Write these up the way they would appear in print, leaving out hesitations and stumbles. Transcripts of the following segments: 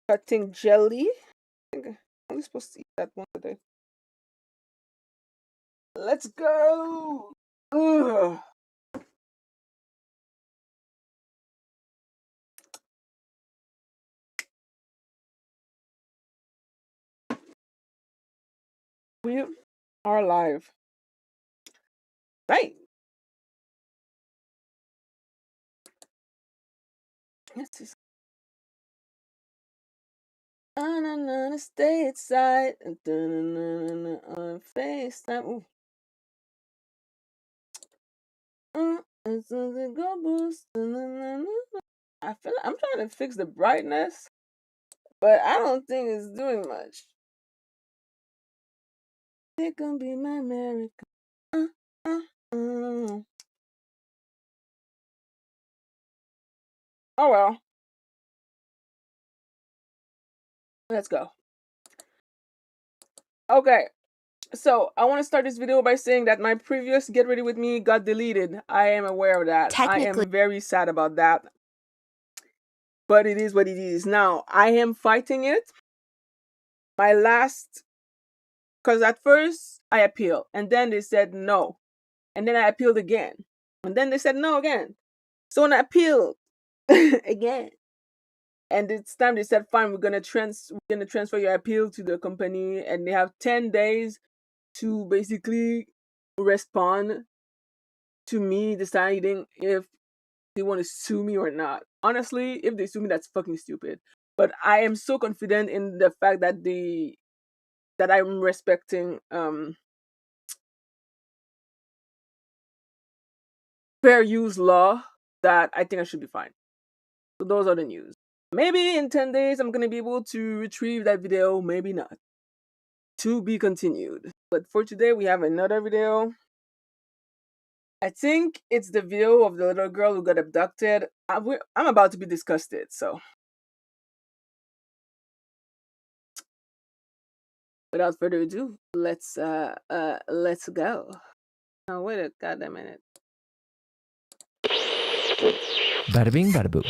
cutting jelly. I think I'm only supposed to eat that one today. Let's go. Ugh. We are live. Right. Let's see. On a stateside, on FaceTime. Ooh. It's a go boost. I feel like I'm trying to fix the brightness, but I don't think it's doing much. It gonna be my America. Oh well. Let's go. Okay. So I want to start this video by saying that my previous Get Ready With Me got deleted. I am aware of that. I am very sad about that. But it is what it is. Now, I am fighting it. My last... Because at first, I appealed. And then they said no. And then I appealed again. And then they said no again. So when I appealed again, and this time they said, fine, we're gonna transfer your appeal to the company, and they have 10 days to basically respond to me deciding if they want to sue me or not. Honestly, if they sue me, that's fucking stupid. But I am so confident in the fact that that I'm respecting fair use law, that I think I should be fine. So those are the news. Maybe in 10 days I'm gonna be able to retrieve that video, maybe not. To be continued. But for today we have another video. I think it's the video of the little girl who got abducted. I'm about to be disgusted, so. Without further ado, let's go. Oh, wait a goddamn minute. Bada bing, bada boo.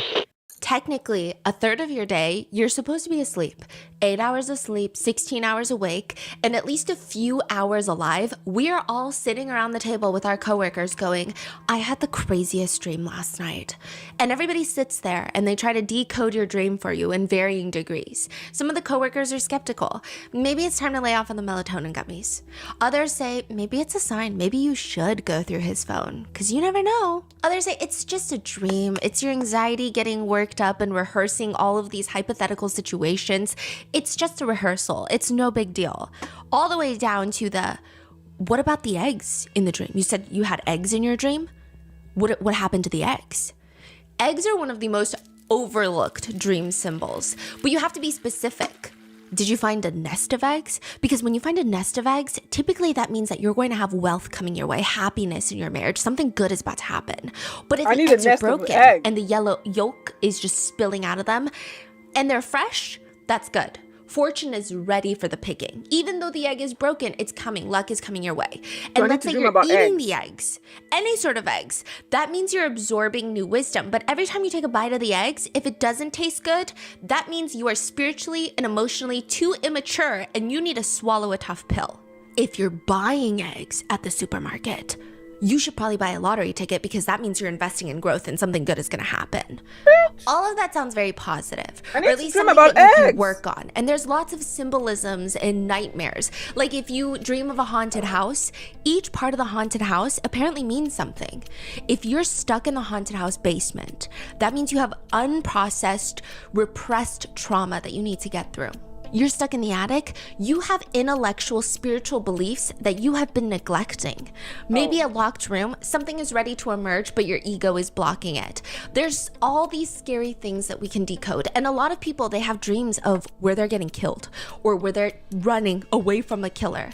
Technically, a third of your day, you're supposed to be asleep. 8 hours of sleep, 16 hours awake, and at least a few hours alive. We are all sitting around the table with our coworkers going, I had the craziest dream last night. And everybody sits there and they try to decode your dream for you in varying degrees. Some of the coworkers are skeptical. Maybe it's time to lay off on the melatonin gummies. Others say, maybe it's a sign. Maybe you should go through his phone, because you never know. Others say, it's just a dream. It's your anxiety getting worked up and rehearsing all of these hypothetical situations. It's just a rehearsal. It's no big deal. All the way down to the, what about the eggs in the dream? You said you had eggs in your dream? What happened to the eggs? Eggs are one of the most overlooked dream symbols, but you have to be specific. Did you find a nest of eggs? Because when you find a nest of eggs, typically that means that you're going to have wealth coming your way, happiness in your marriage, something good is about to happen. But if the eggs are broken and the yellow yolk is just spilling out of them and they're fresh, that's good. Fortune is ready for the picking. Even though the egg is broken, it's coming. Luck is coming your way. And let's say you're eating the eggs, any sort of eggs, that means you're absorbing new wisdom. But every time you take a bite of the eggs, if it doesn't taste good, that means you are spiritually and emotionally too immature and you need to swallow a tough pill. If you're buying eggs at the supermarket, you should probably buy a lottery ticket, because that means you're investing in growth and something good is going to happen. All of that sounds very positive, or at least something that you can work on. And there's lots of symbolisms and nightmares. Like if you dream of a haunted house, each part of the haunted house apparently means something. If you're stuck in the haunted house basement, that means you have unprocessed, repressed trauma that you need to get through. You're stuck in the attic, you have intellectual, spiritual beliefs that you have been neglecting. Maybe a locked room, something is ready to emerge, but your ego is blocking it. There's all these scary things that we can decode. And a lot of people, they have dreams of where they're getting killed or where they're running away from a killer.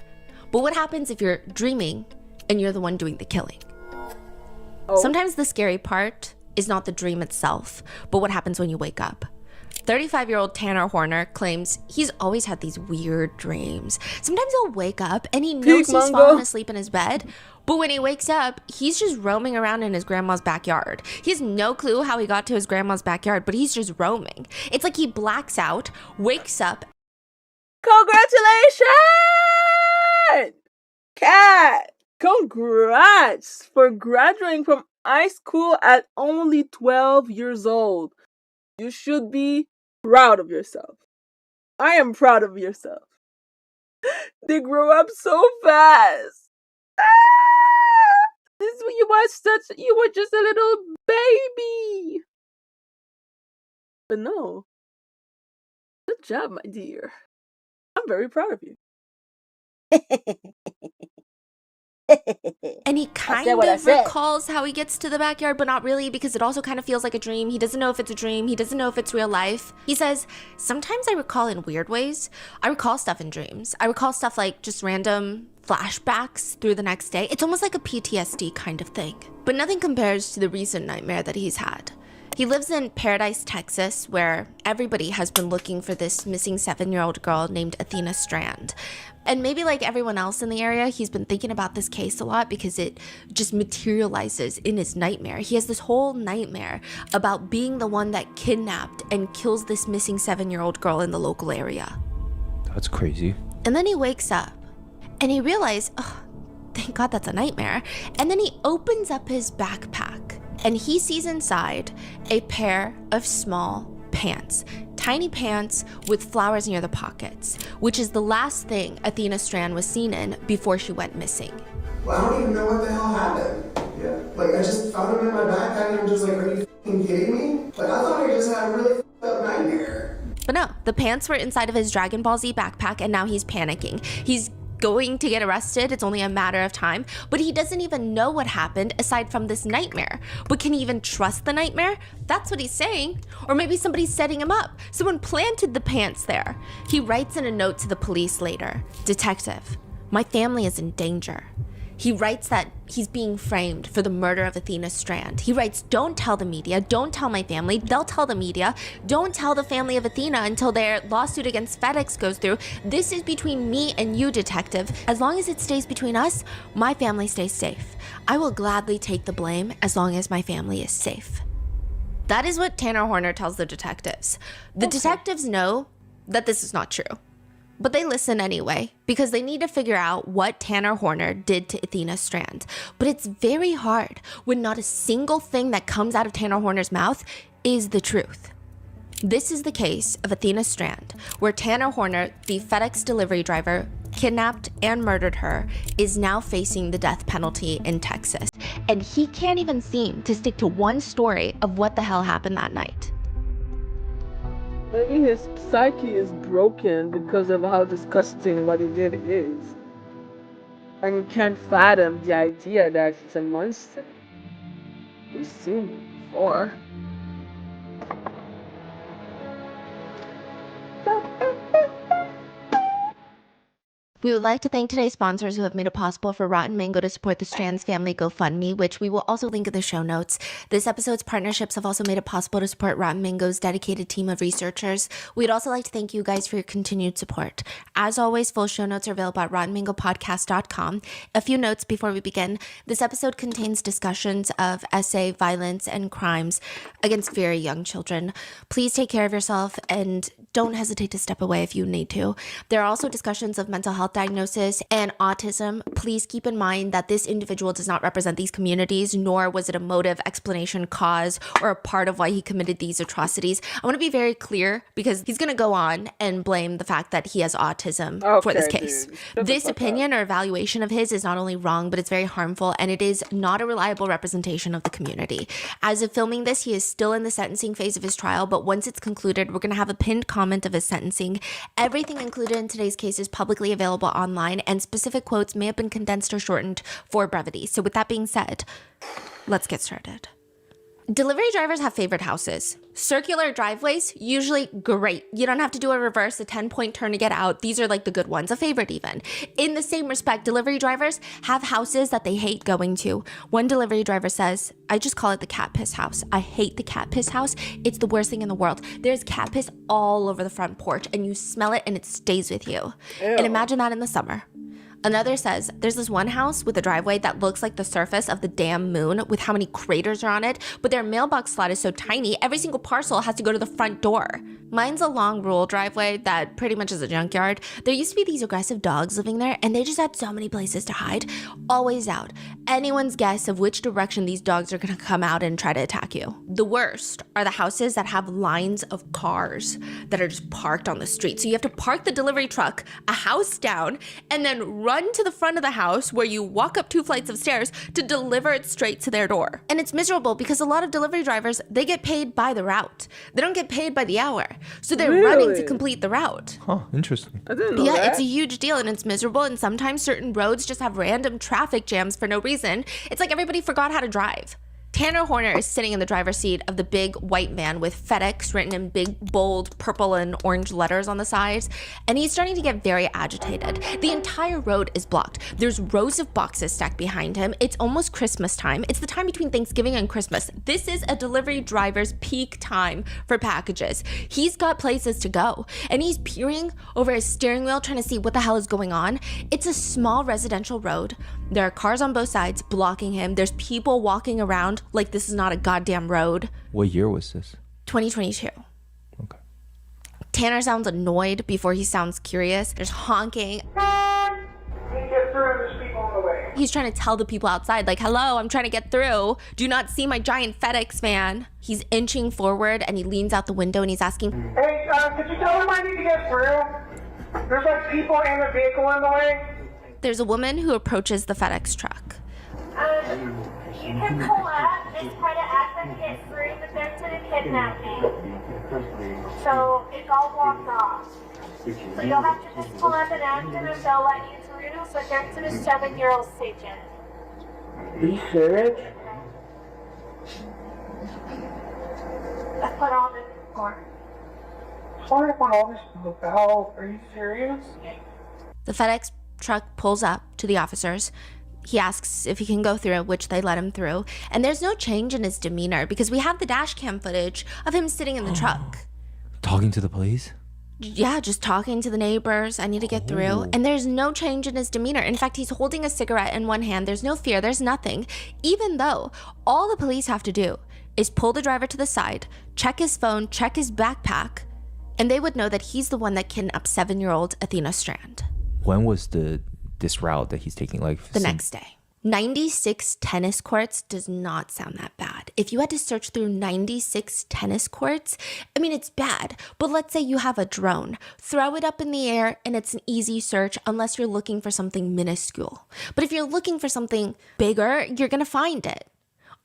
But what happens if you're dreaming and you're the one doing the killing? Sometimes the scary part is not the dream itself, but what happens when you wake up. 35-year-old Tanner Horner claims he's always had these weird dreams. Sometimes he'll wake up and he knows he's fallen asleep in his bed, But when he wakes up, he's just roaming around in his grandma's backyard. He has no clue how he got to his grandma's backyard, but he's just roaming. It's like he blacks out, wakes up. Congratulations, Cat! Congrats for graduating from high school at only 12 years old. You should be proud of yourself. I am proud of yourself. They grow up so fast. This is when you were just a little baby. But no. Good job, my dear. I'm very proud of you. And he kind of recalls how he gets to the backyard, but not really, because it also kind of feels like a dream. He doesn't know if it's a dream. He doesn't know if it's real life. He says, sometimes I recall in weird ways. I recall stuff in dreams. I recall stuff like just random flashbacks through the next day. It's almost like a PTSD kind of thing. But nothing compares to the recent nightmare that he's had. He lives in Paradise, Texas, where everybody has been looking for this missing 7-year-old girl named Athena Strand. And maybe like everyone else in the area, he's been thinking about this case a lot because it just materializes in his nightmare. He has this whole nightmare about being the one that kidnapped and kills this missing 7-year-old girl in the local area. That's crazy. And then he wakes up and he realizes, oh, thank God that's a nightmare. And then he opens up his backpack and he sees inside a pair of small pants. Tiny pants with flowers near the pockets, which is the last thing Athena Strand was seen in before she went missing. Well, I don't even know what the hell happened. Yeah. Like, I just found them in my backpack and I'm just like, are you f***ing kidding me? Like, I thought I just had a really f***ed up nightmare. But no, the pants were inside of his Dragon Ball Z backpack and now he's panicking. He's going to get arrested. It's only a matter of time, but he doesn't even know what happened aside from this nightmare. But can he even trust the nightmare? That's what he's saying. Or maybe somebody's setting him up. Someone planted the pants there. He writes in a note to the police later, "Detective, my family is in danger." He writes that he's being framed for the murder of Athena Strand. He writes, "Don't tell the media, don't tell my family, they'll tell the media. Don't tell the family of Athena until their lawsuit against FedEx goes through. This is between me and you, detective. As long as it stays between us, my family stays safe. I will gladly take the blame as long as my family is safe." That is what Tanner Horner tells the detectives. The detectives know that this is not true. But they listen anyway, because they need to figure out what Tanner Horner did to Athena Strand. But it's very hard when not a single thing that comes out of Tanner Horner's mouth is the truth. This is the case of Athena Strand, where Tanner Horner, the FedEx delivery driver, kidnapped and murdered her, is now facing the death penalty in Texas. And he can't even seem to stick to one story of what the hell happened that night. Maybe his psyche is broken because of how disgusting what he did is. And you can't fathom the idea that it's a monster. We've seen it before. We would like to thank today's sponsors who have made it possible for Rotten Mango to support the Strands Family GoFundMe, which we will also link in the show notes. This episode's partnerships have also made it possible to support Rotten Mango's dedicated team of researchers. We'd also like to thank you guys for your continued support. As always, full show notes are available at rottenmangopodcast.com. A few notes before we begin. This episode contains discussions of essay, violence, and crimes against very young children. Please take care of yourself and don't hesitate to step away if you need to. There are also discussions of mental health diagnosis and autism. Please keep in mind that this individual does not represent these communities, nor was it a motive, explanation, cause, or a part of why he committed these atrocities. I want to be very clear because he's going to go on and blame the fact that he has autism for this case. This opinion or evaluation of his is not only wrong, but it's very harmful, and it is not a reliable representation of the community. As of filming this, he is still in the sentencing phase of his trial, but once it's concluded, we're going to have a pinned comment of his sentencing. Everything included in today's case is publicly available online, and specific quotes may have been condensed or shortened for brevity. So with that being said, let's get started. Delivery drivers have favorite houses. Circular driveways, usually great. You don't have to do a reverse, a 10-point turn to get out. These are like the good ones, a favorite even. In the same respect, delivery drivers have houses that they hate going to. One delivery driver says, "I just call it the cat piss house. I hate the cat piss house. It's the worst thing in the world. There's cat piss all over the front porch and you smell it and it stays with you." Ew. And imagine that in the summer. Another says there's this one house with a driveway that looks like the surface of the damn moon with how many craters are on it, but their mailbox slot is so tiny, every single parcel has to go to the front door. Mine's a long rural driveway that pretty much is a junkyard. There used to be these aggressive dogs living there, and they just had so many places to hide, always out. Anyone's guess of which direction these dogs are gonna come out and try to attack you. The worst are the houses that have lines of cars that are just parked on the street. So you have to park the delivery truck a house down and then run to the front of the house where you walk up 2 flights of stairs to deliver it straight to their door. And it's miserable because a lot of delivery drivers, they get paid by the route. They don't get paid by the hour. So they're running to complete the route. Huh, interesting. I didn't know that. Yeah, it's a huge deal and it's miserable, and sometimes certain roads just have random traffic jams for no reason. It's like everybody forgot how to drive. Tanner Horner is sitting in the driver's seat of the big white van with FedEx written in big, bold, purple and orange letters on the sides, and he's starting to get very agitated. The entire road is blocked. There's rows of boxes stacked behind him. It's almost Christmas time. It's the time between Thanksgiving and Christmas. This is a delivery driver's peak time for packages. He's got places to go, and he's peering over his steering wheel trying to see what the hell is going on. It's a small residential road. There are cars on both sides blocking him. There's people walking around like this is not a goddamn road. What year was this? 2022. Okay. Tanner sounds annoyed before he sounds curious. There's honking. Get through, there's people in the way. He's trying to tell the people outside, like, hello, I'm trying to get through. Do you not see my giant FedEx van? He's inching forward and he leans out the window and he's asking, Hey, could you tell them I need to get through? There's like people and a vehicle in the way. There's a woman who approaches the FedEx truck. You can pull up and try to ask them to get through, but they're going to kidnap me. So it's all blocked off. So you'll have to just pull up and ask them if they'll let you through, but they're going to 7-year-old station. Are you serious? I put on the car. Sorry about all this about. Are you serious? The FedEx truck pulls up to the officers. He asks if he can go through, which they let him through. And there's no change in his demeanor because we have the dash cam footage of him sitting in the truck. Talking to the police? Yeah, just talking to the neighbors. I need to get through. And there's no change in his demeanor. In fact, he's holding a cigarette in one hand. There's no fear. There's nothing. Even though all the police have to do is pull the driver to the side, check his phone, check his backpack, and they would know that he's the one that kidnapped 7-year-old Athena Strand. When was this route that he's taking? Like The next day. 96 tennis courts does not sound that bad. If you had to search through 96 tennis courts, I mean, it's bad. But let's say you have a drone. Throw it up in the air and it's an easy search unless you're looking for something minuscule. But if you're looking for something bigger, you're going to find it.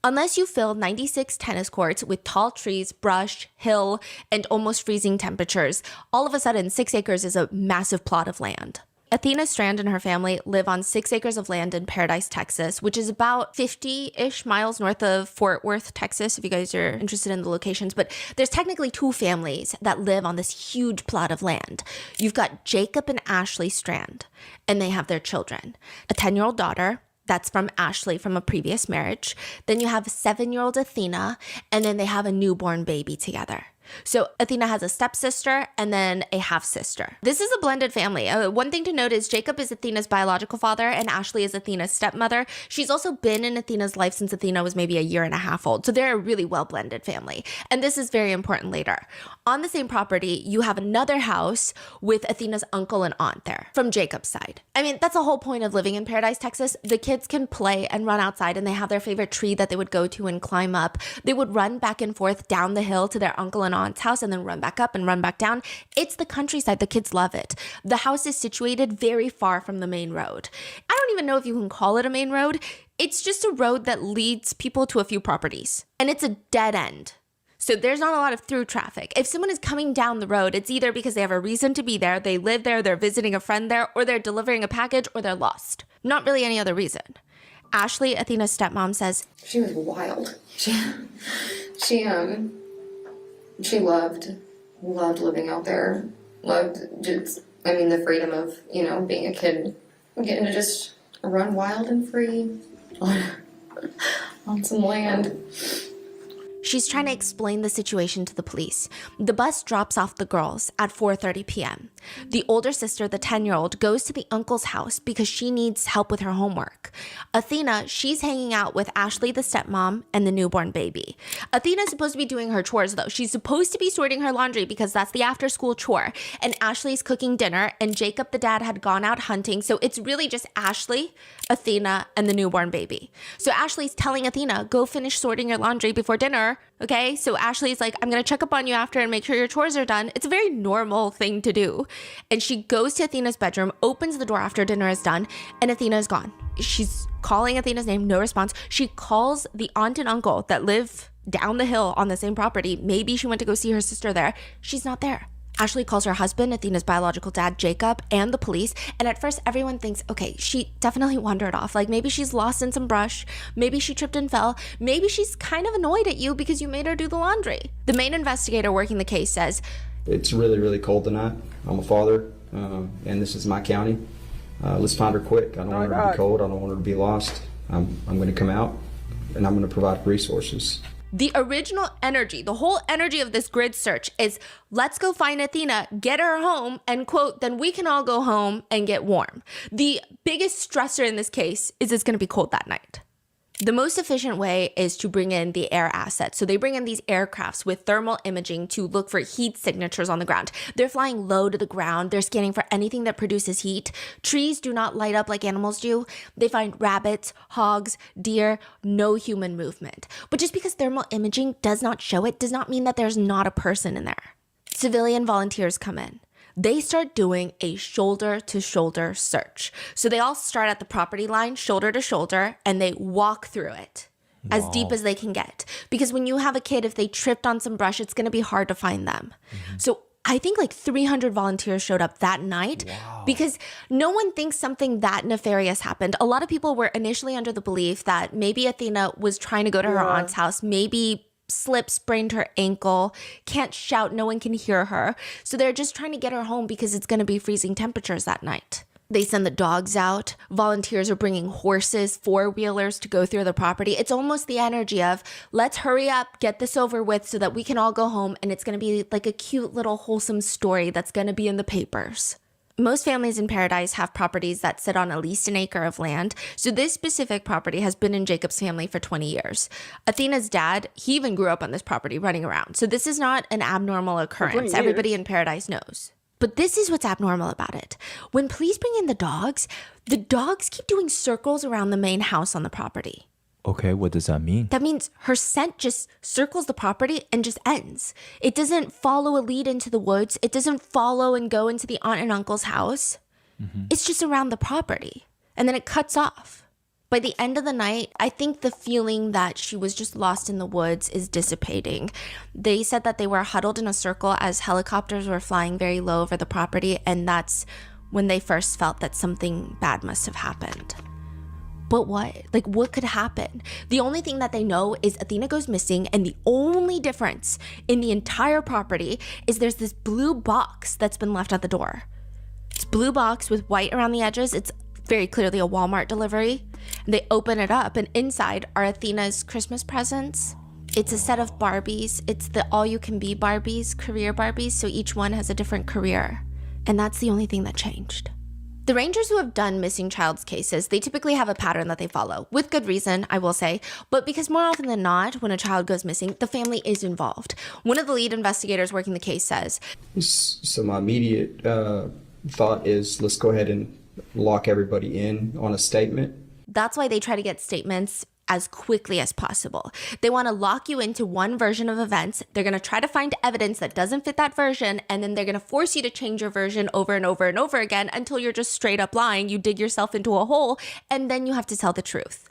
Unless you fill 96 tennis courts with tall trees, brush, hill, and almost freezing temperatures, all of a sudden 6 acres is a massive plot of land. Athena Strand and her family live on 6 acres of land in Paradise, Texas, which is about 50-ish miles north of Fort Worth, Texas, if you guys are interested in the locations. But there's technically 2 families that live on this huge plot of land. You've got Jacob and Ashley Strand, and they have their children. A 10-year-old daughter. That's from Ashley from a previous marriage. Then you have 7-year-old Athena, and then they have a newborn baby together. So Athena has a stepsister and then a half-sister. This is a blended family. One thing to note is Jacob is Athena's biological father and Ashley is Athena's stepmother. She's also been in Athena's life since Athena was maybe a year and a half old. So they're a really well-blended family. And this is very important later. On the same property, you have another house with Athena's uncle and aunt there from Jacob's side. I mean, that's the whole point of living in Paradise, Texas. The kids can play and run outside and they have their favorite tree that they would go to and climb up. They would run back and forth down the hill to their uncle and aunt's house and then run back up and run back down. It's the countryside. The kids love it. The house is situated very far from the main road. I don't even know if you can call it a main road. It's just a road that leads people to a few properties. And it's a dead end. So there's not a lot of through traffic. If someone is coming down the road, it's either because they have a reason to be there, they live there, they're visiting a friend there, or they're delivering a package, or they're lost. Not really any other reason. Ashley, Athena's stepmom, says, she was wild. She loved living out there. Loved just, the freedom of, being a kid, getting to just run wild and free on some land. She's trying to explain the situation to the police. The bus drops off the girls at 4:30 p.m. The older sister, the 10-year-old, goes to the uncle's house because she needs help with her homework. Athena, she's hanging out with Ashley, the stepmom, and the newborn baby. Athena's supposed to be doing her chores, though. She's supposed to be sorting her laundry because that's the after-school chore. And Ashley's cooking dinner, and Jacob, the dad, had gone out hunting. So it's really just Ashley, Athena, and the newborn baby. So Ashley's telling Athena, go finish sorting your laundry before dinner. Okay, so Ashley's like, I'm gonna check up on you after and make sure your chores are done. It's a very normal thing to do. And she goes to Athena's bedroom, opens the door after dinner is done, and Athena is gone. She's calling Athena's name, no response. She calls the aunt and uncle that live down the hill on the same property. Maybe she went to go see her sister there. She's not there. Ashley calls her husband, Athena's biological dad, Jacob, and the police. And at first, everyone thinks, okay, she definitely wandered off. Like maybe she's lost in some brush. Maybe she tripped and fell. Maybe she's kind of annoyed at you because you made her do the laundry. The main investigator working the case says, it's really, really cold tonight. I'm a father, and this is my county. Let's find her quick. I don't want her to be cold. I don't want her to be lost. I'm going to come out, and I'm going to provide resources. The original energy, the whole energy of this grid search is let's go find Athena, get her home, and quote, then we can all go home and get warm. The biggest stressor in this case is it's going to be cold that night. The most efficient way is to bring in the air assets. So they bring in these aircrafts with thermal imaging to look for heat signatures on the ground. They're flying low to the ground. They're scanning for anything that produces heat. Trees do not light up like animals do. They find rabbits, hogs, deer, no human movement. But just because thermal imaging does not show it does not mean that there's not a person in there. Civilian volunteers come in. They start doing a shoulder-to-shoulder search. So they all start at the property line, shoulder to shoulder, and they walk through it as deep as they can get. Because when you have a kid, if they tripped on some brush, it's going to be hard to find them. So I think like 300 volunteers showed up that night because no one thinks something that nefarious happened. A lot of people were initially under the belief that maybe Athena was trying to go to her aunt's house, maybe slipped, sprained her ankle, can't shout, no one can hear her. So they're just trying to get her home because it's going to be freezing temperatures that night. They send the dogs out. Volunteers are bringing horses, four-wheelers to go through the property. It's almost the energy of, let's hurry up, get this over with so that we can all go home and it's going to be like a cute little wholesome story that's going to be in the papers. Most families in Paradise have properties that sit on at least an acre of land. So this specific property has been in Jacob's family for 20 years. Athena's dad, he even grew up on this property running around. So this is not an abnormal occurrence. Everybody in Paradise knows. But this is what's abnormal about it. When police bring in the dogs keep doing circles around the main house on the property. Okay, what does that mean? That means her scent just circles the property and just ends. It doesn't follow a lead into the woods. It doesn't follow and go into the aunt and uncle's house. It's just around the property. And then it cuts off. By the end of the night, I think the feeling that she was just lost in the woods is dissipating. They said that they were huddled in a circle as helicopters were flying very low over the property, and that's when they first felt that something bad must have happened. But what? Like, what could happen? The only thing that they know is Athena goes missing, and the only difference in the entire property is there's this blue box that's been left at the door. It's blue box with white around the edges. It's very clearly a Walmart delivery. They open it up, and inside are Athena's Christmas presents. It's a set of Barbies. It's the all-you-can-be Barbies, career Barbies, so each one has a different career. And that's the only thing that changed. The rangers who have done missing child's cases, they typically have a pattern that they follow, with good reason, I will say, but because more often than not, when a child goes missing, the family is involved. One of the lead investigators working the case says, So my immediate thought is, let's go ahead and lock everybody in on a statement. That's why they try to get statements as quickly as possible. They want to lock you into one version of events. They're going to try to find evidence that doesn't fit that version, and then they're going to force you to change your version over and over and over again until you're just straight up lying. You dig yourself into a hole, and then you have to tell the truth.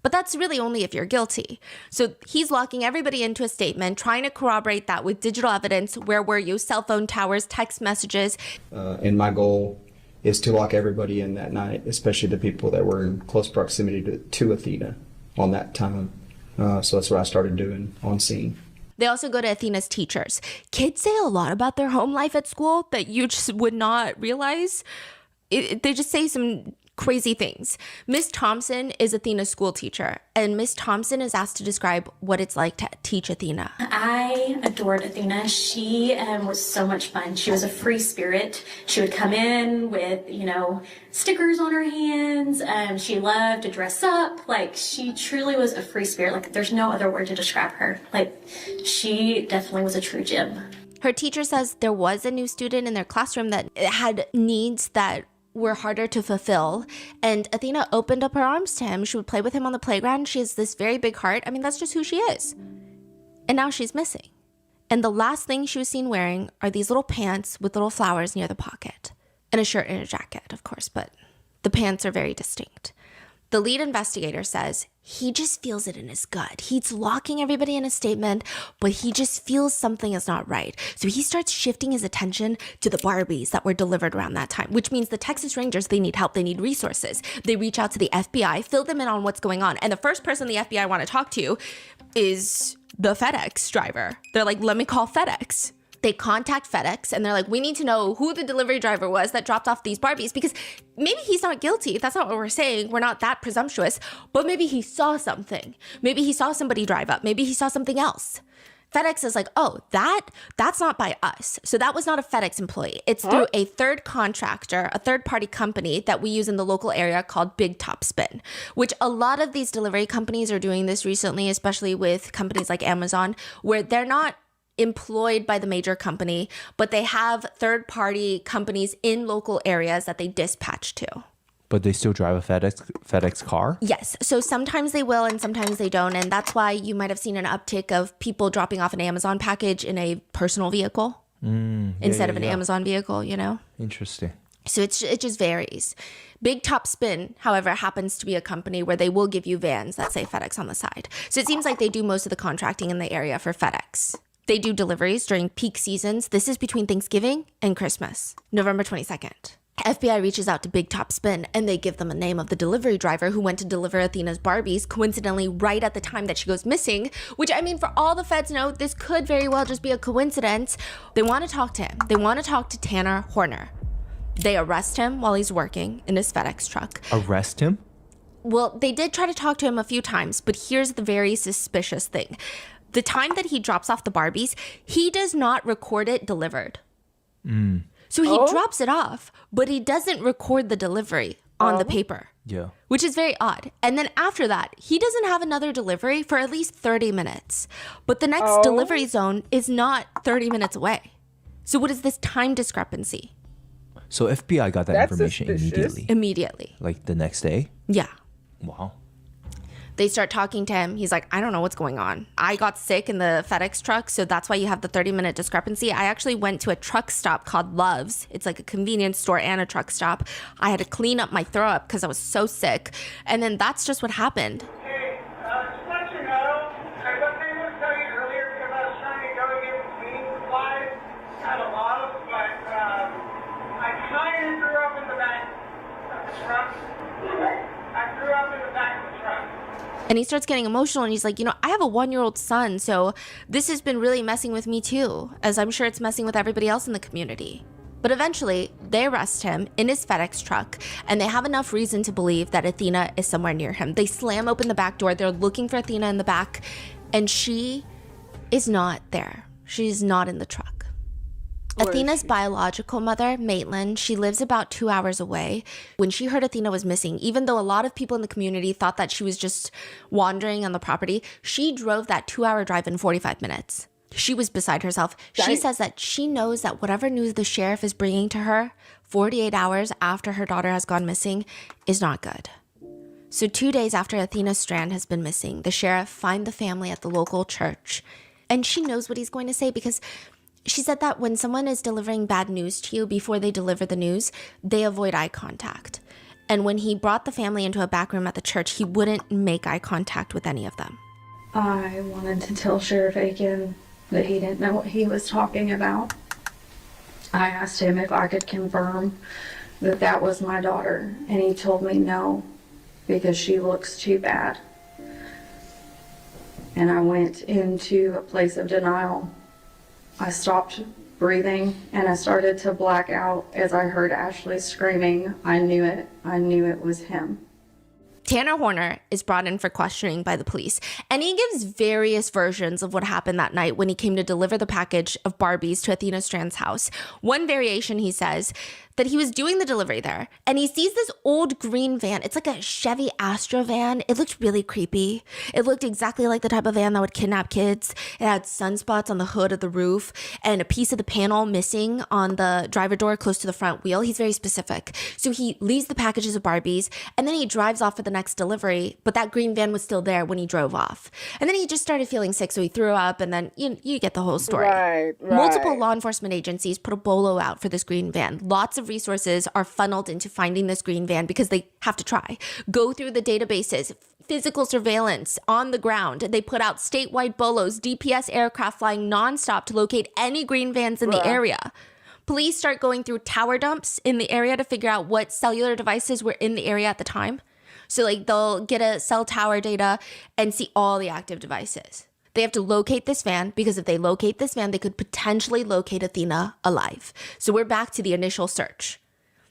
But that's really only if you're guilty. So he's locking everybody into a statement, trying to corroborate that with digital evidence. Where were you? Cell phone towers, text messages. And my goal is to lock everybody in that night, especially the people that were in close proximity to Athena on that time. So that's what I started doing on scene. They also go to Athena's teachers. Kids say a lot about their home life at school that you just would not realize. They just say some crazy things. Miss Thompson is Athena's school teacher, and Miss Thompson is asked to describe what it's like to teach Athena. I adored Athena. She was so much fun. She was a free spirit. She would come in with, stickers on her hands. She loved to dress up. Like, she truly was a free spirit. Like, there's no other word to describe her. Like, she definitely was a true gem. Her teacher says there was a new student in their classroom that had needs that were harder to fulfill. And Athena opened up her arms to him. She would play with him on the playground. She has this very big heart. I mean, that's just who she is. And now she's missing. And the last thing she was seen wearing are these little pants with little flowers near the pocket. And a shirt and a jacket, of course, but the pants are very distinct. The lead investigator says he just feels it in his gut. He's locking everybody in a statement, but he just feels something is not right. So he starts shifting his attention to the Barbies that were delivered around that time, which means the Texas Rangers, they need help. They need resources. They reach out to the FBI, fill them in on what's going on. And the first person the FBI want to talk to is the FedEx driver. They're like, let me call FedEx. They contact FedEx and they're like, we need to know who the delivery driver was that dropped off these Barbies, because maybe he's not guilty. That's not what we're saying. We're not that presumptuous, but maybe he saw something. Maybe he saw somebody drive up. Maybe he saw something else. FedEx is like, oh, that's not by us. So that was not a FedEx employee. It's through a third contractor, a third party company that we use in the local area called Big Top Spin, which a lot of these delivery companies are doing this recently, especially with companies like Amazon, where they're not employed by the major company, but they have third-party companies in local areas that they dispatch to. But they still drive a FedEx car? Yes. So sometimes they will and sometimes they don't. And that's why you might have seen an uptick of people dropping off an Amazon package in a personal vehicle instead of an Amazon vehicle, Interesting. So it just varies. Big Top Spin, however, happens to be a company where they will give you vans that say FedEx on the side. So it seems like they do most of the contracting in the area for FedEx. They do deliveries during peak seasons. This is between Thanksgiving and Christmas, November 22nd. FBI reaches out to Big Top Spin and they give them a name of the delivery driver who went to deliver Athena's Barbies, coincidentally right at the time that she goes missing, which, I mean, for all the feds know, this could very well just be a coincidence. They want to talk to him. They want to talk to Tanner Horner. They arrest him while he's working in his FedEx truck. Arrest him? Well, they did try to talk to him a few times, but here's the very suspicious thing. The time that he drops off the Barbies, he does not record it delivered. So he drops it off, but he doesn't record the delivery on the paper. Yeah. Which is very odd. And then after that, he doesn't have another delivery for at least 30 minutes. But the next delivery zone is not 30 minutes away. So what is this time discrepancy? So FBI got that information suspicious. Immediately. Like the next day? Yeah. Wow. They start talking to him. He's like, I don't know what's going on. I got sick in the FedEx truck, so that's why you have the 30-minute discrepancy. I actually went to a truck stop called Love's. It's like a convenience store and a truck stop. I had to clean up my throw up because I was so sick. And then that's just what happened. Hey, just to let you know, I was able to tell you earlier because I was trying to go get cleaning supplies. Had a lot of, but I kind of threw up in the back of the truck. I threw up in the back of the truck. And he starts getting emotional and he's like, I have a 1-year-old son, so this has been really messing with me too, as I'm sure it's messing with everybody else in the community. But eventually, they arrest him in his FedEx truck, and they have enough reason to believe that Athena is somewhere near him. They slam open the back door, they're looking for Athena in the back, and she is not there. She's not in the truck. Athena's biological mother, Maitland, she lives about 2 hours away. When she heard Athena was missing, even though a lot of people in the community thought that she was just wandering on the property, she drove that 2-hour drive in 45 minutes. She was beside herself. She says that she knows that whatever news the sheriff is bringing to her 48 hours after her daughter has gone missing is not good. So 2 days after Athena Strand has been missing, the sheriff finds the family at the local church. And she knows what he's going to say because she said that when someone is delivering bad news to you before they deliver the news, they avoid eye contact. And when he brought the family into a back room at the church, he wouldn't make eye contact with any of them. I wanted to tell Sheriff Aiken that he didn't know what he was talking about. I asked him if I could confirm that that was my daughter, and he told me no, because she looks too bad. And I went into a place of denial. I stopped breathing, and I started to black out as I heard Ashley screaming. I knew it. I knew it was him. Tanner Horner is brought in for questioning by the police, and he gives various versions of what happened that night when he came to deliver the package of Barbies to Athena Strand's house. One variation, he says that he was doing the delivery there, and he sees this old green van. It's like a Chevy Astro van. It looked really creepy. It looked exactly like the type of van that would kidnap kids. It had sunspots on the hood of the roof and a piece of the panel missing on the driver door close to the front wheel. He's very specific. So he leaves the packages of Barbies, and then he drives off for the next delivery, but that green van was still there when he drove off. And then he just started feeling sick, so he threw up, and then you get the whole story. Right. Multiple law enforcement agencies put a bolo out for this green van. Lots of resources are funneled into finding this green van because they have to try. Go through the databases, physical surveillance on the ground. They put out statewide bolos, DPS aircraft flying nonstop to locate any green vans in the area. Police start going through tower dumps in the area to figure out what cellular devices were in the area at the time. So like they'll get a cell tower data and see all the active devices. They have to locate this van because if they locate this van, they could potentially locate Athena alive. So we're back to the initial search.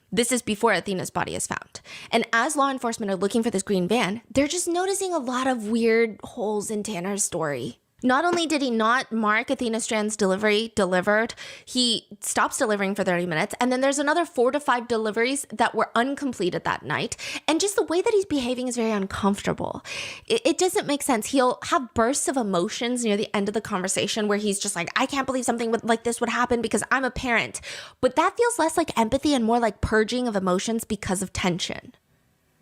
This is before Athena's body is found. And as law enforcement are looking for this green van, they're just noticing a lot of weird holes in Tanner's story. Not only did he not mark Athena Strand's delivery delivered, he stops delivering for 30 minutes. And then there's another 4 to 5 deliveries that were uncompleted that night. And just the way that he's behaving is very uncomfortable. It doesn't make sense. He'll have bursts of emotions near the end of the conversation where he's just like, I can't believe something like this would happen because I'm a parent. But that feels less like empathy and more like purging of emotions because of tension.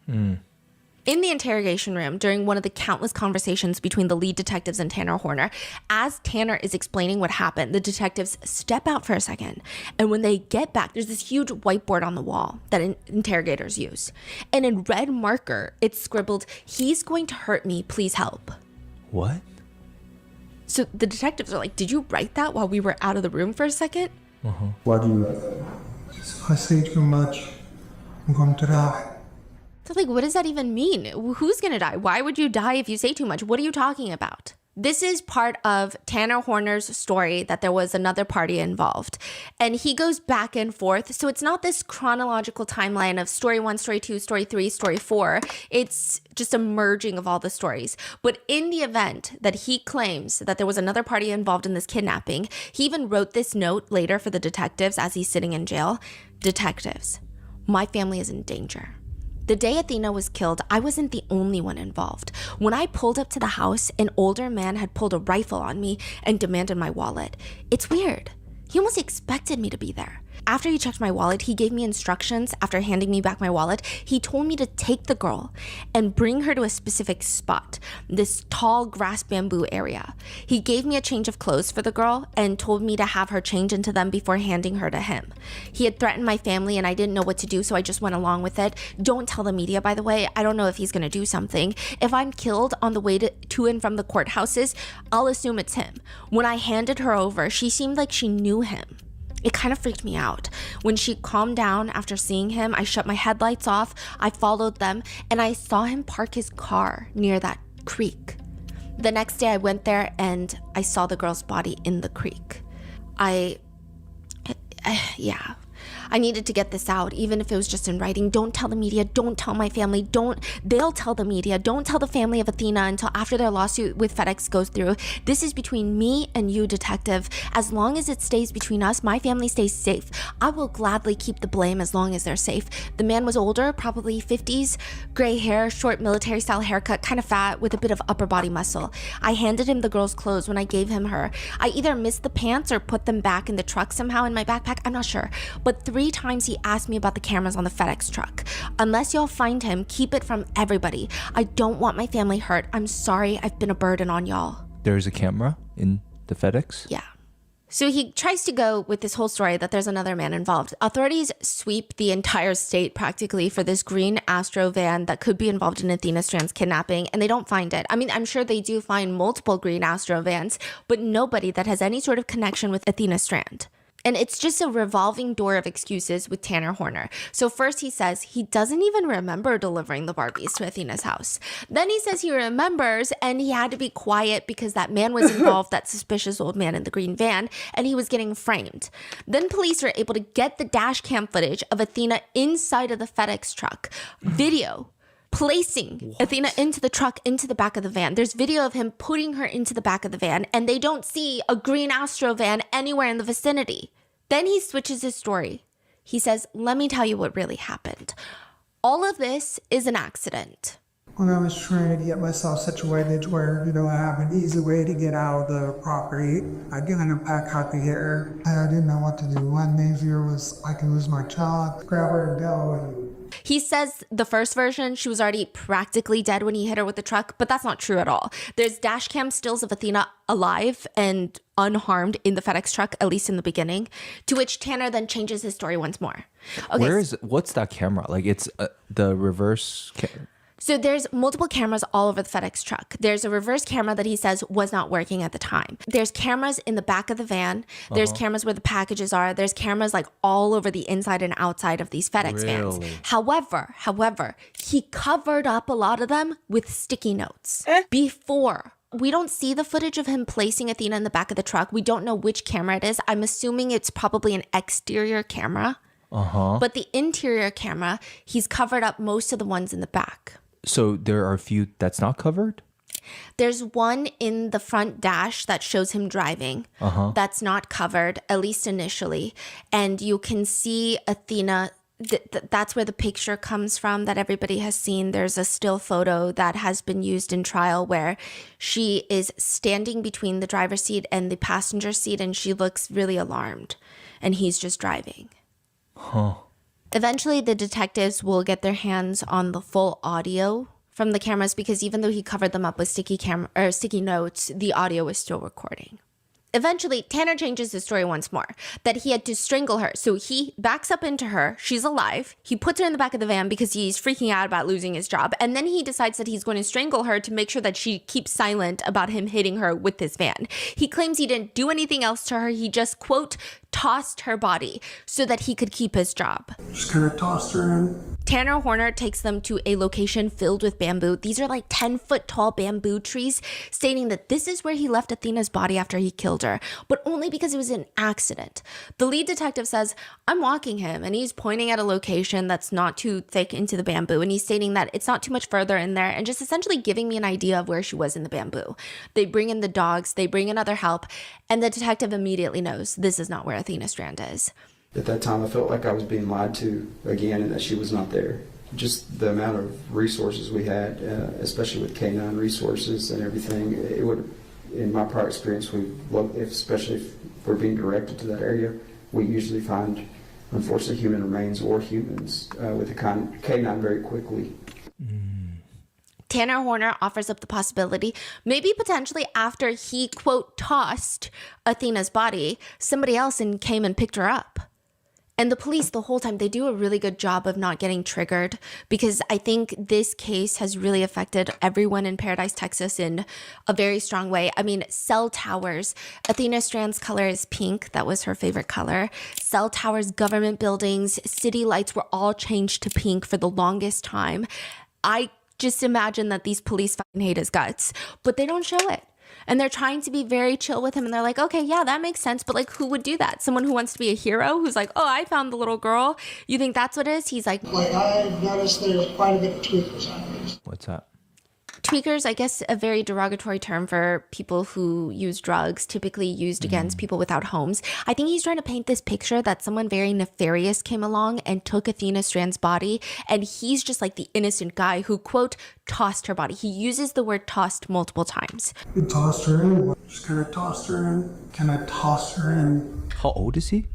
In the interrogation room, during one of the countless conversations between the lead detectives and Tanner Horner, as Tanner is explaining what happened, the detectives step out for a second. And when they get back, there's this huge whiteboard on the wall that interrogators use. And in red marker, it's scribbled, "He's going to hurt me, please help." What? So the detectives are like, did you write that while we were out of the room for a second? Why do you write that? If I say too much, I'm going to die. So like, what does that even mean? Who's gonna die? Why would you die if you say too much? What are you talking about? This is part of Tanner Horner's story that there was another party involved. And he goes back and forth. So it's not this chronological timeline of story 1, story 2, story 3, story 4. It's just a merging of all the stories. But in the event that he claims that there was another party involved in this kidnapping, he even wrote this note later for the detectives as he's sitting in jail. Detectives, my family is in danger. The day Athena was killed, I wasn't the only one involved. When I pulled up to the house, an older man had pulled a rifle on me and demanded my wallet. It's weird. He almost expected me to be there. After he checked my wallet, he gave me instructions. After handing me back my wallet, he told me to take the girl and bring her to a specific spot, this tall grass bamboo area. He gave me a change of clothes for the girl and told me to have her change into them before handing her to him. He had threatened my family and I didn't know what to do, so I just went along with it. Don't tell the media, by the way. I don't know if he's gonna do something. If I'm killed on the way to and from the courthouses, I'll assume it's him. When I handed her over, she seemed like she knew him. It kind of freaked me out. When she calmed down after seeing him, I shut my headlights off, I followed them, and I saw him park his car near that creek. The next day I went there and I saw the girl's body in the creek. I needed to get this out, even if it was just in writing. Don't tell the media, don't tell my family, they'll tell the media, don't tell the family of Athena until after their lawsuit with FedEx goes through. This is between me and you, detective. As long as it stays between us, my family stays safe. I will gladly keep the blame as long as they're safe. The man was older, probably 50s, gray hair, short military style haircut, kind of fat with a bit of upper body muscle. I handed him the girl's clothes when I gave him her. I either missed the pants or put them back in the truck somehow in my backpack, I'm not sure. But 3 times he asked me about the cameras on the FedEx truck. Unless y'all find him, keep it from everybody. I don't want my family hurt. I'm sorry I've been a burden on y'all. There's a camera in the FedEx? Yeah. So he tries to go with this whole story that there's another man involved. Authorities sweep the entire state practically for this green Astro van that could be involved in Athena Strand's kidnapping, and they don't find it. I mean, I'm sure they do find multiple green Astro vans, but nobody that has any sort of connection with Athena Strand. And it's just a revolving door of excuses with Tanner Horner. So first he says he doesn't even remember delivering the Barbies to Athena's house. Then he says he remembers and he had to be quiet because that man was involved, that suspicious old man in the green van, and he was getting framed. Then police are able to get the dash cam footage of Athena inside of the FedEx truck. Video placing Athena into the truck, into the back of the van. There's video of him putting her into the back of the van, and they don't see a green Astro van anywhere in the vicinity. Then he switches his story. He says, let me tell you what really happened. All of this is an accident. When I was trying to get myself situated where, I have an easy way to get out of the property, I didn't pack out the air. I didn't know what to do. One main fear was I could lose my child, grab her and go. He says the first version, she was already practically dead when he hit her with the truck, but that's not true at all. There's dash cam stills of Athena alive and unharmed in the FedEx truck, at least in the beginning, to which Tanner then changes his story once more. Okay, what's that camera? Like it's the reverse So there's multiple cameras all over the FedEx truck. There's a reverse camera that he says was not working at the time. There's cameras in the back of the van. There's cameras where the packages are. There's cameras like all over the inside and outside of these FedEx vans. However, he covered up a lot of them with sticky notes. Before, we don't see the footage of him placing Athena in the back of the truck. We don't know which camera it is. I'm assuming it's probably an exterior camera. But the interior camera, he's covered up most of the ones in the back. So there are a few that's not covered? There's one in the front dash that shows him driving. That's not covered, at least initially. And you can see Athena, that's where the picture comes from that everybody has seen. There's a still photo that has been used in trial where she is standing between the driver's seat and the passenger seat and she looks really alarmed. And he's just driving. Eventually, the detectives will get their hands on the full audio from the cameras because even though he covered them up with sticky notes, the audio is still recording. Eventually, Tanner changes his story once more, that he had to strangle her. So he backs up into her. She's alive. He puts her in the back of the van because he's freaking out about losing his job. And then he decides that he's going to strangle her to make sure that she keeps silent about him hitting her with this van. He claims he didn't do anything else to her. He just, quote, tossed her body so that he could keep his job. Just kind of tossed her in. Tanner Horner takes them to a location filled with bamboo. These are like 10-foot tall bamboo trees, stating that this is where he left Athena's body after he killed her, but only because it was an accident. The lead detective says, I'm walking him, and he's pointing at a location that's not too thick into the bamboo, and he's stating that it's not too much further in there, and just essentially giving me an idea of where she was in the bamboo. They bring in the dogs, they bring in other help, and the detective immediately knows this is not where Athena Strand is. At that time, I felt like I was being lied to again and that she was not there. Just the amount of resources we had, especially with K9 resources and everything, it would, in my prior experience, especially if we're being directed to that area, we usually find, unfortunately, human remains or humans with the K9 very quickly. Tanner Horner offers up the possibility, maybe potentially after he, quote, tossed Athena's body, somebody else came and picked her up. And the police, the whole time, they do a really good job of not getting triggered because I think this case has really affected everyone in Paradise, Texas in a very strong way. I mean, cell towers, Athena Strand's color is pink. That was her favorite color. Cell towers, government buildings, city lights were all changed to pink for the longest time. I just imagine that these police fucking hate his guts, but they don't show it. And they're trying to be very chill with him. And they're like, okay, yeah, that makes sense. But like, who would do that? Someone who wants to be a hero, who's like, oh, I found the little girl. You think that's what it is? He's like, I've noticed there's quite a bit of tweakers out there. What's that? Tweakers, I guess a very derogatory term for people who use drugs, typically used against people without homes. I think he's trying to paint this picture that someone very nefarious came along and took Athena Strand's body, and he's just like the innocent guy who, quote, tossed her body. He uses the word tossed multiple times. You tossed her in. Just kind of tossed her in. Kind of tossed her in. How old is he?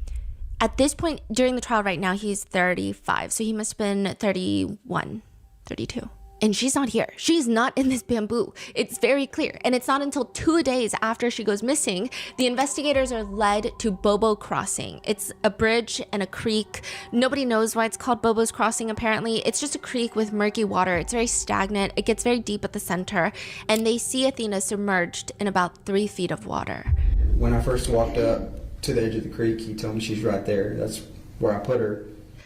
At this point during the trial right now, he's 35. So he must have been 31, 32. And she's not here. She's not in this bamboo. It's very clear. And it's not until 2 days after she goes missing, the investigators are led to Bobo Crossing. It's a bridge and a creek. Nobody knows why it's called Bobo's Crossing, apparently. It's just a creek with murky water. It's very stagnant. It gets very deep at the center. And they see Athena submerged in about 3 feet of water. When I first walked up, to the edge of the creek. He told me she's right there. That's where I put her.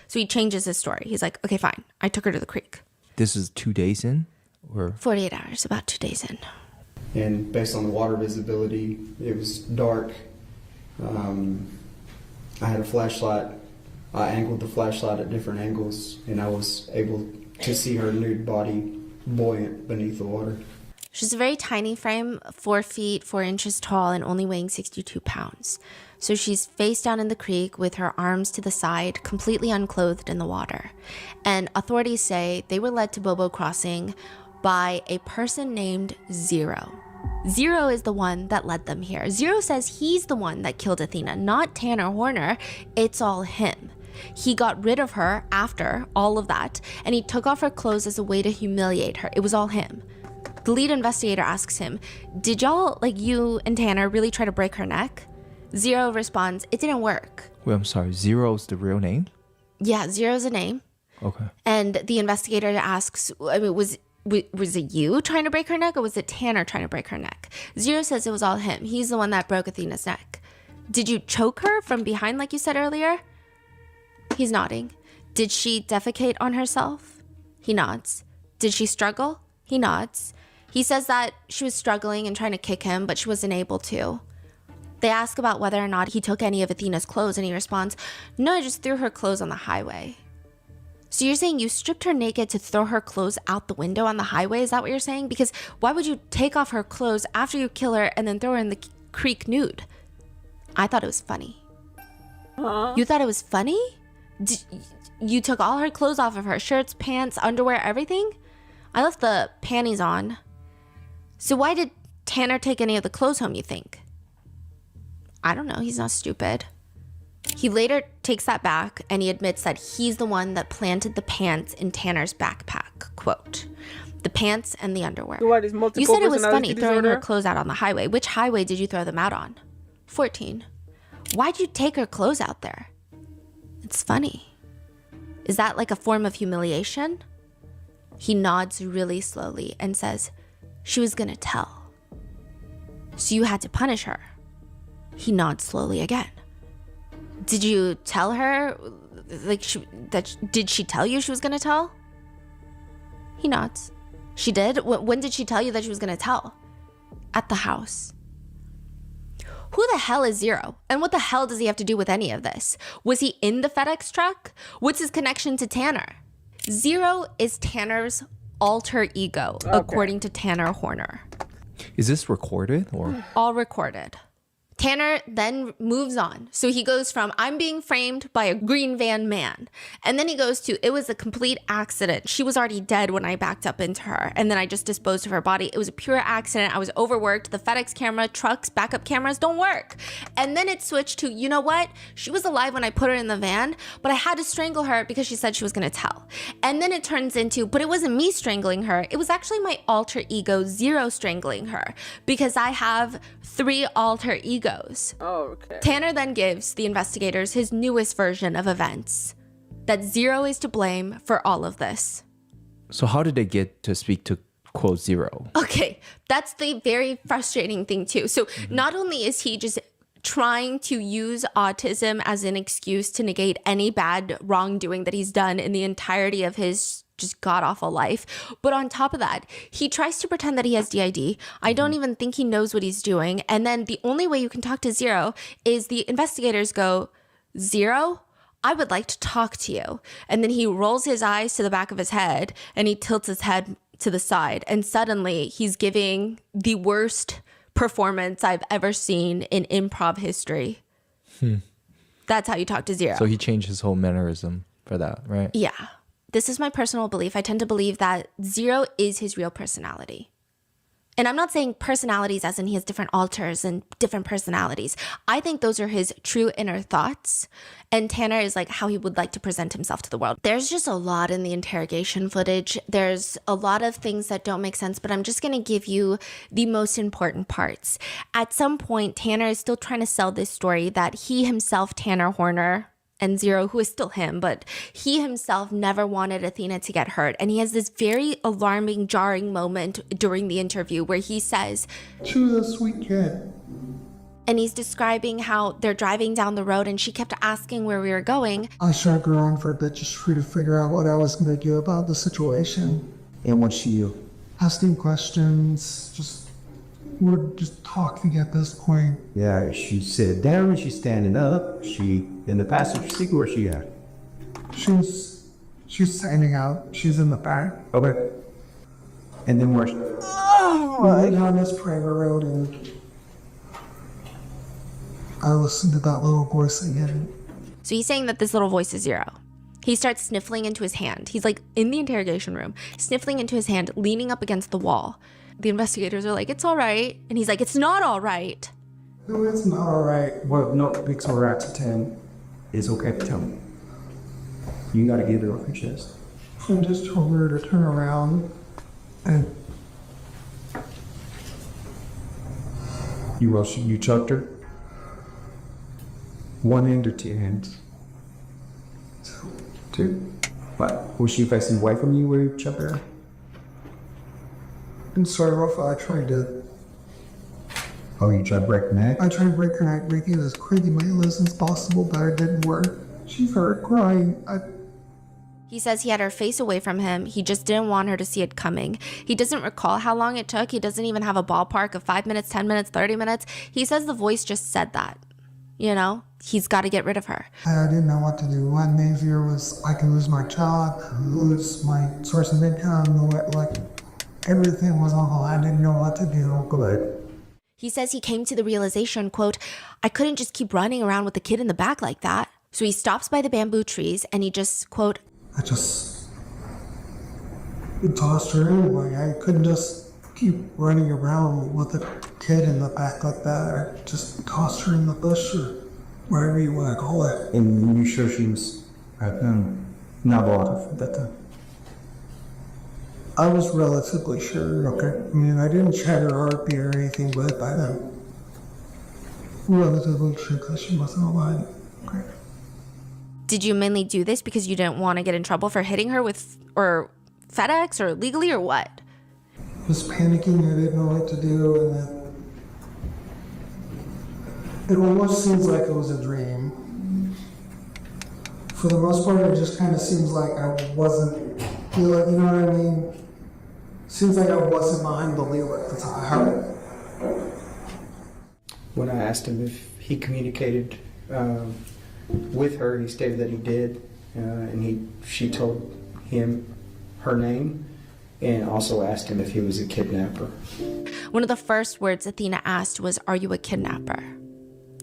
So he changes his story. He's like, okay, fine. I took her to the creek. This is 2 days in? Or 48 hours, about 2 days in. And based on the water visibility, it was dark. I had a flashlight. I angled the flashlight at different angles, and I was able to see her nude body buoyant beneath the water. She's a very tiny frame, 4 feet, 4 inches tall, and only weighing 62 pounds. So she's face down in the creek with her arms to the side, completely unclothed in the water. And authorities say they were led to Bobo Crossing by a person named Zero. Zero is the one that led them here. Zero says he's the one that killed Athena, not Tanner Horner. It's all him. He got rid of her after all of that, and he took off her clothes as a way to humiliate her. It was all him. The lead investigator asks him, did y'all, like you and Tanner, really try to break her neck? Zero responds, it didn't work. wait, I'm sorry. Zero's the real name? Yeah, Zero's a name. Okay. And the investigator asks, I mean, was it you trying to break her neck, or was it Tanner trying to break her neck? Zero says it was all him. He's the one that broke Athena's neck. Did you choke her from behind like you said earlier? He's nodding. Did she defecate on herself? He nods. Did she struggle? He nods. He says that she was struggling and trying to kick him, but she wasn't able to. They ask about whether or not he took any of Athena's clothes, and he responds, no, I just threw her clothes on the highway. So you're saying you stripped her naked to throw her clothes out the window on the highway? Is that what you're saying? Because why would you take off her clothes after you kill her and then throw her in the creek nude? I thought it was funny. You thought it was funny? You took all her clothes off of her, shirts, pants, underwear, everything? I left the panties on. So why did Tanner take any of the clothes home, you think? I don't know. He's not stupid. He later takes that back, and he admits that he's the one that planted the pants in Tanner's backpack. Quote, the pants and the underwear. You said it was funny throwing her clothes out on the highway. Which highway did you throw them out on? 14. Why'd you take her clothes out there? It's funny. Is that like a form of humiliation? He nods really slowly and says, she was gonna tell. So you had to punish her. He nods slowly again. Did you tell her, did she tell you she was gonna tell? He nods. She did? When did she tell you that she was gonna tell? At the house. Who the hell is Zero? And what the hell does he have to do with any of this? Was he in the FedEx truck? What's his connection to Tanner? Zero is Tanner's alter ego, according to Tanner Horner. Is this recorded or? All recorded. Tanner then moves on. So he goes from, I'm being framed by a green van man. And then he goes to, it was a complete accident. She was already dead when I backed up into her. And then I just disposed of her body. It was a pure accident. I was overworked. The FedEx camera, trucks, backup cameras don't work. And then it switched to, you know what? She was alive when I put her in the van, but I had to strangle her because she said she was going to tell. And then it turns into, but it wasn't me strangling her. It was actually my alter ego, Zero, strangling her, because I have 3 alter egos. Okay. Tanner then gives the investigators his newest version of events, that Zero is to blame for all of this. So how did they get to speak to quote Zero? Okay, that's the very frustrating thing too. So not only is he just trying to use autism as an excuse to negate any bad wrongdoing that he's done in the entirety of his just god-awful life. But on top of that, he tries to pretend that he has DID. I don't even think he knows what he's doing. And then the only way you can talk to Zero is the investigators go, Zero, I would like to talk to you. And then he rolls his eyes to the back of his head and he tilts his head to the side. And suddenly he's giving the worst performance I've ever seen in improv history. That's how you talk to Zero. So he changed his whole mannerism for that, right? Yeah. This is my personal belief. I tend to believe that Zero is his real personality. And I'm not saying personalities as in he has different alters and different personalities. I think those are his true inner thoughts. And Tanner is like how he would like to present himself to the world. There's just a lot in the interrogation footage. There's a lot of things that don't make sense, but I'm just going to give you the most important parts. At some point, Tanner is still trying to sell this story that he himself, Tanner Horner, and Zero, who is still him, but he himself never wanted Athena to get hurt. And he has this very alarming, jarring moment during the interview where he says, she was a sweet kid. And he's describing how they're driving down the road and she kept asking where we were going. I dragged her on for a bit just trying to figure out what I was going to do about the situation. And what'd she do? Asking questions, we're just talking at this point. Yeah, she sat down, she's standing up, she in the passenger seat, where's she at? She's standing out, she's in the back. Okay. And then where's she? We went down this private road and I listened to that little voice again. So he's saying that this little voice is Zero. He starts sniffling into his hand. He's like in the interrogation room, sniffling into his hand, leaning up against the wall. The investigators are like, it's all right. And he's like, it's not all right. No, it's not all right. Well, no, it's all right to tell him. It's okay to tell me. You gotta get it off your chest. I just told her to turn around and... You chucked her? One hand or two hands? Two. What? Was she facing away from you where you chucked her? I'm sorry, Rafa, I tried to... Oh, you tried to break her neck? I tried to break her neck, making it as crazy as possible, but it didn't work. She started crying. He says he had her face away from him. He just didn't want her to see it coming. He doesn't recall how long it took. He doesn't even have a ballpark of 5 minutes, 10 minutes, 30 minutes. He says the voice just said that. You know, he's got to get rid of her. I didn't know what to do. One main fear was I could lose my job, lose my source of income, like everything was on hold. I didn't know what to do. Good. He says he came to the realization, quote, I couldn't just keep running around with the kid in the back like that. So he stops by the bamboo trees and he just, quote, I just tossed her anyway. I couldn't just keep running around with a kid in the back like that. I just tossed her in the bush or wherever you want to call it. And you sure she was not alive at that time? I was relatively sure, okay? I mean, I didn't check her heartbeat or anything, but I'm relatively sure that she wasn't alive. Okay. Did you mainly do this because you didn't want to get in trouble for hitting her with, or FedEx, or legally, or what? I was panicking, I didn't know what to do, and then it almost seems like it was a dream. For the most part, it just kind of seems like I wasn't, you know what I mean? Seems like I wasn't behind the wheel at the time. When I asked him if he communicated with her, he stated that he did, and she told him her name and also asked him if he was a kidnapper. One of the first words Athena asked was, are you a kidnapper?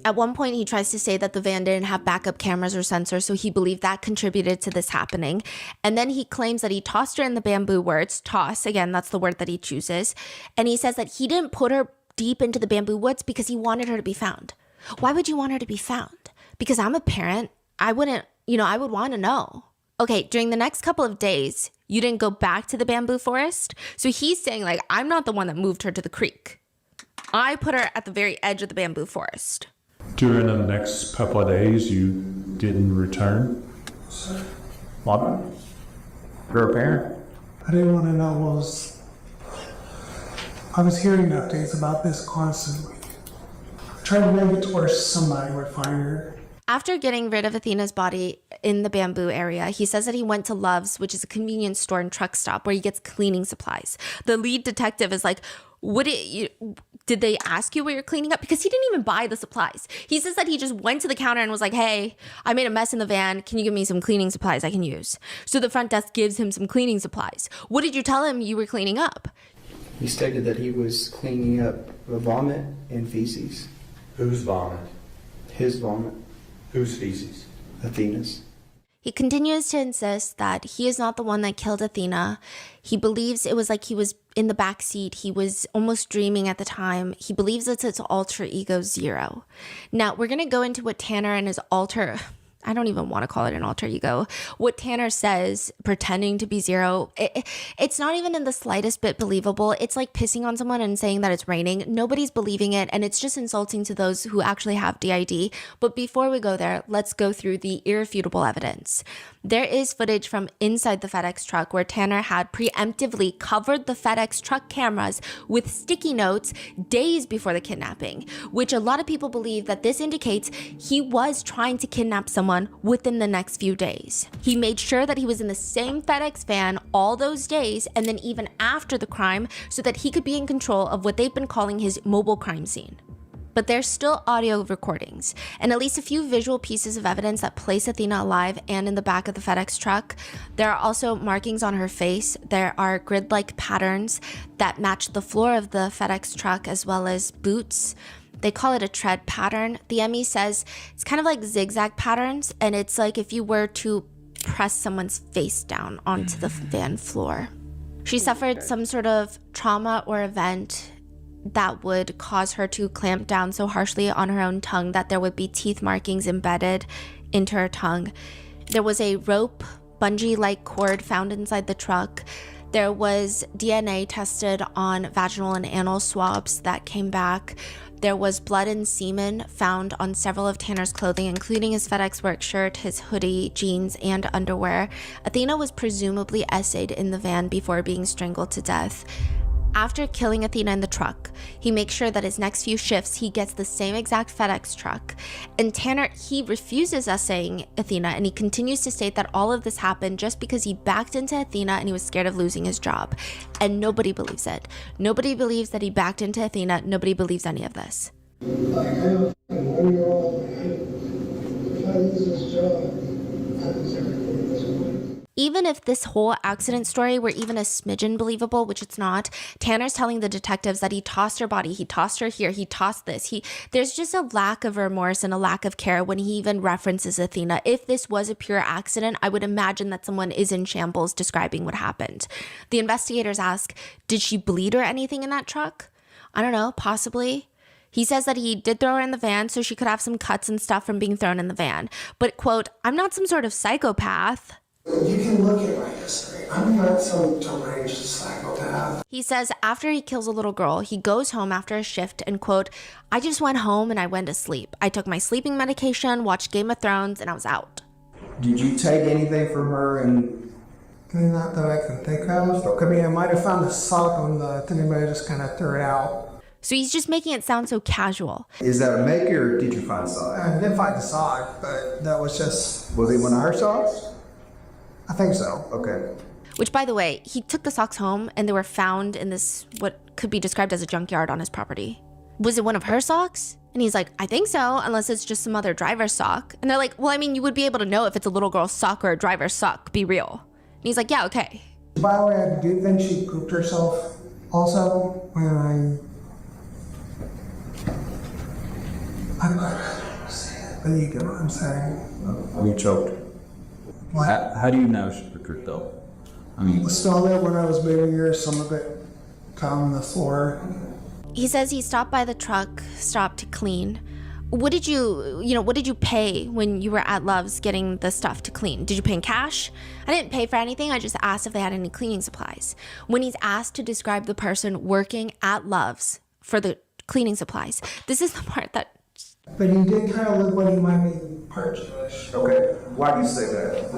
At one point, he tries to say that the van didn't have backup cameras or sensors, so he believed that contributed to this happening. And then he claims that he tossed her in the bamboo woods. Toss, again, that's the word that he chooses. And he says that he didn't put her deep into the bamboo woods because he wanted her to be found. Why would you want her to be found? Because I'm a parent. I would want to know. Okay, during the next couple of days, you didn't go back to the bamboo forest. So he's saying, like, I'm not the one that moved her to the creek. I put her at the very edge of the bamboo forest. During the next couple of days, you didn't return? What? You're a parent? I didn't want to know what was... I was hearing updates about this constantly. Trying to make it to where somebody would find her. After getting rid of Athena's body in the bamboo area, he says that he went to Love's, which is a convenience store and truck stop where he gets cleaning supplies. The lead detective is like, did they ask you what you're cleaning up? Because he didn't even buy the supplies. He says that he just went to the counter and was like, hey, I made a mess in the van. Can you give me some cleaning supplies I can use? So the front desk gives him some cleaning supplies. What did you tell him you were cleaning up? He stated that he was cleaning up vomit and feces. Whose vomit? His vomit. Whose feces? Athena's. He continues to insist that he is not the one that killed Athena. He believes it was like he was in the back seat. He was almost dreaming at the time. He believes it's his alter ego Zero. Now, we're going to go into what Tanner and his I don't even want to call it an alter ego. What Tanner says, pretending to be Zero, it's not even in the slightest bit believable. It's like pissing on someone and saying that it's raining. Nobody's believing it, and it's just insulting to those who actually have DID. But before we go there, let's go through the irrefutable evidence. There is footage from inside the FedEx truck where Tanner had preemptively covered the FedEx truck cameras with sticky notes days before the kidnapping, which a lot of people believe that this indicates he was trying to kidnap someone within the next few days. He made sure that he was in the same FedEx van all those days and then even after the crime so that he could be in control of what they've been calling his mobile crime scene. But there's still audio recordings and at least a few visual pieces of evidence that place Athena alive and in the back of the FedEx truck. There are also markings on her face. There are grid-like patterns that match the floor of the FedEx truck as well as boots. They call it a tread pattern. The ME says it's kind of like zigzag patterns, and it's like if you were to press someone's face down onto the van floor. She suffered some sort of trauma or event that would cause her to clamp down so harshly on her own tongue that there would be teeth markings embedded into her tongue. There was a rope, bungee-like cord found inside the truck. There was DNA tested on vaginal and anal swabs that came back. There was blood and semen found on several of Tanner's clothing, including his FedEx work shirt, his hoodie, jeans, and underwear. Athena was presumably essayed in the van before being strangled to death. After killing Athena in the truck, he makes sure that his next few shifts he gets the same exact FedEx truck. And Tanner, he refuses assaying Athena, and he continues to state that all of this happened just because he backed into Athena and he was scared of losing his job. And nobody believes it. Nobody believes that he backed into Athena. Nobody believes any of this. Like, I have a 1-year-old. If I lose this job, I lose everything at this point. Even if this whole accident story were even a smidgen believable, which it's not, Tanner's telling the detectives that he tossed her body, he tossed her here, he tossed this. There's just a lack of remorse and a lack of care when he even references Athena. If this was a pure accident, I would imagine that someone is in shambles describing what happened. The investigators ask, did she bleed or anything in that truck? I don't know, possibly. He says that he did throw her in the van so she could have some cuts and stuff from being thrown in the van. But, quote, I'm not some sort of psychopath. You can look at my history. I'm not some deranged psychopath. He says after he kills a little girl, he goes home after a shift and, quote, I just went home and I went to sleep. I took my sleeping medication, watched Game of Thrones, and I was out. Did you take anything from her and... Not that I can think of. I mean, I might have found a sock on the thing, but I just kind of threw it out. So he's just making it sound so casual. Is that a maker or did you find a sock? I didn't find the sock, but that was just... Was it one of her socks? I think so. Okay. Which, by the way, he took the socks home and they were found in this, what could be described as a junkyard on his property. Was it one of her socks? And he's like, I think so, unless it's just some other driver's sock. And they're like, well, I mean, you would be able to know if it's a little girl's sock or a driver's sock. Be real. And he's like, yeah, okay. By the way, I do think she pooped herself also when but you get what I'm saying. You choked. How do you know she took her though? I mean, Still there when I was moving her, some of it found on the floor. He says he stopped by the truck, stopped to clean. What did you pay when you were at Love's getting the stuff to clean? Did you pay in cash? I didn't pay for anything. I just asked if they had any cleaning supplies. When he's asked to describe the person working at Love's for the cleaning supplies, this is the part that... But he did kind of look like he might be part Jewish. Okay, why do you say that?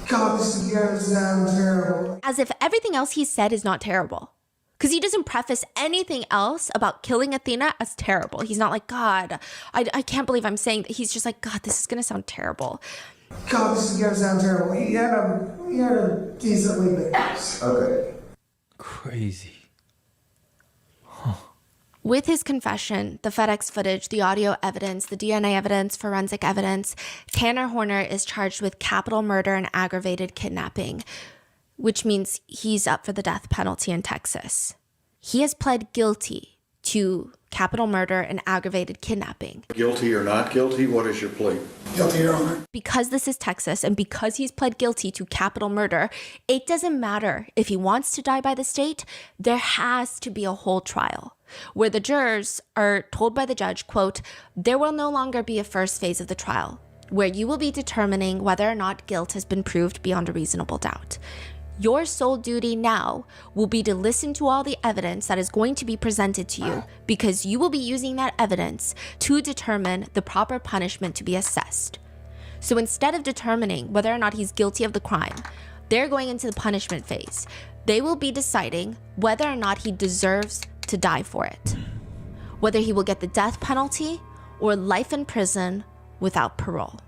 God, this sounds terrible. As if everything else he said is not terrible. Because he doesn't preface anything else about killing Athena as terrible. He's not like, God, I can't believe I'm saying that. He's just like, God, this is going to sound terrible. God, this is going to sound terrible. He had a decently big house. Okay. Crazy. With his confession, the FedEx footage, the audio evidence, the DNA evidence, forensic evidence, Tanner Horner is charged with capital murder and aggravated kidnapping, which means he's up for the death penalty in Texas. He has pled guilty to capital murder and aggravated kidnapping. Guilty or not guilty? What is your plea? Guilty, Your Honor. Because this is Texas and because he's pled guilty to capital murder, it doesn't matter if he wants to die by the state, there has to be a whole trial where the jurors are told by the judge, quote, there will no longer be a first phase of the trial where you will be determining whether or not guilt has been proved beyond a reasonable doubt. Your sole duty now will be to listen to all the evidence that is going to be presented to you because you will be using that evidence to determine the proper punishment to be assessed. So instead of determining whether or not he's guilty of the crime, they're going into the punishment phase. They will be deciding whether or not he deserves to die for it, whether he will get the death penalty or life in prison without parole.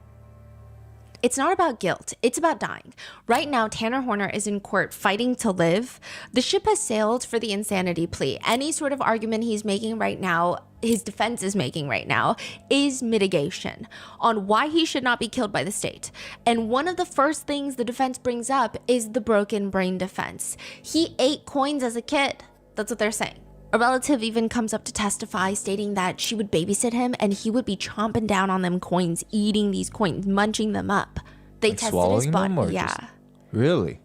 It's not about guilt, it's about dying. Right now, Tanner Horner is in court fighting to live. The ship has sailed for the insanity plea. Any sort of argument he's making right now, his defense is making right now, is mitigation on why he should not be killed by the state. And one of the first things the defense brings up is the broken brain defense. He ate coins as a kid. That's what they're saying. A relative even comes up to testify, stating that she would babysit him and he would be chomping down on them coins, eating these coins, munching them up. They like tested his body. Yeah. Really?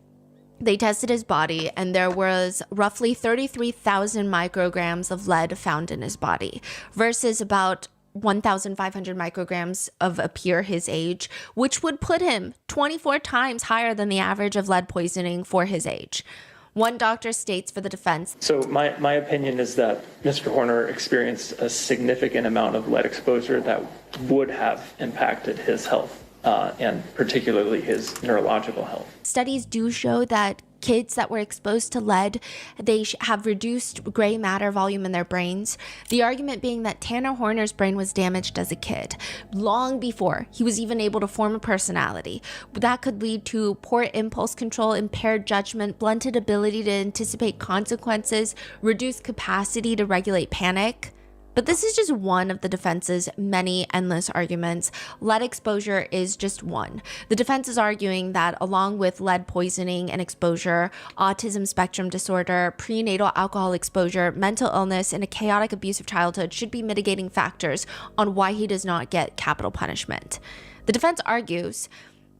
They tested his body and there was roughly 33,000 micrograms of lead found in his body versus about 1,500 micrograms of a peer his age, which would put him 24 times higher than the average of lead poisoning for his age. One doctor states for the defense. So my opinion is that Mr. Horner experienced a significant amount of lead exposure that would have impacted his health and particularly his neurological health. Studies do show that kids that were exposed to lead, they have reduced gray matter volume in their brains. The argument being that Tanner Horner's brain was damaged as a kid, long before he was even able to form a personality. That could lead to poor impulse control, impaired judgment, blunted ability to anticipate consequences, reduced capacity to regulate panic. But this is just one of the defense's many endless arguments. Lead exposure is just one. The defense is arguing that along with lead poisoning and exposure, autism spectrum disorder, prenatal alcohol exposure, mental illness, and a chaotic abusive childhood should be mitigating factors on why he does not get capital punishment. The defense argues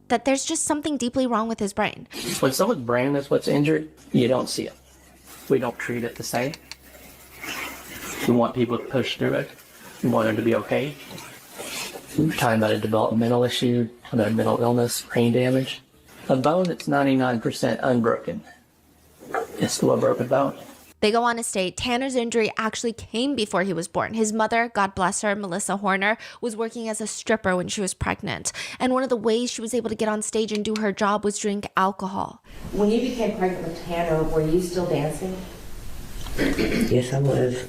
that there's just something deeply wrong with his brain. When someone's brain is what's injured, you don't see it. We don't treat it the same. We want people to push through it. We want them to be okay. We're talking about a developmental issue, about a mental illness, brain damage. A bone that's 99% unbroken is still a broken bone. They go on to state Tanner's injury actually came before he was born. His mother, God bless her, Melissa Horner, was working as a stripper when she was pregnant. And one of the ways she was able to get on stage and do her job was drink alcohol. When you became pregnant with Tanner, were you still dancing? Yes, I was.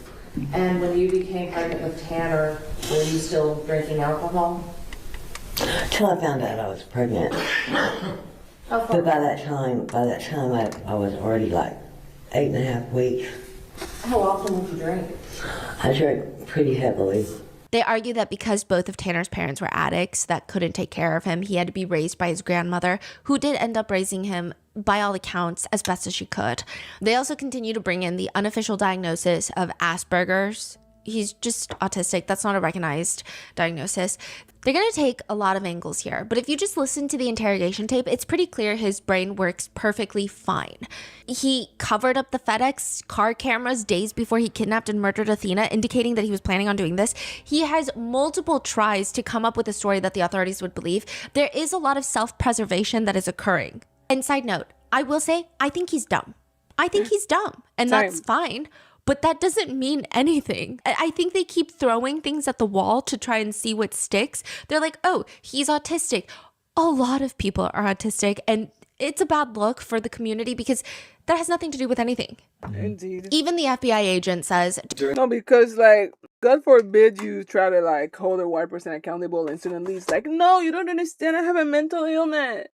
And when you became pregnant with Tanner, were you still drinking alcohol? Till I found out I was pregnant. But by that time I was already like 8.5 weeks. How often would you drink? I drank pretty heavily. They argue that because both of Tanner's parents were addicts that couldn't take care of him, he had to be raised by his grandmother, who did end up raising him, by all accounts, as best as she could. They also continue to bring in the unofficial diagnosis of Asperger's. He's just autistic. That's not a recognized diagnosis. They're going to take a lot of angles here, but if you just listen to the interrogation tape, it's pretty clear his brain works perfectly fine. He covered up the FedEx car cameras days before he kidnapped and murdered Athena, indicating that he was planning on doing this. He has multiple tries to come up with a story that the authorities would believe. There is a lot of self-preservation that is occurring. And side note, I will say, I think he's dumb. I think he's dumb, and that's fine. But that doesn't mean anything. I think they keep throwing things at the wall to try and see what sticks. They're like, oh, he's autistic. A lot of people are autistic, and it's a bad look for the community because that has nothing to do with anything. Indeed. Even the FBI agent says... No, because, like, God forbid you try to, like, hold a white person accountable and suddenly it's like, no, you don't understand. I have a mental illness.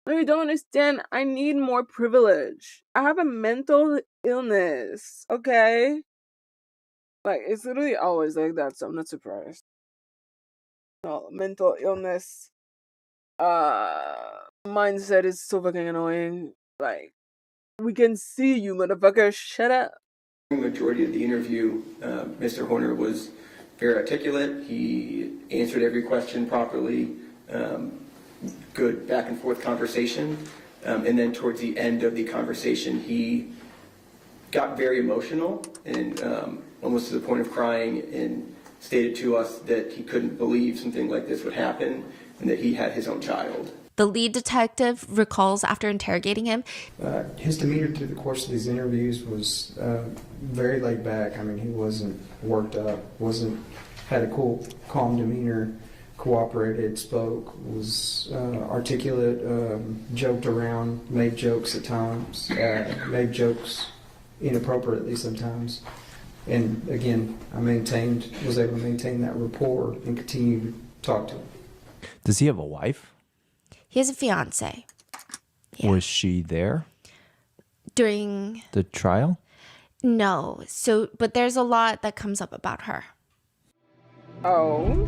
No, you don't understand. I need more privilege. I have a mental illness, okay? Like, it's literally always like that, so I'm not surprised. No, mental illness mindset is so fucking annoying. Like, we can see you, motherfucker. Shut up. The majority of the interview, Mr. Horner was very articulate. He answered every question properly. Good back and forth conversation. And then towards the end of the conversation, he got very emotional and almost to the point of crying and stated to us that he couldn't believe something like this would happen and that he had his own child. The lead detective recalls after interrogating him. His demeanor through the course of these interviews was very laid back. I mean, he wasn't worked up, had a cool, calm demeanor. cooperated, spoke, was articulate, joked around, made jokes at times, made jokes inappropriately sometimes. And again, was able to maintain that rapport and continue to talk to him. Does he have a wife? He has a fiance. Yeah. Was she there During the trial? No. But there's a lot that comes up about her. Oh.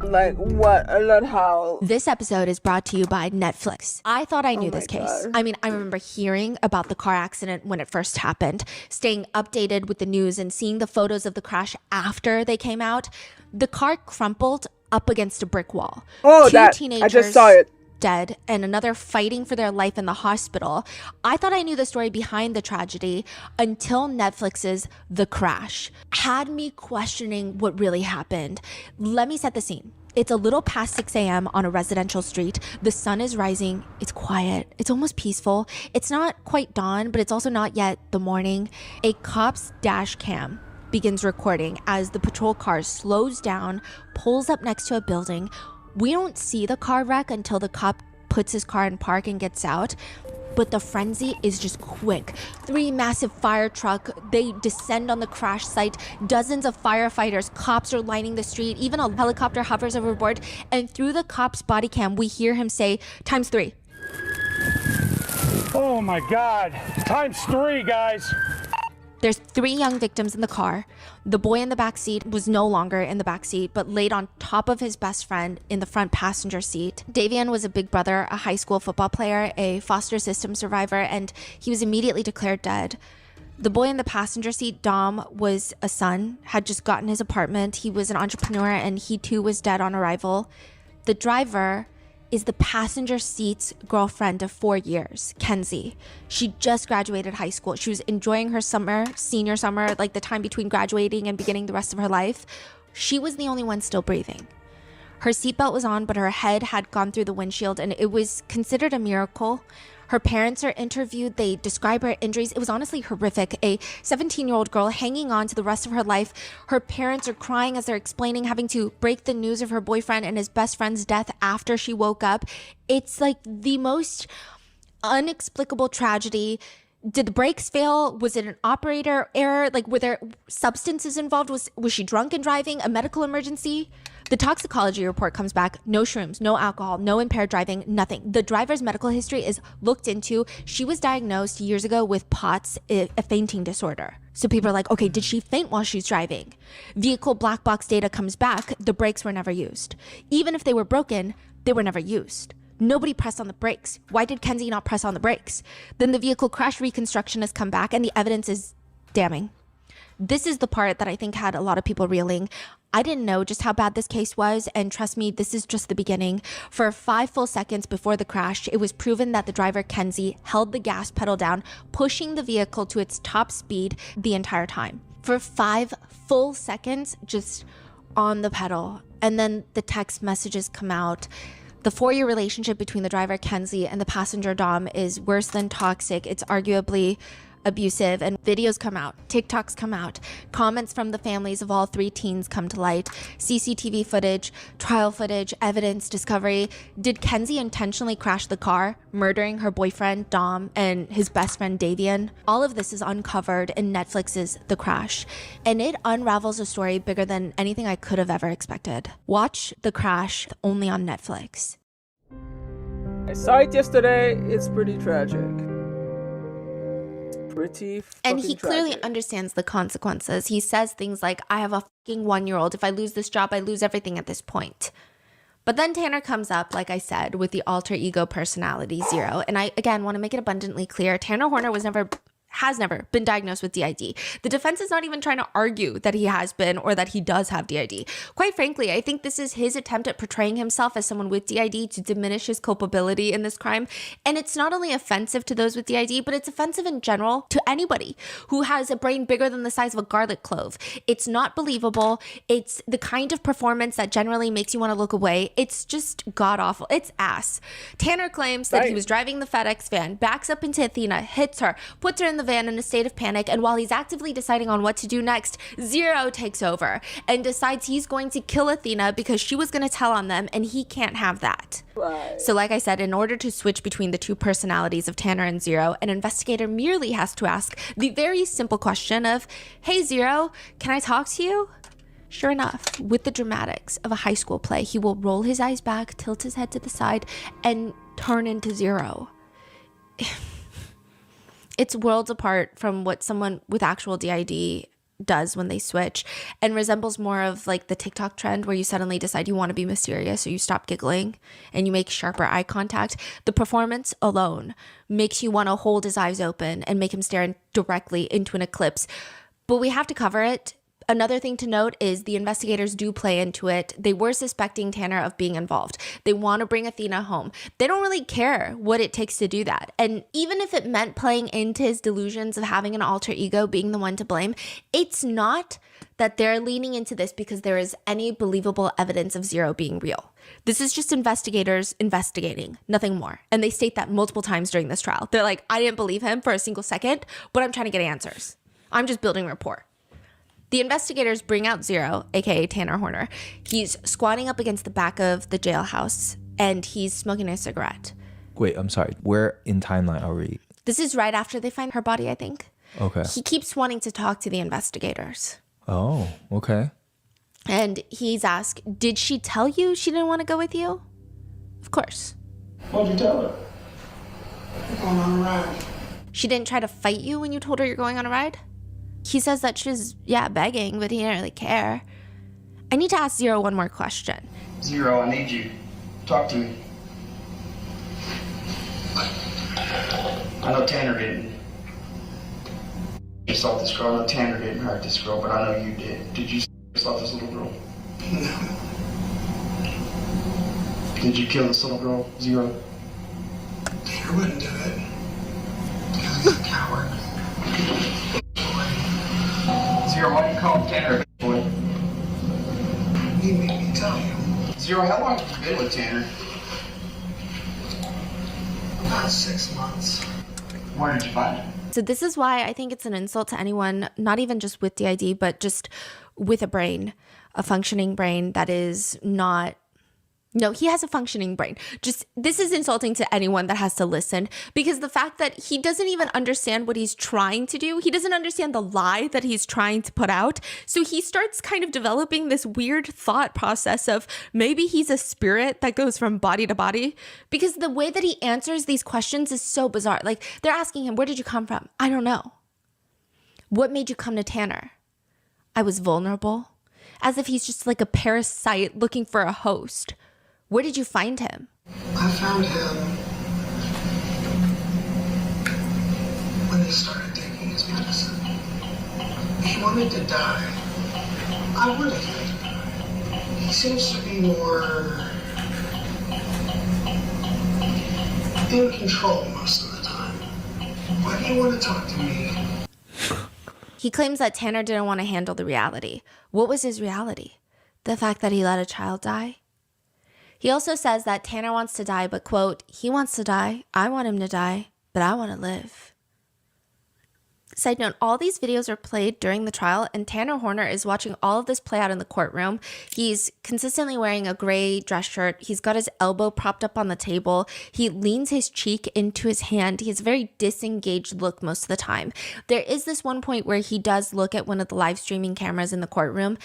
Like what? A lot how? This episode is brought to you by Netflix. I thought I knew this case. God. I mean, I remember hearing about the car accident when it first happened, staying updated with the news and seeing the photos of the crash after they came out. The car crumpled up against a brick wall. Oh, Two teenagers I just saw it. Dead and another fighting for their life in the hospital. I thought I knew the story behind the tragedy until Netflix's The Crash had me questioning what really happened. Let me set the scene. It's a little past 6 a.m. on a residential street. The sun is rising. It's quiet. It's almost peaceful. It's not quite dawn, but it's also not yet the morning. A cop's dash cam begins recording as the patrol car slows down, pulls up next to a building. We don't see the car wreck until the cop puts his car in park and gets out. But the frenzy is just quick. 3 massive fire trucks, they descend on the crash site. Dozens of firefighters, cops are lining the street. Even a helicopter hovers overboard. And through the cop's body cam, we hear him say, ×3. Oh my God, ×3, guys. There's 3 young victims in the car. The boy in the back seat was no longer in the back seat, but laid on top of his best friend in the front passenger seat. Davian was a big brother, a high school football player, a foster system survivor, and he was immediately declared dead. The boy in the passenger seat, Dom, was a son, had just gotten his apartment. He was an entrepreneur, and he too was dead on arrival. The driver is the passenger seat's girlfriend of 4 years, Kenzie. She just graduated high school. She was enjoying her senior summer, like the time between graduating and beginning the rest of her life. She was the only one still breathing. Her seatbelt was on, but her head had gone through the windshield, and it was considered a miracle. Her parents are interviewed. They describe her injuries. It was honestly horrific. A 17-year-old girl hanging on to the rest of her life. Her parents are crying as they're explaining having to break the news of her boyfriend and his best friend's death after she woke up. It's like the most inexplicable tragedy. Did the brakes fail? Was it an operator error? Like, were there substances involved? Was she drunk and driving? A medical emergency? The toxicology report comes back. No shrooms, no alcohol, no impaired driving, nothing. The driver's medical history is looked into. She was diagnosed years ago with POTS, a fainting disorder. So people are like, okay, did she faint while she's driving? Vehicle black box data comes back. The brakes were never used. Even if they were broken, they were never used. Nobody pressed on the brakes. Why did Kenzie not press on the brakes? Then the vehicle crash reconstruction has come back and the evidence is damning. This is the part that I think had a lot of people reeling. I didn't know just how bad this case was, and trust me, this is just the beginning. For 5 full seconds before the crash, it was proven that the driver, Kenzie, held the gas pedal down, pushing the vehicle to its top speed the entire time. For 5 full seconds, just on the pedal. And then the text messages come out. The 4-year relationship between the driver, Kenzie, and the passenger, Dom, is worse than toxic. It's arguably abusive, and videos come out, TikToks come out, comments from the families of all 3 teens come to light, CCTV footage, trial footage, evidence discovery. Did Kenzie intentionally crash the car, murdering her boyfriend, Dom, and his best friend, Davian? All of this is uncovered in Netflix's The Crash, and it unravels a story bigger than anything I could have ever expected. Watch The Crash only on Netflix. I saw it yesterday. It's pretty tragic. And he clearly understands the consequences. He says things like, I have a fucking 1-year-old. If I lose this job, I lose everything at this point. But then Tanner comes up, like I said, with the alter ego personality 0. And I, again, want to make it abundantly clear. Tanner Horner has never been diagnosed with DID. The defense is not even trying to argue that he has been or that he does have DID. Quite frankly, I think this is his attempt at portraying himself as someone with DID to diminish his culpability in this crime. And it's not only offensive to those with DID, but it's offensive in general to anybody who has a brain bigger than the size of a garlic clove. It's not believable. It's the kind of performance that generally makes you want to look away. It's just god-awful. It's ass. Tanner claims that he was driving the FedEx van, backs up into Athena, hits her, puts her in the van in a state of panic, and while he's actively deciding on what to do next, Zero takes over and decides he's going to kill Athena because she was going to tell on them, and he can't have that. Right. So like I said, in order to switch between the two personalities of Tanner and Zero, an investigator merely has to ask the very simple question of, hey Zero, can I talk to you? Sure enough, with the dramatics of a high school play, he will roll his eyes back, tilt his head to the side, and turn into Zero. It's worlds apart from what someone with actual DID does when they switch, and resembles more of like the TikTok trend where you suddenly decide you want to be mysterious, so you stop giggling and you make sharper eye contact. The performance alone makes you want to hold his eyes open and make him stare directly into an eclipse. But we have to cover it. Another thing to note is the investigators do play into it. They were suspecting Tanner of being involved. They want to bring Athena home. They don't really care what it takes to do that. And even if it meant playing into his delusions of having an alter ego being the one to blame, it's not that they're leaning into this because there is any believable evidence of Zero being real. This is just investigators investigating, nothing more. And they state that multiple times during this trial. They're like, I didn't believe him for a single second, but I'm trying to get answers. I'm just building rapport. The investigators bring out Zero, aka Tanner Horner. He's squatting up against the back of the jailhouse and he's smoking a cigarette. Wait, I'm sorry. Where in timeline are we? This is right after they find her body, I think. Okay. He keeps wanting to talk to the investigators. Oh, okay. And he's asked, did she tell you she didn't want to go with you? Of course. What'd you tell her? I'm going on a ride. She didn't try to fight you when you told her you're going on a ride? He says that she's, begging, but he didn't really care. I need to ask Zero one more question. Zero, I need you. Talk to me. I know Tanner didn't assault this girl. I know Tanner didn't hurt this girl, but I know you did. Did you assault this little girl? No. Did you kill this little girl, Zero? Tanner wouldn't do it. Because he's a coward. Zero, why do you call Tanner a boy? You made me tell you. Zero, how long have you been with Tanner? About 6 months. Where did you find him? So this is why I think it's an insult to anyone, not even just with DID, but just with a brain, a functioning brain that is not... No, he has a functioning brain. Just, this is insulting to anyone that has to listen, because the fact that he doesn't even understand what he's trying to do, he doesn't understand the lie that he's trying to put out. So he starts kind of developing this weird thought process of maybe he's a spirit that goes from body to body, because the way that he answers these questions is so bizarre. Like, they're asking him, where did you come from? I don't know. What made you come to Tanner? I was vulnerable. As if he's just like a parasite looking for a host. Where did you find him? I found him when he started taking his medicine. He wanted to die. I wanted him to die. He seems to be more in control most of the time. Why do you want to talk to me? He claims that Tanner didn't want to handle the reality. What was his reality? The fact that he let a child die? He also says that Tanner wants to die, but, quote, he wants to die, I want him to die, but I want to live. Side note, all these videos are played during the trial, and Tanner Horner is watching all of this play out in the courtroom. He's consistently wearing a gray dress shirt. He's got his elbow propped up on the table. He leans his cheek into his hand. He has a very disengaged look most of the time. There is this one point where he does look at one of the live streaming cameras in the courtroom,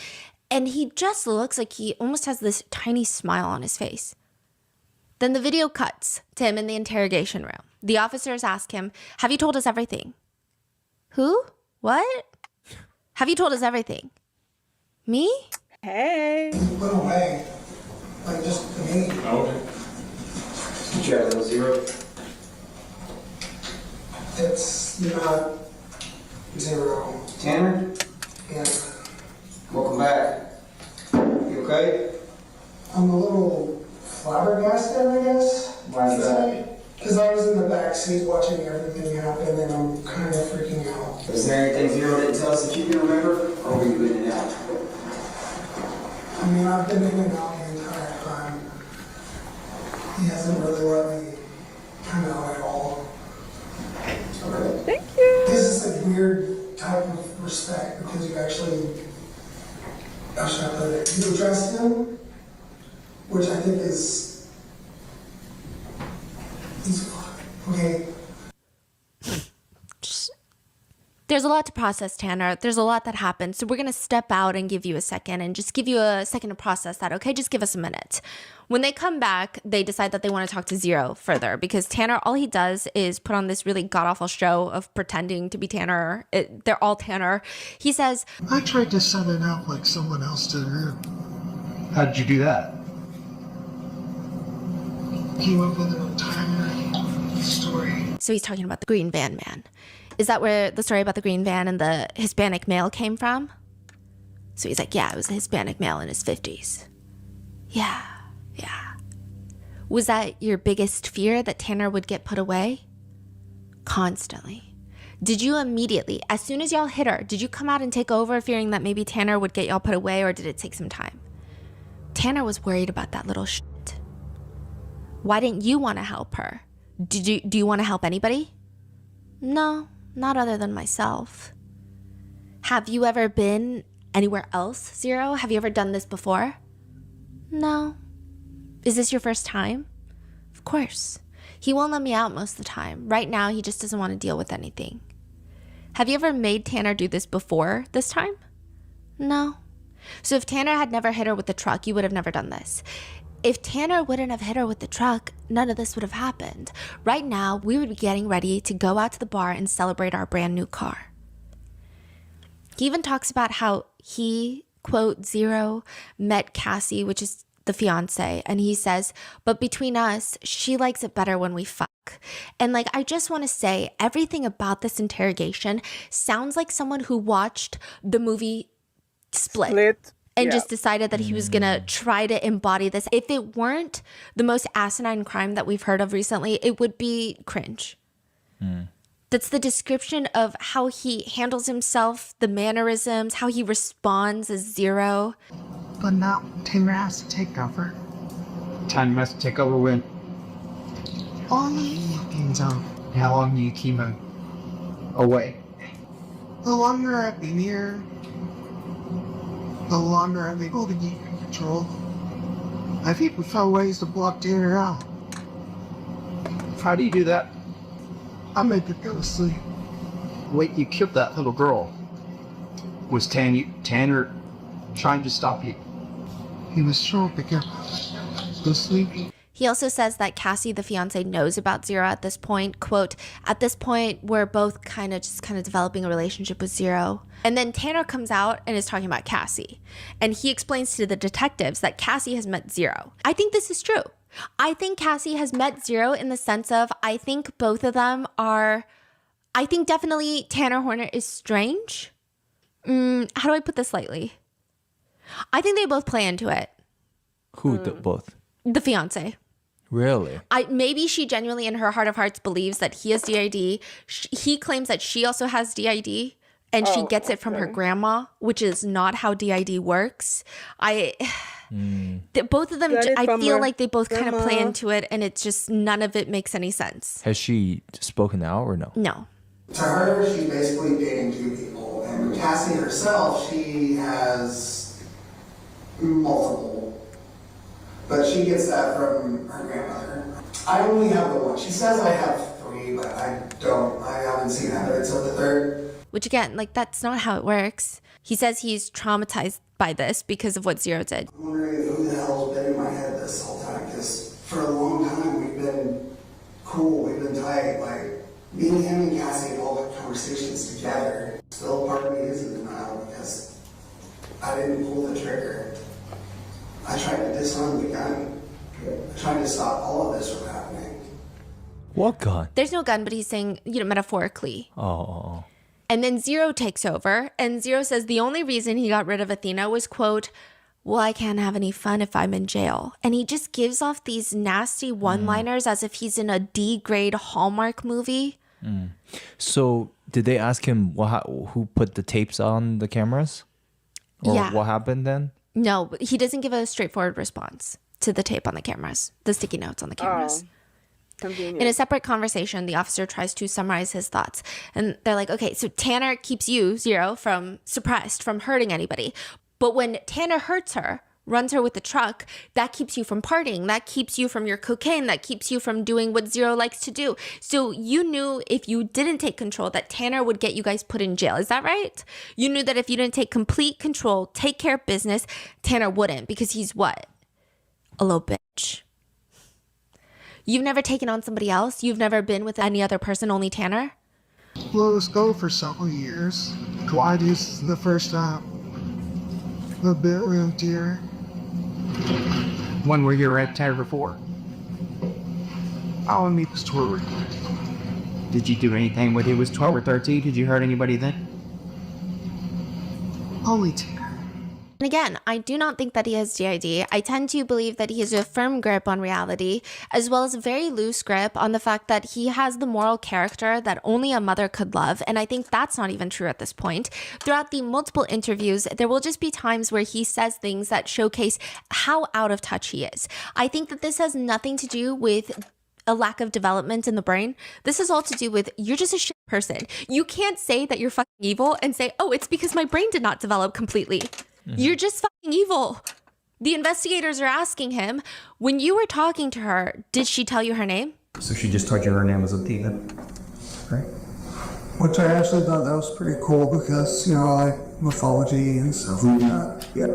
and he just looks like he almost has this tiny smile on his face. Then the video cuts to him in the interrogation room. The officers ask him, have you told us everything? Who? What? Have you told us everything? Me? Hey. Went away. Like, just me. Okay. Did you have a little Zero? It's not Zero. Tanner? Yeah. Welcome back. You okay? I'm a little flabbergasted, I guess. Why is that? Because I was in the back seat watching everything happen, and I'm kind of freaking out. Is there anything Zero didn't tell us that you can remember, or were you in and out? I mean, I've been in and out the entire time. He hasn't really let me come out at all. Thank you. This is weird type of respect because you actually, how should I put it? You address him, which I think is okay. There's a lot to process, Tanner. There's a lot that happens. So we're going to step out and give you a second and just give you a second to process that, okay? Just give us a minute. When they come back, they decide that they want to talk to Zero further because Tanner, all he does is put on this really god-awful show of pretending to be Tanner. They're all Tanner. He says, I tried to set it up like someone else did. How did you do that? Came up with an entire story. So he's talking about the green van man. Is that where the story about the green van and the Hispanic male came from? So he's like, yeah, it was a Hispanic male in his 50s. Yeah. Was that your biggest fear, that Tanner would get put away? Constantly. Did you immediately, as soon as y'all hit her, did you come out and take over fearing that maybe Tanner would get y'all put away, or did it take some time? Tanner was worried about that little shit. Why didn't you want to help her? Do you want to help anybody? No, not other than myself. Have you ever been anywhere else, Zero? Have you ever done this before? No. Is this your first time? Of course. He won't let me out most of the time. Right now, he just doesn't want to deal with anything. Have you ever made Tanner do this before this time? No. So if Tanner had never hit her with the truck, you would have never done this. If Tanner wouldn't have hit her with the truck, none of this would have happened. Right now, we would be getting ready to go out to the bar and celebrate our brand new car. He even talks about how he, quote, Zero, met Cassie, which is the fiance, and he says, but between us, she likes it better when we fuck. And like, I just want to say, everything about this interrogation sounds like someone who watched the movie Split. And just decided that he was going to try to embody this. If it weren't the most asinine crime that we've heard of recently, it would be cringe. That's the description of how he handles himself, the mannerisms, how he responds as Zero. But now Tanner has to take over. Time has to take over when? Only fucking zone. How long do you keep him away? The longer I've been here, the longer I'm able to keep control. I think we found ways to block Tanner out. How do you do that? I make her go to sleep. Wait, you killed that little girl. Was Tanner trying to stop you? He was trying to get to sleep. He also says that Cassie, the fiance, knows about Zero at this point. Quote, at this point, we're both kind of developing a relationship with Zero. And then Tanner comes out and is talking about Cassie. And he explains to the detectives that Cassie has met Zero. I think this is true. I think Cassie has met Zero in the sense of, I think both of them are, I think definitely Tanner Horner is strange. How do I put this lightly? I think they both play into it. Who, both? The fiance. Really? Maybe she genuinely in her heart of hearts believes that he has DID. He claims that she also has DID and she gets it from her grandma, which is not how DID works. Both of them, I feel like they both kind of play into it and it's just none of it makes any sense. Has she spoken out or no? No. To her, she's basically dating two people. And Cassie herself, she has multiple. But she gets that from her grandmother. I only have the one. She says I have three, but I don't. I haven't seen evidence of the third. Which again, like that's not how it works. He says he's traumatized by this because of what Zero did. I'm wondering who the hell's been in my head this whole time, because for a long time we've been cool, we've been tight. Like, me and him and Cassie have all had conversations together. Still part of me is in denial because I didn't pull the trigger. I tried to disarm the gun. I tried to stop all of this from happening. What gun? There's no gun, but he's saying, metaphorically. Oh. And then Zero takes over, and Zero says the only reason he got rid of Athena was, quote, well, I can't have any fun if I'm in jail. And he just gives off these nasty one-liners as if he's in a D-grade Hallmark movie. So did they ask him who put the tapes on the cameras? Or what happened then? No, he doesn't give a straightforward response to the tape on the cameras, the sticky notes on the cameras. In a separate conversation, the officer tries to summarize his thoughts. And they're like, okay, so Tanner keeps you, Zero, from suppressed, from hurting anybody. But when Tanner hurts her, runs her with the truck, that keeps you from partying. That keeps you from your cocaine. That keeps you from doing what Zero likes to do. So you knew if you didn't take control that Tanner would get you guys put in jail. Is that right? You knew that if you didn't take complete control, take care of business, Tanner wouldn't, because he's what? A little bitch. You've never taken on somebody else? You've never been with any other person, only Tanner? Well, let's go for several years. This is the first time. The bedroom dear. One where you were at Tanner before. I want to meet the story. Did you do anything when he was 12 or 13? Did you hurt anybody then? Only Tanner. And again, I do not think that he has GID. I tend to believe that he has a firm grip on reality, as well as a very loose grip on the fact that he has the moral character that only a mother could love. And I think that's not even true at this point. Throughout the multiple interviews, there will just be times where he says things that showcase how out of touch he is. I think that this has nothing to do with a lack of development in the brain. This is all to do with you're just a shit person. You can't say that you're fucking evil and say, oh, it's because my brain did not develop completely. You're just fucking evil. The investigators are asking him, when you were talking to her, did she tell you her name? So she just told you her name was Athena, right? Which I actually thought that was pretty cool because, I like mythology and stuff like that. Yeah.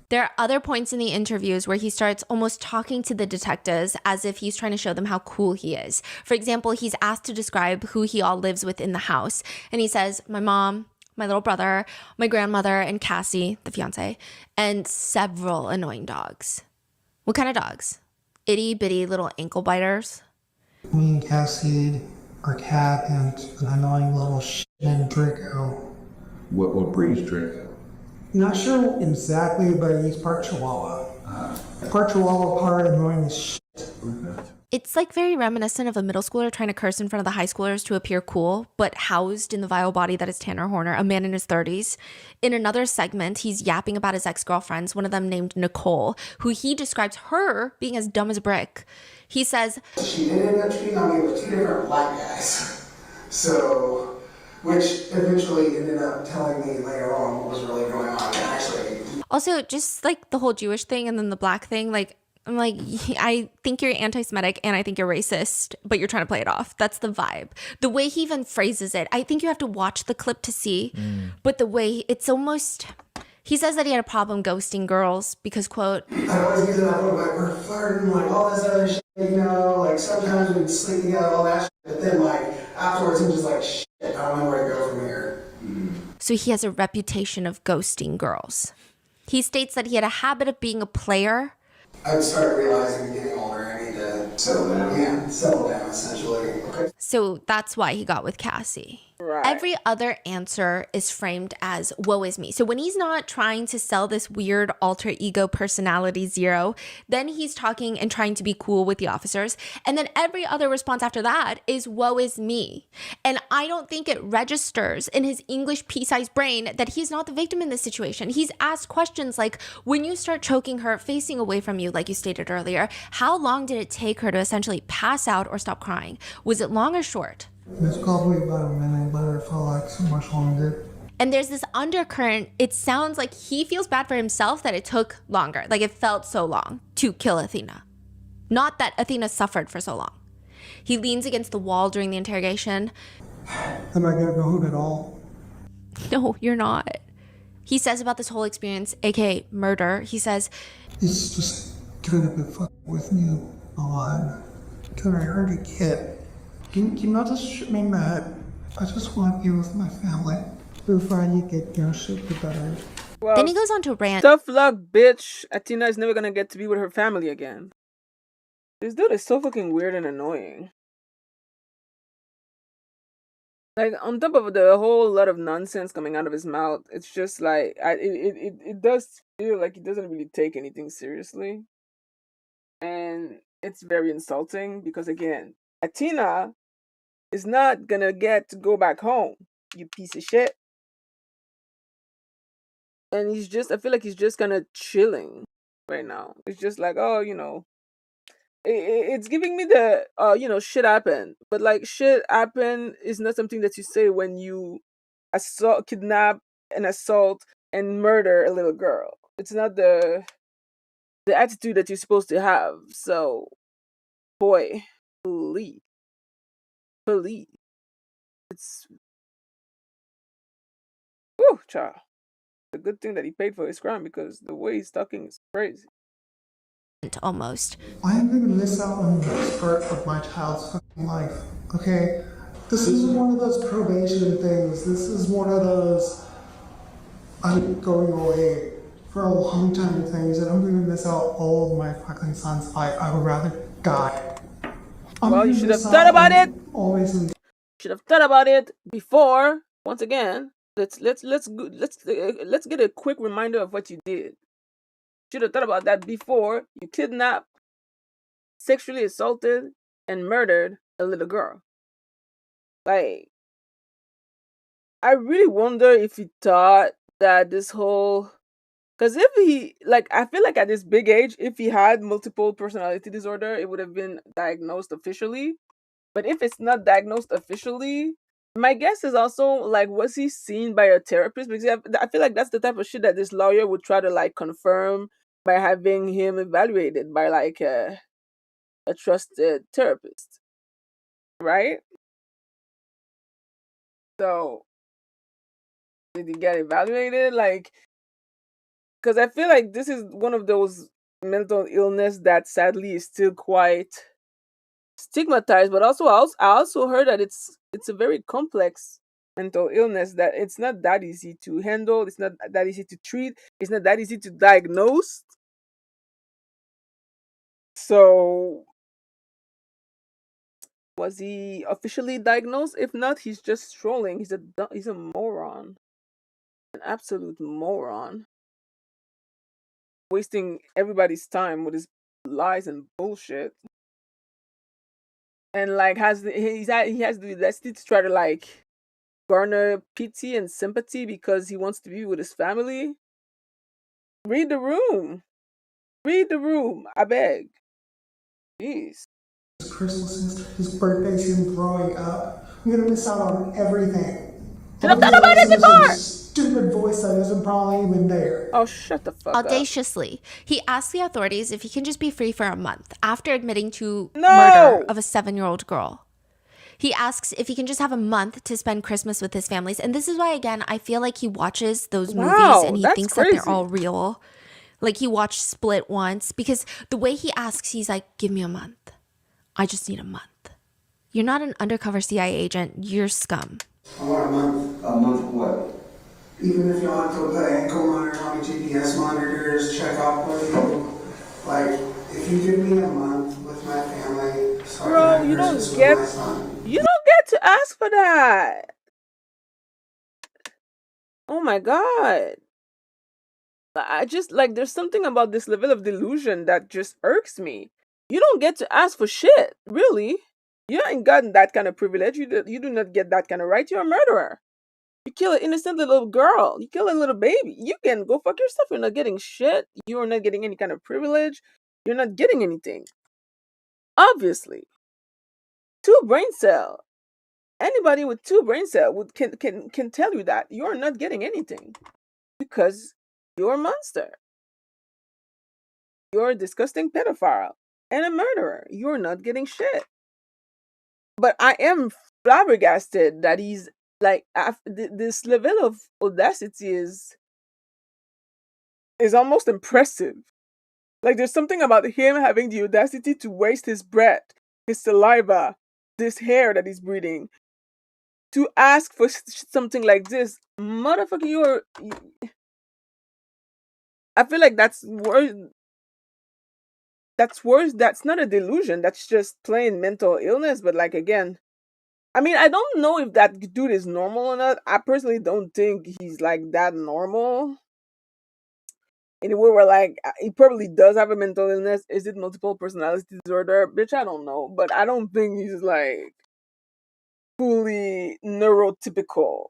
There are other points in the interviews where he starts almost talking to the detectives as if he's trying to show them how cool he is. For example, he's asked to describe who he all lives with in the house. And he says, my mom, my little brother, my grandmother, and Cassie, the fiance, and several annoying dogs. What kind of dogs? Itty bitty little ankle biters? Me and Cassie, our cat, and an annoying little shit named Draco. What breed is Draco? Not sure exactly, but he's part Chihuahua. Part Chihuahua, part annoying as shit. It's like very reminiscent of a middle schooler trying to curse in front of the high schoolers to appear cool, but housed in the vile body that is Tanner Horner, a man in his 30s. In another segment, he's yapping about his ex-girlfriends, one of them named Nicole, who he describes her being as dumb as a brick. He says, she did end up cheating on me with 2 different black guys. So, which eventually ended up telling me later on what was really going on. And actually, also, just like the whole Jewish thing and then the black thing, like, I'm like, I think you're anti-Semitic and I think you're racist, but you're trying to play it off. That's the vibe. The way he even phrases it, I think you have to watch the clip to see, but the way it's almost, he says that he had a problem ghosting girls because, quote, I always use it up like we're flirting, like all this other shit, like sometimes we'd sleep together, all that shit, but then like afterwards I'm just like, shit, I don't know where to go from here. So he has a reputation of ghosting girls. He states that he had a habit of being a player. I started realizing getting older, I need to settle down. Yeah, settle down essentially. Okay. So that's why he got with Cassie. Right. Every other answer is framed as woe is me. So when he's not trying to sell this weird alter ego personality Zero, then he's talking and trying to be cool with the officers. And then every other response after that is woe is me. And I don't think it registers in his English pea-sized brain that he's not the victim in this situation. He's asked questions like, when you start choking her, facing away from you, like you stated earlier, how long did it take her to essentially pass out or stop crying? Was it long or short? It's probably about a minute, but it felt like so much longer. And there's this undercurrent. It sounds like he feels bad for himself that it took longer. Like it felt so long to kill Athena. Not that Athena suffered for so long. He leans against the wall during the interrogation. Am I gonna go hoot at all? No, you're not. He says about this whole experience, aka murder, he says, It's just gonna be fucking with me a lot. Cause I heard a kid. Can you not just shoot me mad? I just want to be with my family before you get your shit together. Well, then he goes on to rant. Tough luck, bitch. Athena is never gonna get to be with her family again. This dude is so fucking weird and annoying. Like, on top of the whole lot of nonsense coming out of his mouth, it's just like, it does feel like he doesn't really take anything seriously. And it's very insulting because, again, Athena is not gonna get to go back home, you piece of shit. And I feel like he's just kind of chilling right now. It's just like, oh, it's giving me the shit happened, but like shit happen is not something that you say when you kidnap and assault and murder a little girl. It's not the attitude that you're supposed to have. So, boy, please, please, it's whew, child. It's a good thing that he paid for his crime because the way he's talking is crazy. Almost. I'm gonna miss out on the best part of my child's fucking life. Okay, this is one of those probation things. This is one of those I'm going away for a long time things, and I'm gonna miss out all of my fucking son's life. I would rather die. Well, you should have thought about it. Always. Should have thought about it before. Once again, let's get a quick reminder of what you did. Should have thought about that before you kidnapped, sexually assaulted, and murdered a little girl. Like, I really wonder if he thought that this whole, because if he, like, I feel like at this big age, if he had multiple personality disorder, it would have been diagnosed officially. But if it's not diagnosed officially, my guess is also, like, was he seen by a therapist? Because I feel like that's the type of shit that this lawyer would try to, like, confirm by having him evaluated by, like, a trusted therapist. Right? So, did he get evaluated? Like, because I feel like this is one of those mental illness that sadly is still quite stigmatized, but also I also heard that it's a very complex mental illness, that it's not that easy to handle, it's not that easy to treat, it's not that easy to diagnose. So was he officially diagnosed? If not, he's just strolling. He's a moron, an absolute moron, wasting everybody's time with his lies and bullshit. And like he has the audacity to try to like garner pity and sympathy because he wants to be with his family. Read the room. Read the room. I beg. Jeez. His Christmases, his birthdays, him growing up. I'm gonna miss out on everything. Should have thought about it before. Stupid voice that isn't probably even there. Oh, shut the fuck Audaciously, he asked the authorities if he can just be free for a month after admitting to No! murder of a 7-year-old girl. He asks if he can just have a month to spend Christmas with his families. And this is why, again, I feel like he watches those movies and he thinks that they're all real. Like he watched Split once, because the way he asks, he's like, give me a month. I just need a month. You're not an undercover CIA agent. You're scum. I want a month. A month of what? Even if you want to put ankle monitor on the GPS monitors, check out with you. Like, if you give me a month with my family, so Bro, I can you have don't Christmas get with my son. you don't get to ask for that. Oh my god. I just like there's something about this level of delusion that just irks me. You don't get to ask for shit, really. You ain't gotten that kind of privilege. You do not get that kind of right. You're a murderer. You kill an innocent little girl. You kill a little baby. You can go fuck yourself. You're not getting shit. You're not getting any kind of privilege. You're not getting anything. Obviously. 2 brain cell. Anybody with 2 brain cell can tell you that you're not getting anything because you're a monster. You're a disgusting pedophile and a murderer. You're not getting shit. But I am flabbergasted that he's like this level of audacity is almost impressive. Like there's something about him having the audacity to waste his breath, his saliva, this hair that he's breathing, to ask for something like this. Motherfucker, I feel like that's worse. That's worse. That's not a delusion. That's just plain mental illness. But like again, I mean, I don't know if that dude is normal or not. I personally don't think he's like that normal. In a way where like he probably does have a mental illness. Is it multiple personality disorder? Bitch, I don't know. But I don't think he's like fully neurotypical.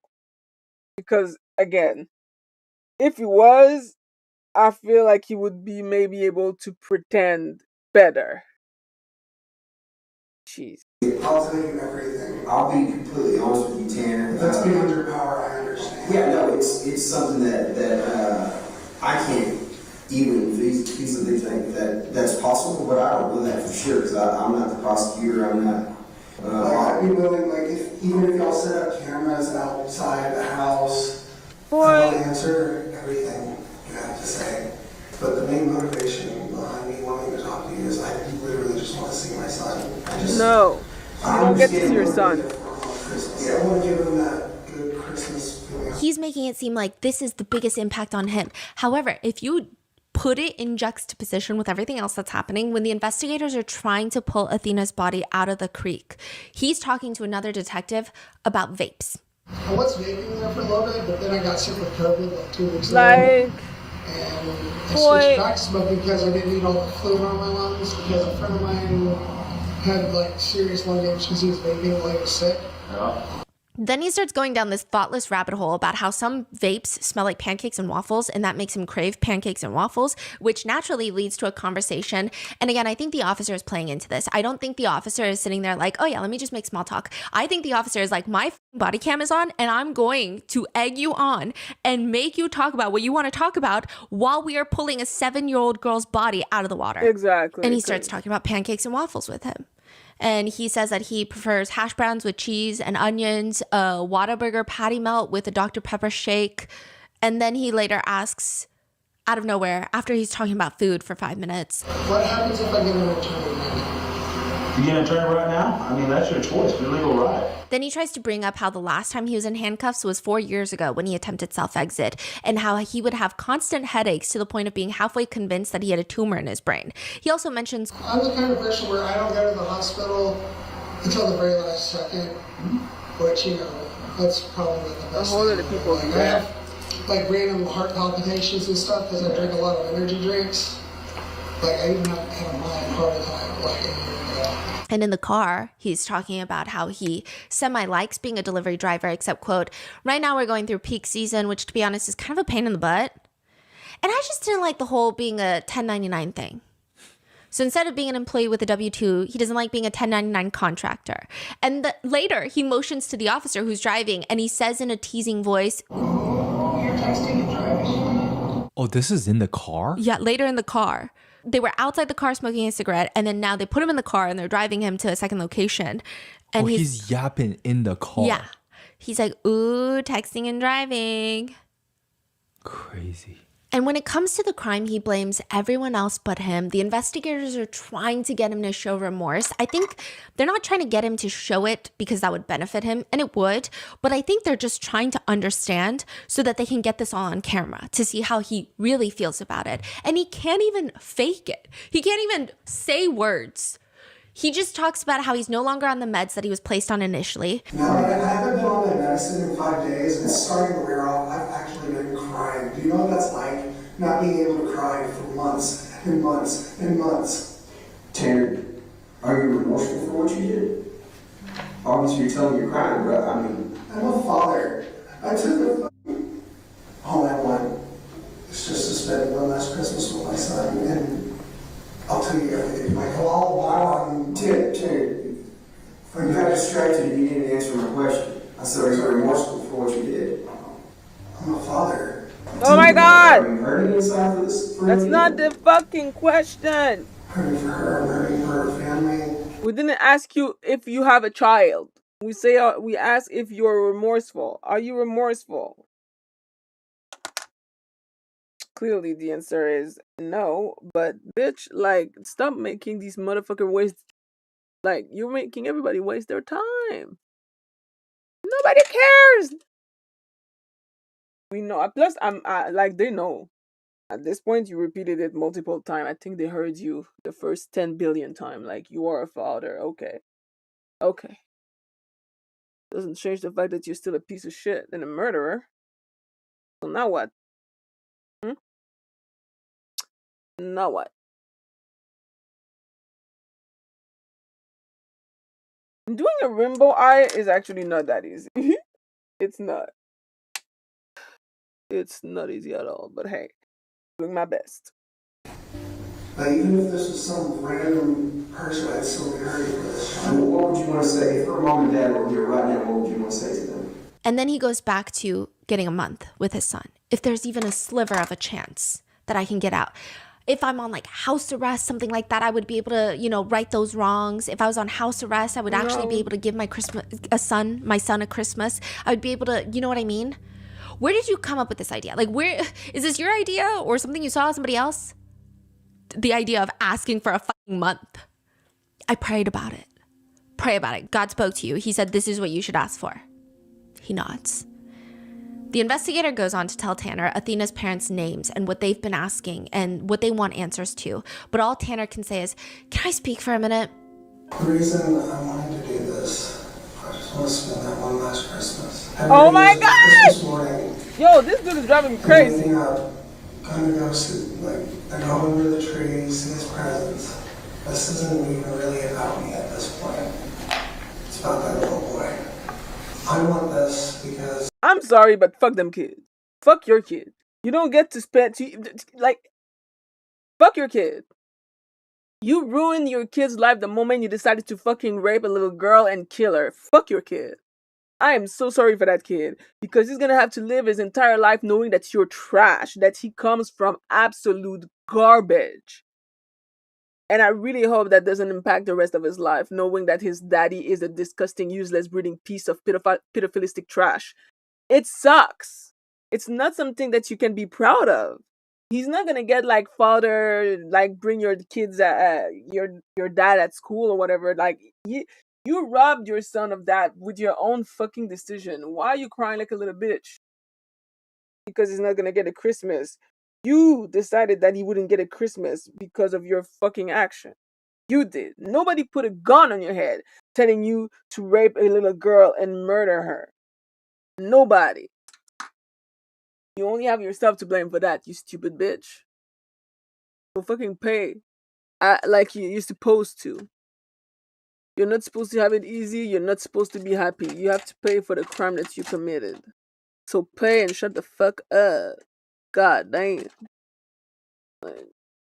Because again, if he was, I feel like he would be maybe able to pretend better. Jeez. I'll tell you everything. I'll be completely honest with you, Tanner. That's beyond your power, I understand. Yeah, no, it's something that I can't even feasibly think that's possible, but I don't know that for sure because I'm not the prosecutor. I'm not. I'd be willing, even if y'all set up cameras outside the house, Boy. I'll answer everything you have to say. But the main motivation behind me wanting to talk to you is I literally just want to see my son. No, you don't get to see your son. Yeah, I want to give him that good Christmas feeling. He's making it seem like this is the biggest impact on him. However, if you put it in juxtaposition with everything else that's happening, when the investigators are trying to pull Athena's body out of the creek, he's talking to another detective about vapes. I was vaping there for a little bit, but then I got sick with COVID like 2 weeks ago. And I switched back to smoking because I didn't need all the fluid on my lungs because a friend of mine had serious lung damage because he was vaping while he was sick. Then he starts going down this thoughtless rabbit hole about how some vapes smell like pancakes and waffles, and that makes him crave pancakes and waffles, which naturally leads to a conversation. And again, I think the officer is playing into this. I don't think the officer is sitting there like, oh yeah, let me just make small talk. I think the officer is like, my body cam is on, and I'm going to egg you on and make you talk about what you want to talk about while we are pulling a 7-year-old girl's body out of the water. Exactly. And he starts talking about pancakes and waffles with him. And he says that he prefers hash browns with cheese and onions, a Whataburger patty melt with a Dr. Pepper shake. And then he later asks, out of nowhere, after he's talking about food for 5 minutes, what happens if I get an attorney right now? You get an attorney right now? I mean, that's your choice. Your legal right. Then he tries to bring up how the last time he was in handcuffs was 4 years ago when he attempted self-exit, and how he would have constant headaches to the point of being halfway convinced that he had a tumor in his brain. He also mentions, I'm the kind of person where I don't go to the hospital until the very last second, which, that's probably the best. A whole lot of people do I that. have random heart palpitations and stuff because I drink a lot of energy drinks. I even had a mild heart attack a year ago. and in the car, he's talking about how he semi-likes being a delivery driver, except, quote, right now we're going through peak season, which, to be honest, is kind of a pain in the butt. And I just didn't like the whole being a 1099 thing. So instead of being an employee with a W-2, he doesn't like being a 1099 contractor. And later, he motions to the officer who's driving, and he says in a teasing voice, You're texting and driving. Oh, this is in the car? Yeah, later in the car. They were outside the car smoking a cigarette, and then now they put him in the car, and they're driving him to a second location. And he's yapping in the car. Yeah. He's like, ooh, texting and driving. Crazy. And when it comes to the crime, he blames everyone else but him. The investigators are trying to get him to show remorse. I think they're not trying to get him to show it because that would benefit him, and it would. But I think they're just trying to understand so that they can get this all on camera to see how he really feels about it. And he can't even fake it. He can't even say words. He just talks about how he's no longer on the meds that he was placed on initially. No, I haven't been on my medicine in 5 days, and it's starting to wear off. I've actually been crying. Do you know what that's like? Not being able to cry for months and months and months. Tanner, are you remorseful for what you did? Obviously, you're telling me you're crying, but I mean... I'm a father. I took all I want is just to spend one last Christmas with my son, and I'll tell you everything. Michael, all while I'm... Tanner, when you got distracted, you didn't answer my question. I said, are you remorseful for what you did? I'm a father. Oh my God! Are you hurting inside for this? That's not the fucking question. Hurting for her, I'm hurting for her family. We didn't ask you if you have a child. We ask if you're remorseful. Are you remorseful? Clearly the answer is no, but bitch, stop making these motherfuckers waste, you're making everybody waste their time. Nobody cares. We know, plus they know. At this point, you repeated it multiple times. I think they heard you the first 10 billion times, you are a father, okay. Doesn't change the fact that you're still a piece of shit and a murderer. So now what? Now what? Doing a rainbow eye is actually not that easy. It's not. It's not easy at all, but hey, doing my best. But even if this was some random person, I'd still be hurting for this. want to say, for mom and dad over here right now, what would you want to say to them? And then he goes back to getting a month with his son. If there's even a sliver of a chance that I can get out. If I'm on like house arrest, something like that, I would be able to, you know, right those wrongs. If I was on house arrest, I would actually be able to give my son a Christmas. I would be able to, you know what I mean? Where did you come up with this idea? Like, where is this your idea or something you saw somebody else? The idea of asking for a fucking month. I prayed about it. Pray about it. God spoke to you. He said, this is what you should ask for. He nods. The investigator goes on to tell Tanner Athena's parents' names and what they've been asking and what they want answers to. But all Tanner can say is, can I speak for a minute? The reason I wanted to do this, I just want to spend that one last Christmas. Oh my God! Christmas morning. Yo, this dude is driving me crazy. I'm gonna go see, I go under the tree, see his presents. This isn't even really about me at this point. It's about that little boy. I want this because... I'm sorry, but fuck them kids. Fuck your kid. You don't get to spend... fuck your kid. You ruined your kid's life the moment you decided to fucking rape a little girl and kill her. Fuck your kid. I am so sorry for that kid. Because he's gonna have to live his entire life knowing that you're trash. That he comes from absolute garbage. And I really hope that doesn't impact the rest of his life, knowing that his daddy is a disgusting, useless, breeding piece of pedophilistic trash. It sucks. It's not something that you can be proud of. He's not gonna get like father, like bring your kids, your dad at school or whatever. Like you robbed your son of that with your own fucking decision. Why are you crying like a little bitch? Because he's not gonna get a Christmas. You decided that he wouldn't get a Christmas because of your fucking action. You did. Nobody put a gun on your head telling you to rape a little girl and murder her. Nobody. You only have yourself to blame for that, you stupid bitch. So fucking pay. Like you're supposed to. You're not supposed to have it easy. You're not supposed to be happy. You have to pay for the crime that you committed. So pay and shut the fuck up. God damn.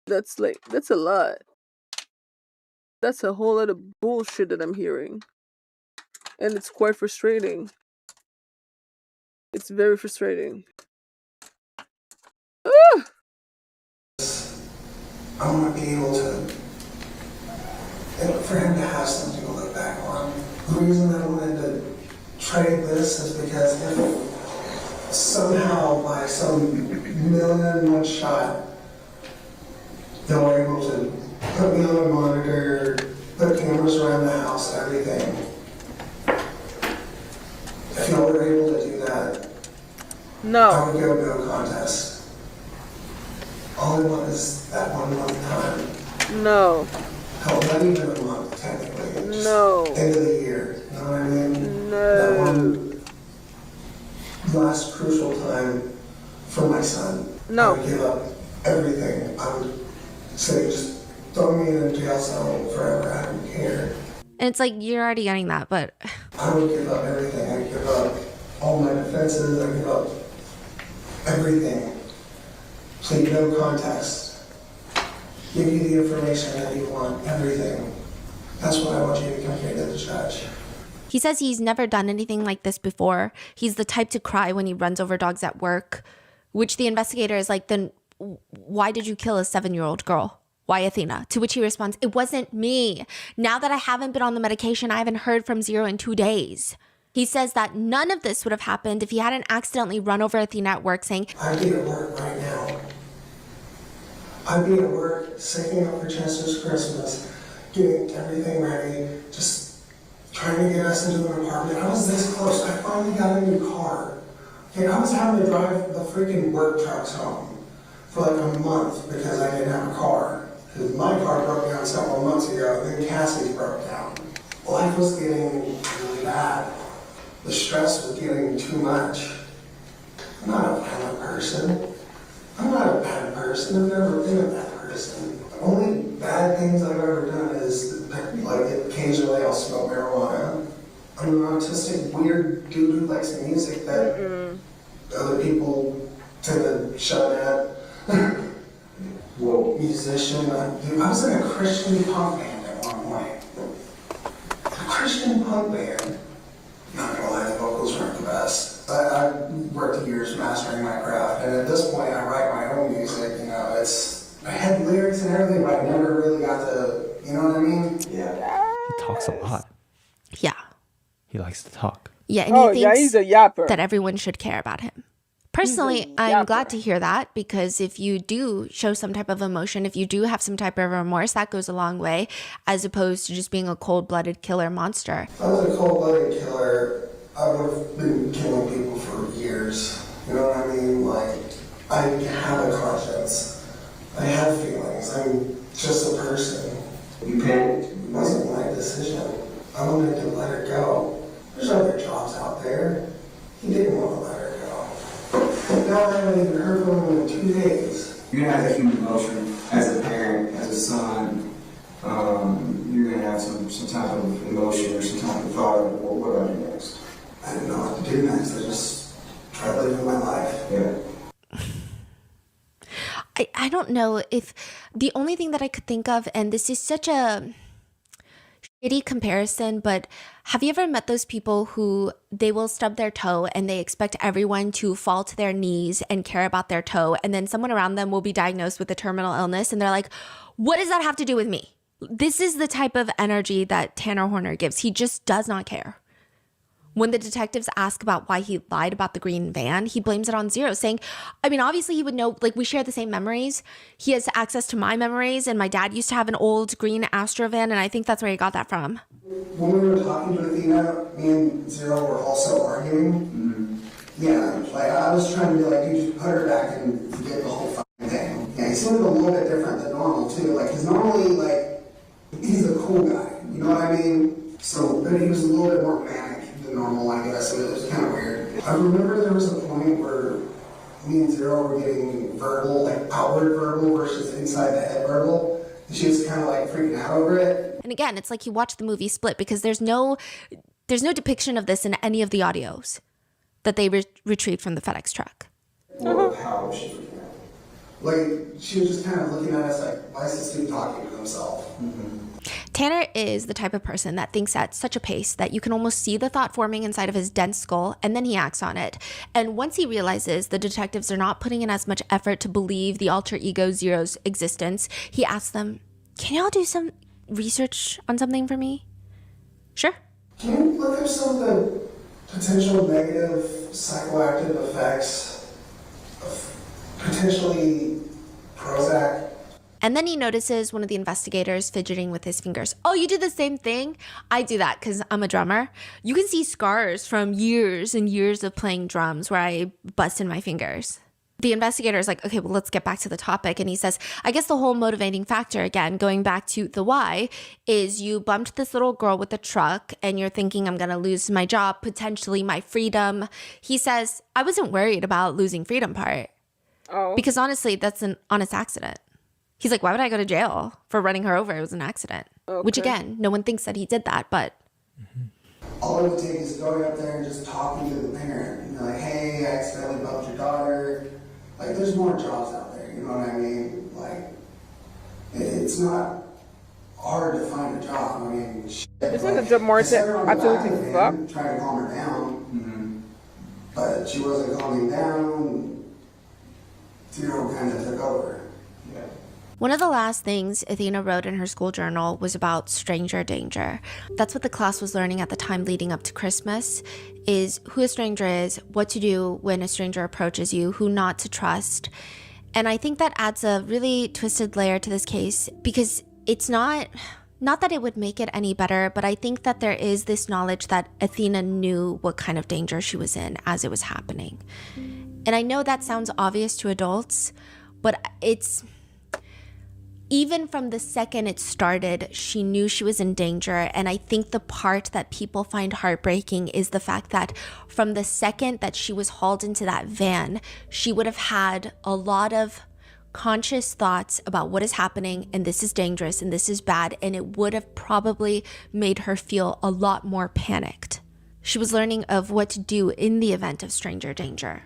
That's a lot. That's a whole lot of bullshit that I'm hearing. And it's quite frustrating. It's very frustrating. Ah! I want to be able to, for him to have something to look back on. The reason I wanted to trade this is because if somehow by some million-one shot they were able to put me on a monitor, put cameras around the house, everything. If y'all were able to do that, no. I would go no contest. All I want is that 1 month time. No. Hell, not even a month, technically. Just no. End of the year. You know what I mean? No. That one last crucial time for my son. No. I would give up everything. I would say, just throw me in a jail cell forever. I don't care. And it's like, you're already getting that, but... I would give up everything. I'd give up all my defenses. I'd give up everything. Plead no contest. Give you the information that you want, everything. That's what I want you to communicate to the judge. He says he's never done anything like this before. He's the type to cry when he runs over dogs at work, which the investigator is like, then why did you kill a 7-year-old girl? Why Athena? To which he responds, it wasn't me. Now that I haven't been on the medication, I haven't heard from Zero in 2 days. He says that none of this would have happened if he hadn't accidentally run over Athena at work saying, I'd be at work right now. I'd be at work, saving up for Chester's Christmas, getting everything ready, just trying to get us into an apartment. I was this close. I finally got a new car. Okay, I was having to drive the freaking work trucks home for like a month because I didn't have a car. Because my car broke down several months ago, and then Cassie's broke down. Life was getting really bad. The stress was getting too much. I'm not a bad person. I'm not a bad person. I've never been a bad person. The only bad things I've ever done is, like, occasionally I'll smoke marijuana. I'm an autistic, weird dude who likes music that other people tend to shun at. Well, musician. I was in a Christian punk band at one point. A Christian punk band. Not gonna lie, the vocals weren't the best. I worked years mastering my craft, and at this point I write my own music, you know, I had lyrics and everything, but I never really got to, you know what I mean? Yeah. He talks a lot. Yeah. He likes to talk. Yeah, and he thinks he's a yapper. that everyone should care about him. Personally, I'm glad to hear that, because if you do show some type of emotion, if you do have some type of remorse, that goes a long way, as opposed to just being a cold-blooded killer monster. If I was a cold-blooded killer, I would have been killing people for years. You know what I mean? Like, I have a conscience. I have feelings. I'm just a person. You panicked. It wasn't my decision. I wanted to let her go. There's other jobs out there. He didn't want to let her go. Now I haven't even heard from him in 2 days. You're gonna have a human emotion as a parent, as a son. You're gonna have some type of emotion or some type of thought of what do I do next? I didn't know what to do next. I just tried living my life. Yeah. I don't know if the only thing that I could think of, and this is such a shitty comparison, but have you ever met those people who they will stub their toe and they expect everyone to fall to their knees and care about their toe, and then someone around them will be diagnosed with a terminal illness and they're like, what does that have to do with me? This is the type of energy that Tanner Horner gives. He just does not care. When the detectives ask about why he lied about the green van, he blames it on Zero, saying, I mean, obviously he would know, like, we share the same memories. He has access to my memories, and my dad used to have an old green Astro van, and I think that's where he got that from. When we were talking to Athena, me and Zero were also arguing. Mm-hmm. Yeah, like, I was trying to be like, dude, just put her back and forget the whole fucking thing. Yeah, he seemed a little bit different than normal, too. Like, because normally, like, he's a cool guy, you know what I mean? So, but he was a little bit more manic than normal, I guess, and it was kind of weird. I remember there was a point where me and Zero were getting verbal, like outward verbal versus inside the head verbal, and she was kind of like freaking out over it. And again, it's like you watch the movie Split, because there's no depiction of this in any of the audios that they retrieved from the FedEx truck. Or how she freaking out. Like, she was just kind of looking at us like, why is this dude talking to himself? Mm-hmm. Tanner is the type of person that thinks at such a pace that you can almost see the thought forming inside of his dense skull, and then he acts on it. And once he realizes the detectives are not putting in as much effort to believe the alter ego Zero's existence, he asks them, can y'all do some research on something for me? Sure. Can you look up some of the potential negative psychoactive effects of potentially Prozac? And then he notices one of the investigators fidgeting with his fingers. Oh, you do the same thing? I do that because I'm a drummer. You can see scars from years and years of playing drums where I busted my fingers. The investigator is like, okay, well, let's get back to the topic. And he says, I guess the whole motivating factor, again, going back to the why, is you bumped this little girl with a truck and you're thinking I'm going to lose my job, potentially my freedom. He says, I wasn't worried about losing freedom part. Oh. Because honestly, that's an honest accident. He's like, why would I go to jail for running her over? It was an accident. Okay. Which again, no one thinks that he did that, but. All it would take is going up there and just talking to the parent. And you're like, hey, I accidentally bumped your daughter. Like, there's more jobs out there, you know what I mean? Like, it's not hard to find a job. I mean, shit. Isn't the job market absolutely fucked? Trying to calm her down. But she wasn't calming down. Zero kind of took over. One of the last things Athena wrote in her school journal was about stranger danger. That's what the class was learning at the time leading up to Christmas, is who a stranger is, what to do when a stranger approaches you, who not to trust. And I think that adds a really twisted layer to this case, because it's not that it would make it any better, but I think that there is this knowledge that Athena knew what kind of danger she was in as it was happening. And I know that sounds obvious to adults, but it's... Even from the second it started, she knew she was in danger. And I think the part that people find heartbreaking is the fact that from the second that she was hauled into that van, she would have had a lot of conscious thoughts about what is happening, and this is dangerous and this is bad, and it would have probably made her feel a lot more panicked. She was learning of what to do in the event of stranger danger.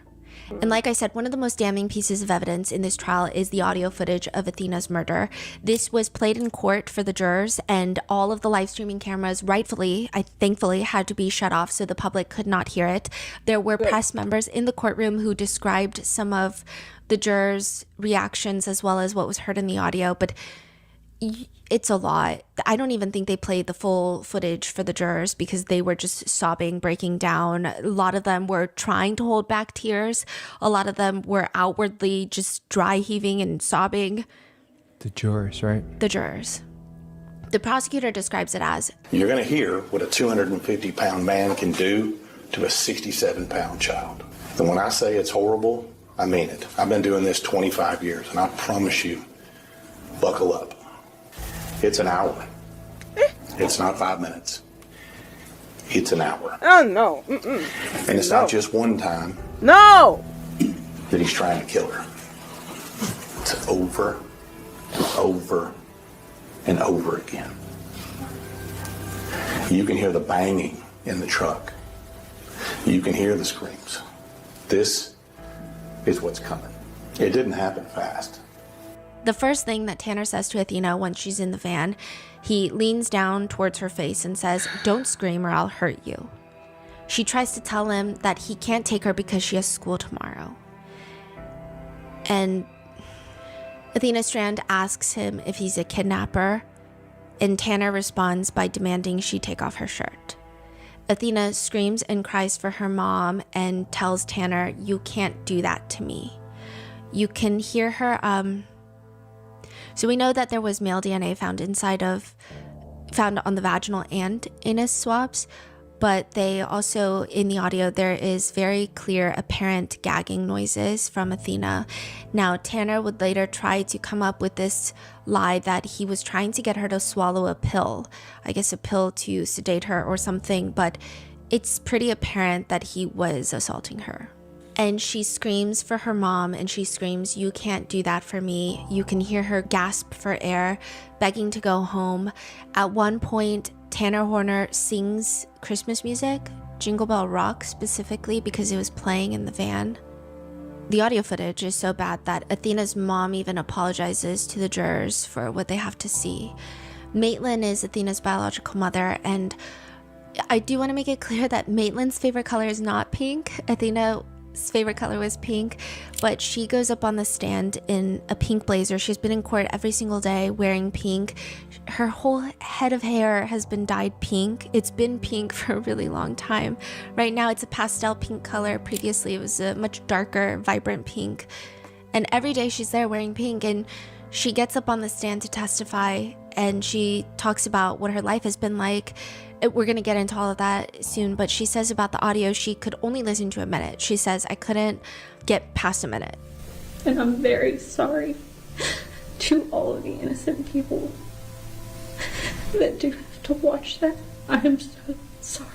And like I said, one of the most damning pieces of evidence in this trial is the audio footage of Athena's murder. This was played in court for the jurors, and all of the live streaming cameras thankfully had to be shut off so the public could not hear it. There were press members in the courtroom who described some of the jurors' reactions as well as what was heard in the audio, but it's a lot. I don't even think they played the full footage for the jurors because they were just sobbing, breaking down. A lot of them were trying to hold back tears. A lot of them were outwardly just dry heaving and sobbing. The jurors, right? The jurors. The prosecutor describes it as, you're going to hear what a 250-pound man can do to a 67-pound child. And when I say it's horrible, I mean it. I've been doing this 25 years, and I promise you, buckle up. It's an hour. It's not 5 minutes. It's an hour. Oh, no. And it's not just one time. No! That he's trying to kill her. It's over and over and over again. You can hear the banging in the truck. You can hear the screams. This is what's coming. It didn't happen fast. the first thing that Tanner says to Athena once she's in the van, he leans down towards her face and says, "Don't scream or I'll hurt you." She tries to tell him that he can't take her because she has school tomorrow. And Athena Strand asks him if he's a kidnapper, and Tanner responds by demanding she take off her shirt. Athena screams and cries for her mom and tells Tanner, "You can't do that to me." You can hear her, so we know that there was male DNA found on the vaginal and anus swabs, but they also, in the audio, there is very clear apparent gagging noises from Athena. Now, Tanner would later try to come up with this lie that he was trying to get her to swallow a pill, I guess a pill to sedate her or something, but it's pretty apparent that he was assaulting her. And she screams for her mom, and she screams, "You can't do that for me." You can hear her gasp for air, begging to go home. At one point, Tanner Horner sings Christmas music, Jingle Bell Rock specifically, because it was playing in the van. The audio footage is so bad that Athena's mom even apologizes to the jurors for what they have to see. Maitland is Athena's biological mother, and I do want to make it clear that Maitland's favorite color is not pink. Athena's favorite color was pink, but she goes up on the stand in a pink blazer. She's been in court every single day wearing pink. Her whole head of hair has been dyed pink. It's been pink for a really long time. Right now it's a pastel pink color. Previously it was a much darker, vibrant pink. And every day she's there wearing pink, and she gets up on the stand to testify, and she talks about what her life has been like. We're going to get into all of that soon, but she says about the audio she could only listen to a minute. She says, "I couldn't get past a minute." And I'm very sorry to all of the innocent people that do have to watch that. I am so sorry.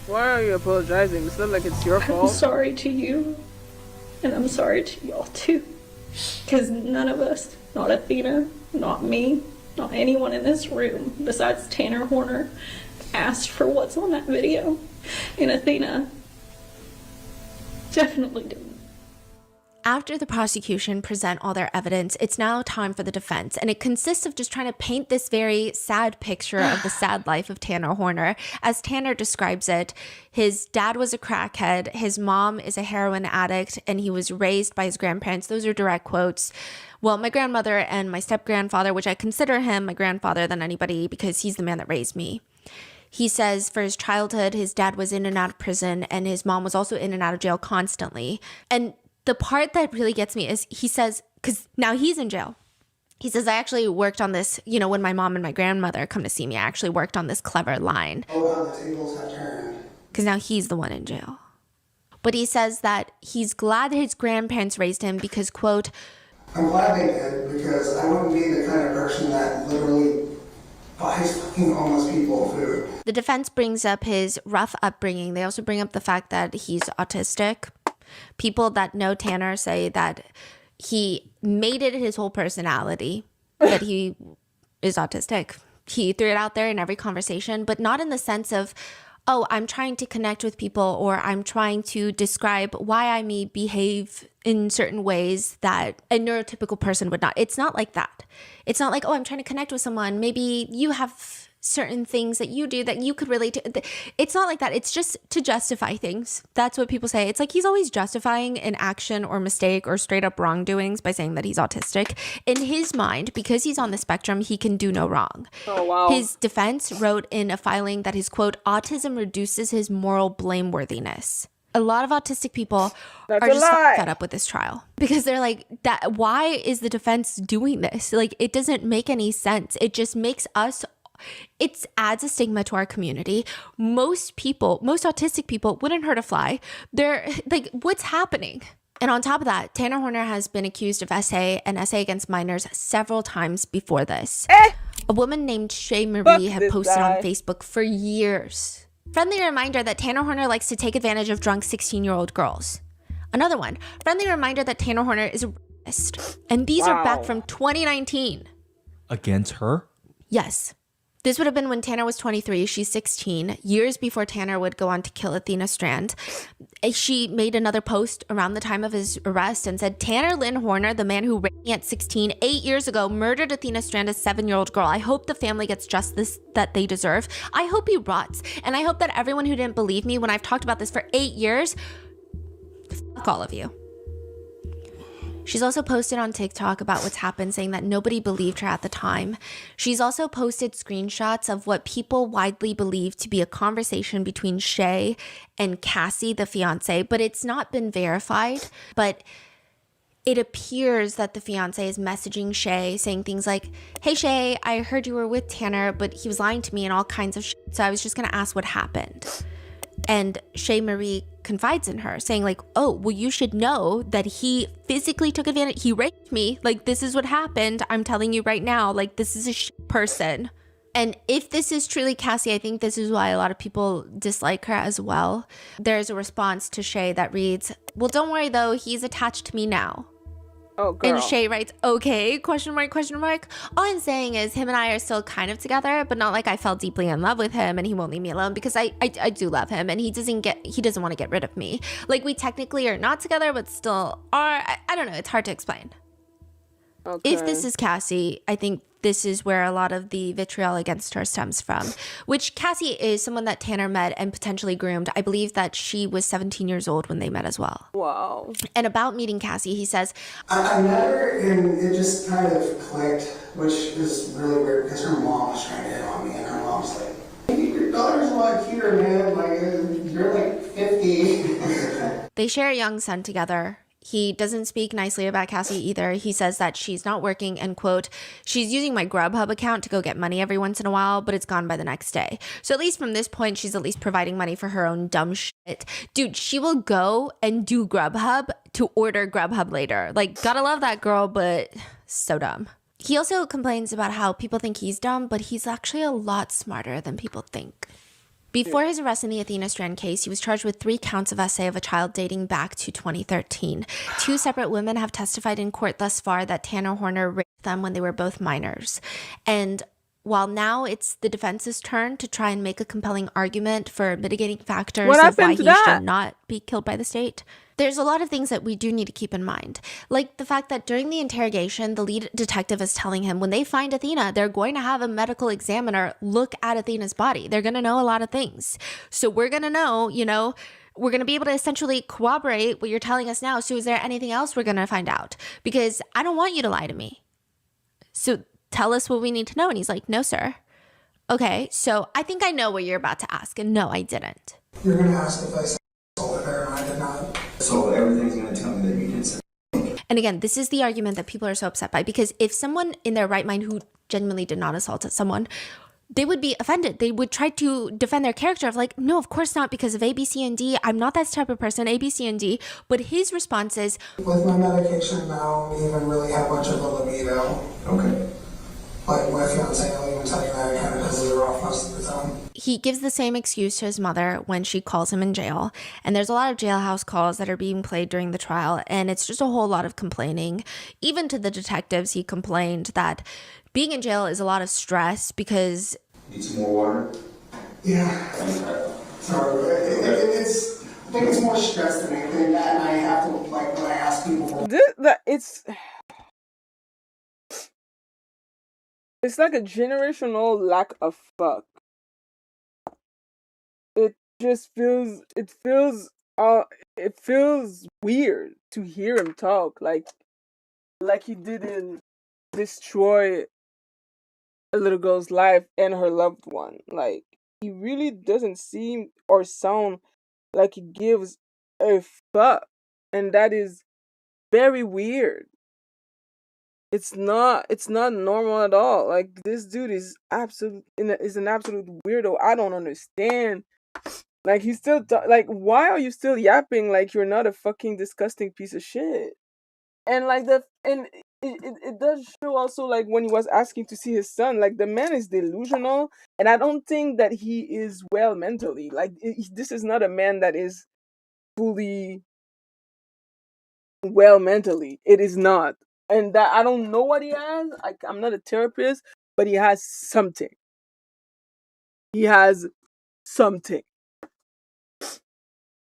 Why are you apologizing? It's not like it's your fault. I'm sorry to you, and I'm sorry to y'all too. Because none of us, not Athena, not me, not anyone in this room, besides Tanner Horner, asked for what's on that video. And Athena definitely didn't. After the prosecution present all their evidence, it's now time for the defense, and it consists of just trying to paint this very sad picture of the sad life of Tanner Horner. As Tanner describes it, his dad was a crackhead, his mom is a heroin addict, and he was raised by his grandparents. Those are direct quotes. Well, my grandmother and my step-grandfather, which I consider him my grandfather than anybody because he's the man that raised me. He says for his childhood, his dad was in and out of prison, and his mom was also in and out of jail constantly. And the part that really gets me is he says, because now he's in jail. He says, "I actually worked on this, when my mom and my grandmother come to see me, I actually worked on this clever line." Oh, how the tables have turned. Because now he's the one in jail. But he says that he's glad that his grandparents raised him because, quote, "I'm glad they did, because I wouldn't be the kind of person that literally buys fucking homeless people food." The defense brings up his rough upbringing. They also bring up the fact that he's autistic. People that know Tanner say that he made it his whole personality, that he is autistic. He threw it out there in every conversation, but not in the sense of oh, I'm trying to connect with people, or I'm trying to describe why I may behave in certain ways that a neurotypical person would not. It's not like that. It's not like, oh, I'm trying to connect with someone. Maybe you have certain things that you do that you could relate to. It's not like that. It's just to justify things. That's what people say. It's like he's always justifying an action or mistake or straight up wrongdoings by saying that he's autistic. In his mind, because he's on the spectrum, he can do no wrong. Oh, wow. His defense wrote in a filing that his, quote, autism reduces his moral blameworthiness. A lot of autistic people are just fed up with this trial because they're like, that. Why is the defense doing this? Like, it doesn't make any sense. It just makes us, it adds a stigma to our community. Most autistic people wouldn't hurt a fly. They're like, what's happening? And on top of that, Tanner Horner has been accused of SA and SA against minors several times before this. A woman named Shay Marie had posted on Facebook for years. Friendly reminder that Tanner Horner likes to take advantage of drunk 16-year-old girls. Another one, friendly reminder that Tanner Horner is a rapist. And these are back from 2019. Against her? Yes. This would have been when Tanner was 23. She's 16, years before Tanner would go on to kill Athena Strand. She made another post around the time of his arrest and said, Tanner Lynn Horner, the man who raped me at 16 8 years ago, murdered Athena Strand, a 7-year-old girl. I hope the family gets justice that they deserve. I hope he rots. And I hope that everyone who didn't believe me when I've talked about this for 8 years, fuck all of you. She's also posted on TikTok about what's happened, saying that nobody believed her at the time. She's also posted screenshots of what people widely believe to be a conversation between Shay and Cassie, the fiance, but it's not been verified. But it appears that the fiance is messaging Shay saying things like, hey Shay, I heard you were with Tanner, but he was lying to me and all kinds of shit. So I was just going to ask what happened. And Shay Marie confides in her saying like, oh, well, you should know that he physically took advantage. He raped me. Like, this is what happened. I'm telling you right now, like, this is a shit person. And if this is truly Cassie, I think this is why a lot of people dislike her as well. There's a response to Shay that reads, well, don't worry though, he's attached to me now. Oh, girl. And Shay writes, okay, question mark, question mark. All I'm saying is him and I are still kind of together, but not like I fell deeply in love with him and he won't leave me alone, because I do love him and he doesn't want to get rid of me. Like, we technically are not together, but still are. I don't know. It's hard to explain. Okay. If this is Cassie, I think this is where a lot of the vitriol against her stems from, which Cassie is someone that Tanner met and potentially groomed. I believe that she was 17 years old when they met as well. Wow. And about meeting Cassie, he says, I met her and it just kind of clicked, which is really weird because her mom was trying to hit on me and her mom's like, your daughter's a lot cuter, man. Like, you're like 50. They share a young son together. He doesn't speak nicely about Cassie either. He says that she's not working and, quote, she's using my Grubhub account to go get money every once in a while, but it's gone by the next day. So at least from this point, she's at least providing money for her own dumb shit. Dude, she will go and do Grubhub to order Grubhub later. Like, gotta love that girl, but so dumb. He also complains about how people think he's dumb, but he's actually a lot smarter than people think. Before his arrest in the Athena Strand case, he was charged with 3 counts of SA of a child dating back to 2013. 2 separate women have testified in court thus far that Tanner Horner raped them when they were both minors. And while now it's the defense's turn to try and make a compelling argument for mitigating factors of why he should not be killed by the state, there's a lot of things that we do need to keep in mind. Like the fact that during the interrogation, the lead detective is telling him when they find Athena, they're going to have a medical examiner look at Athena's body. They're going to know a lot of things. So we're going to know, we're going to be able to essentially corroborate what you're telling us now. So is there anything else we're going to find out? Because I don't want you to lie to me. So tell us what we need to know. And he's like, no, sir. Okay, so I think I know what you're about to ask. And no, I didn't. You're going to ask if I sold it or I did not. So everything's going to tell me that you did something. And again, this is the argument that people are so upset by, because if someone in their right mind who genuinely did not assault someone, they would be offended. They would try to defend their character of like, no, of course not, because of A, B, C, and D. I'm not that type of person, A, B, C, and D. But his response is, with my medication now, I don't even really have much of a libido. Okay. Like my fiance, I'll even tell you that I kind of piss her off most of the time. He gives the same excuse to his mother when she calls him in jail. And there's a lot of jailhouse calls that are being played during the trial. And it's just a whole lot of complaining. Even to the detectives, he complained that being in jail is a lot of stress because... Need some more water? Yeah. So it's, I think it's more stress than anything, that, and I have to, like, when I ask people for it's like a generational lack of fuck. It just feels it feels weird to hear him talk like he didn't destroy a little girl's life and her loved one. Like, he really doesn't seem or sound like he gives a fuck, and that is very weird. It's not normal at all. Like, this dude is an absolute weirdo. I don't understand. Like, he's still like, why are you still yapping like you're not a fucking disgusting piece of shit? And like it does show also, like, when he was asking to see his son, like, the man is delusional, and I don't think that he is well mentally. Like, this is not a man that is fully well mentally. It is not. And that, I don't know what he has. I'm not a therapist, but he has something. He has something.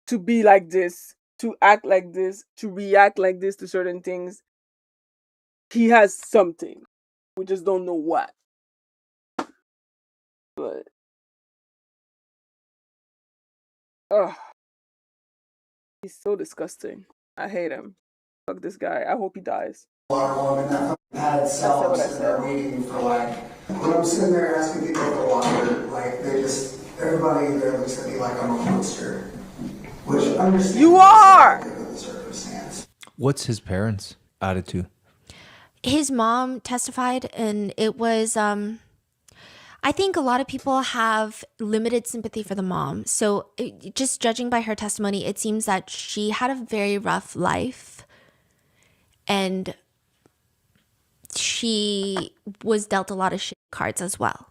To be like this, to act like this, to react like this to certain things. He has something. We just don't know what. But he's so disgusting. I hate him. Fuck this guy. I hope he dies. a lot of women that had cells and they're waiting for, like, when I'm sitting there asking people for water, like, everybody there looks at me like I'm a monster. Which I understand. You are! Given the circumstance. What's his parents' attitude? His mom testified, and it was, I think a lot of people have limited sympathy for the mom. So just judging by her testimony, it seems that she had a very rough life, and she was dealt a lot of shit cards as well.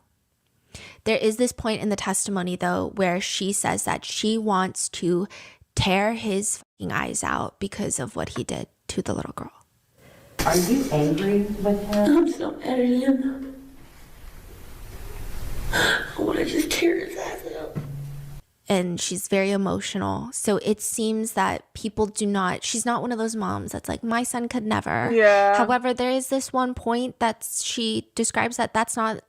There is this point in the testimony, though, where she says that she wants to tear his fucking eyes out because of what he did to the little girl. Are you angry with him? I'm so mad at him. I want to just tear his eyes out. And she's very emotional. So it seems that people she's not one of those moms that's like, my son could never. Yeah. However, there is this one point that she describes that that's not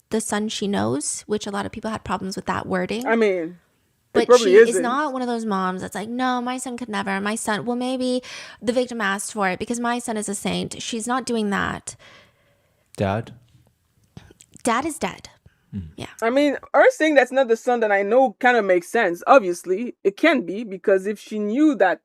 the son she knows, which a lot of people had problems with that wording. I mean, but she is not one of those moms that's like, no, my son could never. My son, well, maybe the victim asked for it because my son is a saint. She's not doing that. Dad is dead. Yeah. I mean, her saying that's not the son that I know kind of makes sense. Obviously, it can be, because if she knew that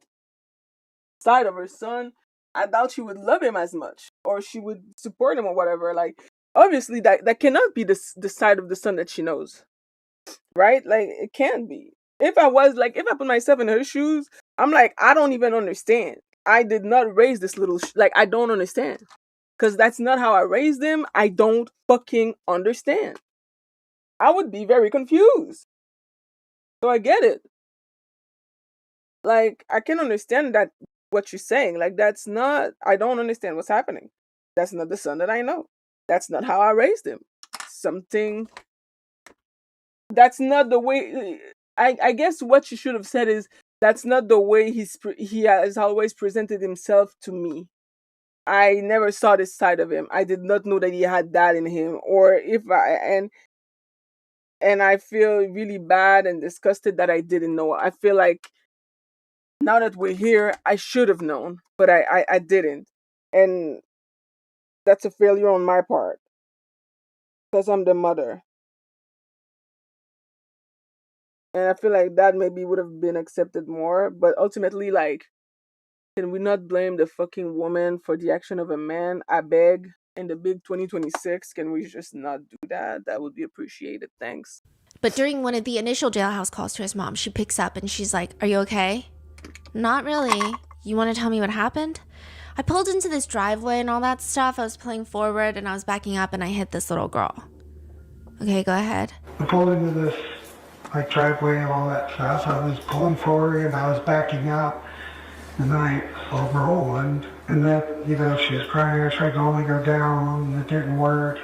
side of her son, I doubt she would love him as much, or she would support him or whatever. Like, obviously, that cannot be the side of the son that she knows, right? Like, it can't be. If I put myself in her shoes, I'm like, I don't even understand. I did not raise this little I don't understand, because that's not how I raised him. I don't fucking understand. I would be very confused. So I get it. Like, I can understand that, what you're saying. Like, I don't understand what's happening. That's not the son that I know. That's not how I raised him. That's not the way, I guess what you should have said is, that's not the way he has always presented himself to me. I never saw this side of him. I did not know that he had that in him. Or and I feel really bad and disgusted that I didn't know. I feel like now that we're here, I should have known, but I didn't. And that's a failure on my part, because I'm the mother. And I feel like that maybe would have been accepted more. But ultimately, like, can we not blame the fucking woman for the action of a man? I beg. In the big 2026, can we just not do that? That would be appreciated. Thanks. But during one of the initial Jailhouse calls to his mom, she picks up and she's like, are you okay? Not really. You want to tell me what happened? I pulled into this driveway and all that stuff. I was pulling forward and I was backing up and I hit this little girl. Okay, go ahead. I pulled into this driveway and all that stuff. I was pulling forward and I was backing up. And I overrolled, and then, she was crying. I tried to only go down, and it didn't work.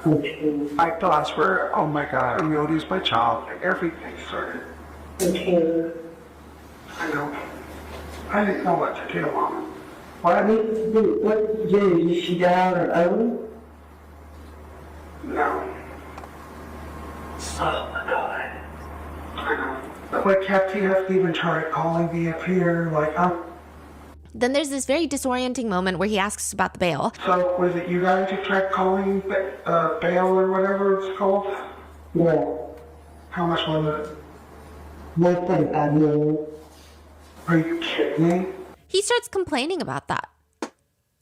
My thoughts were, oh my God, I'm going to lose my child. Everything started. I know. I didn't know what to do, Mom. What did you do? What did you do? Did she die on her own? No. Oh my God. I know. Like, Athena even tried calling me up here, like, Then there's this very disorienting moment where he asks about the bail. So, was it you guys who tried calling bail or whatever it's called? Yeah. How much was it? Nothing, I know. Are you kidding me? He starts complaining about that.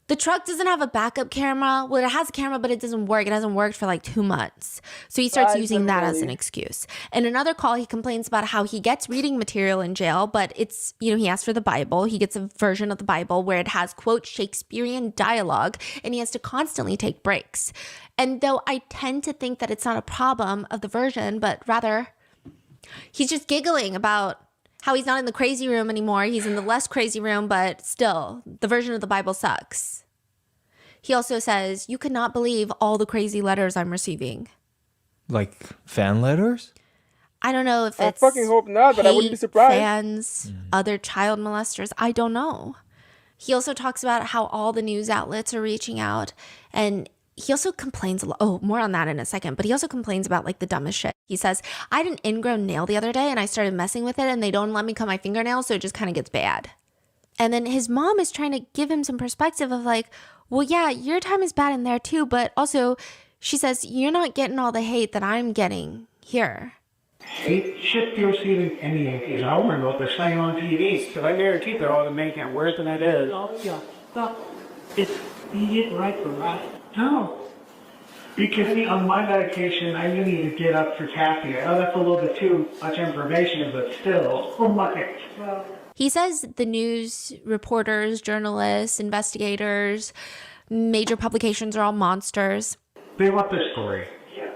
The truck doesn't have a backup camera. Well, it has a camera, but it doesn't work. It hasn't worked for like 2 months. So he starts using that as an excuse. In another call, he complains about how he gets reading material in jail, but it's, he asks for the Bible. He gets a version of the Bible where it has, quote, Shakespearean dialogue, and he has to constantly take breaks. And though I tend to think that it's not a problem of the version, but rather he's just giggling about how he's not in the crazy room anymore. He's in the less crazy room, but still, the version of the Bible sucks. He also says, you could not believe all the crazy letters I'm receiving. Like fan letters? I don't know if it's I fucking hope not, but I wouldn't be surprised. Fans, other child molesters, I don't know. He also talks about how all the news outlets are reaching out, and he also complains a lot. Oh, more on that in a second. But he also complains about like the dumbest shit. He says, I had an ingrown nail the other day and I started messing with it and they don't let me cut my fingernails, so it just kind of gets bad. And then his mom is trying to give him some perspective of like, well, yeah, your time is bad in there too. But also, she says, you're not getting all the hate that I'm getting here. Hate shit you're receiving any of these. I remember what they're saying on TV. Because I guarantee they're all making it worse than it is. Oh, yeah. No. It's, you get right for right. No. Because on my medication, I really need to get up for Kathy. I know that's a little bit too much information, but still. Oh my God. He says the news reporters, journalists, investigators, major publications are all monsters. They want this story.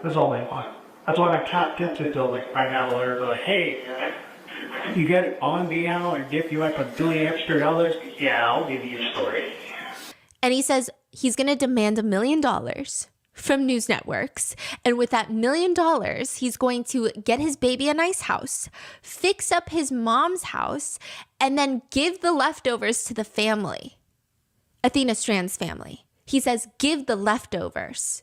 That's all they want. That's why I tapped into till like right now. They're like, hey, you get it on me now and give you like $1 billion extra dollars? Yeah, I'll give you a story. And he says he's going to demand $1 million from news networks. And with that $1 million, he's going to get his baby a nice house, fix up his mom's house, and then give the leftovers to the family. Athena Strand's family. He says, give the leftovers.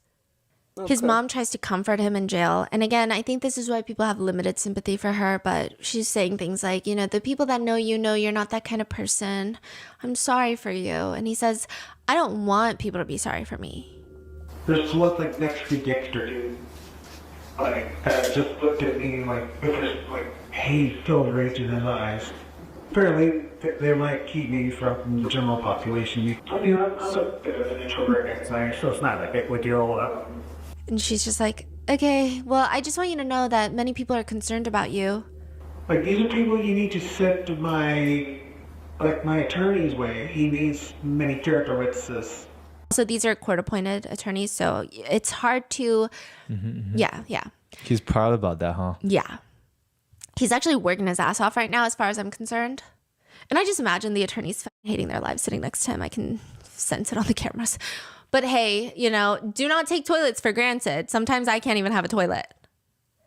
Okay. His mom tries to comfort him in jail. And again, I think this is why people have limited sympathy for her, but she's saying things like, the people that know you're not that kind of person. I'm sorry for you. And he says, I don't want people to be sorry for me. This looked like next to Dexter, dude. Like, just looked at me like, it was like, hate filled right in his eyes. Apparently, they might keep me from the general population. I mean, I'm a bit of an introvert, so it's not a big deal. And she's just like, okay, well, I just want you to know that many people are concerned about you. Like, these are people you need to set my attorney's way. He needs many character witnesses. So these are court-appointed attorneys, so it's hard to, yeah. He's proud about that, huh? Yeah. He's actually working his ass off right now, as far as I'm concerned. And I just imagine the attorneys hating their lives sitting next to him. I can sense it on the cameras. But hey, do not take toilets for granted. Sometimes I can't even have a toilet.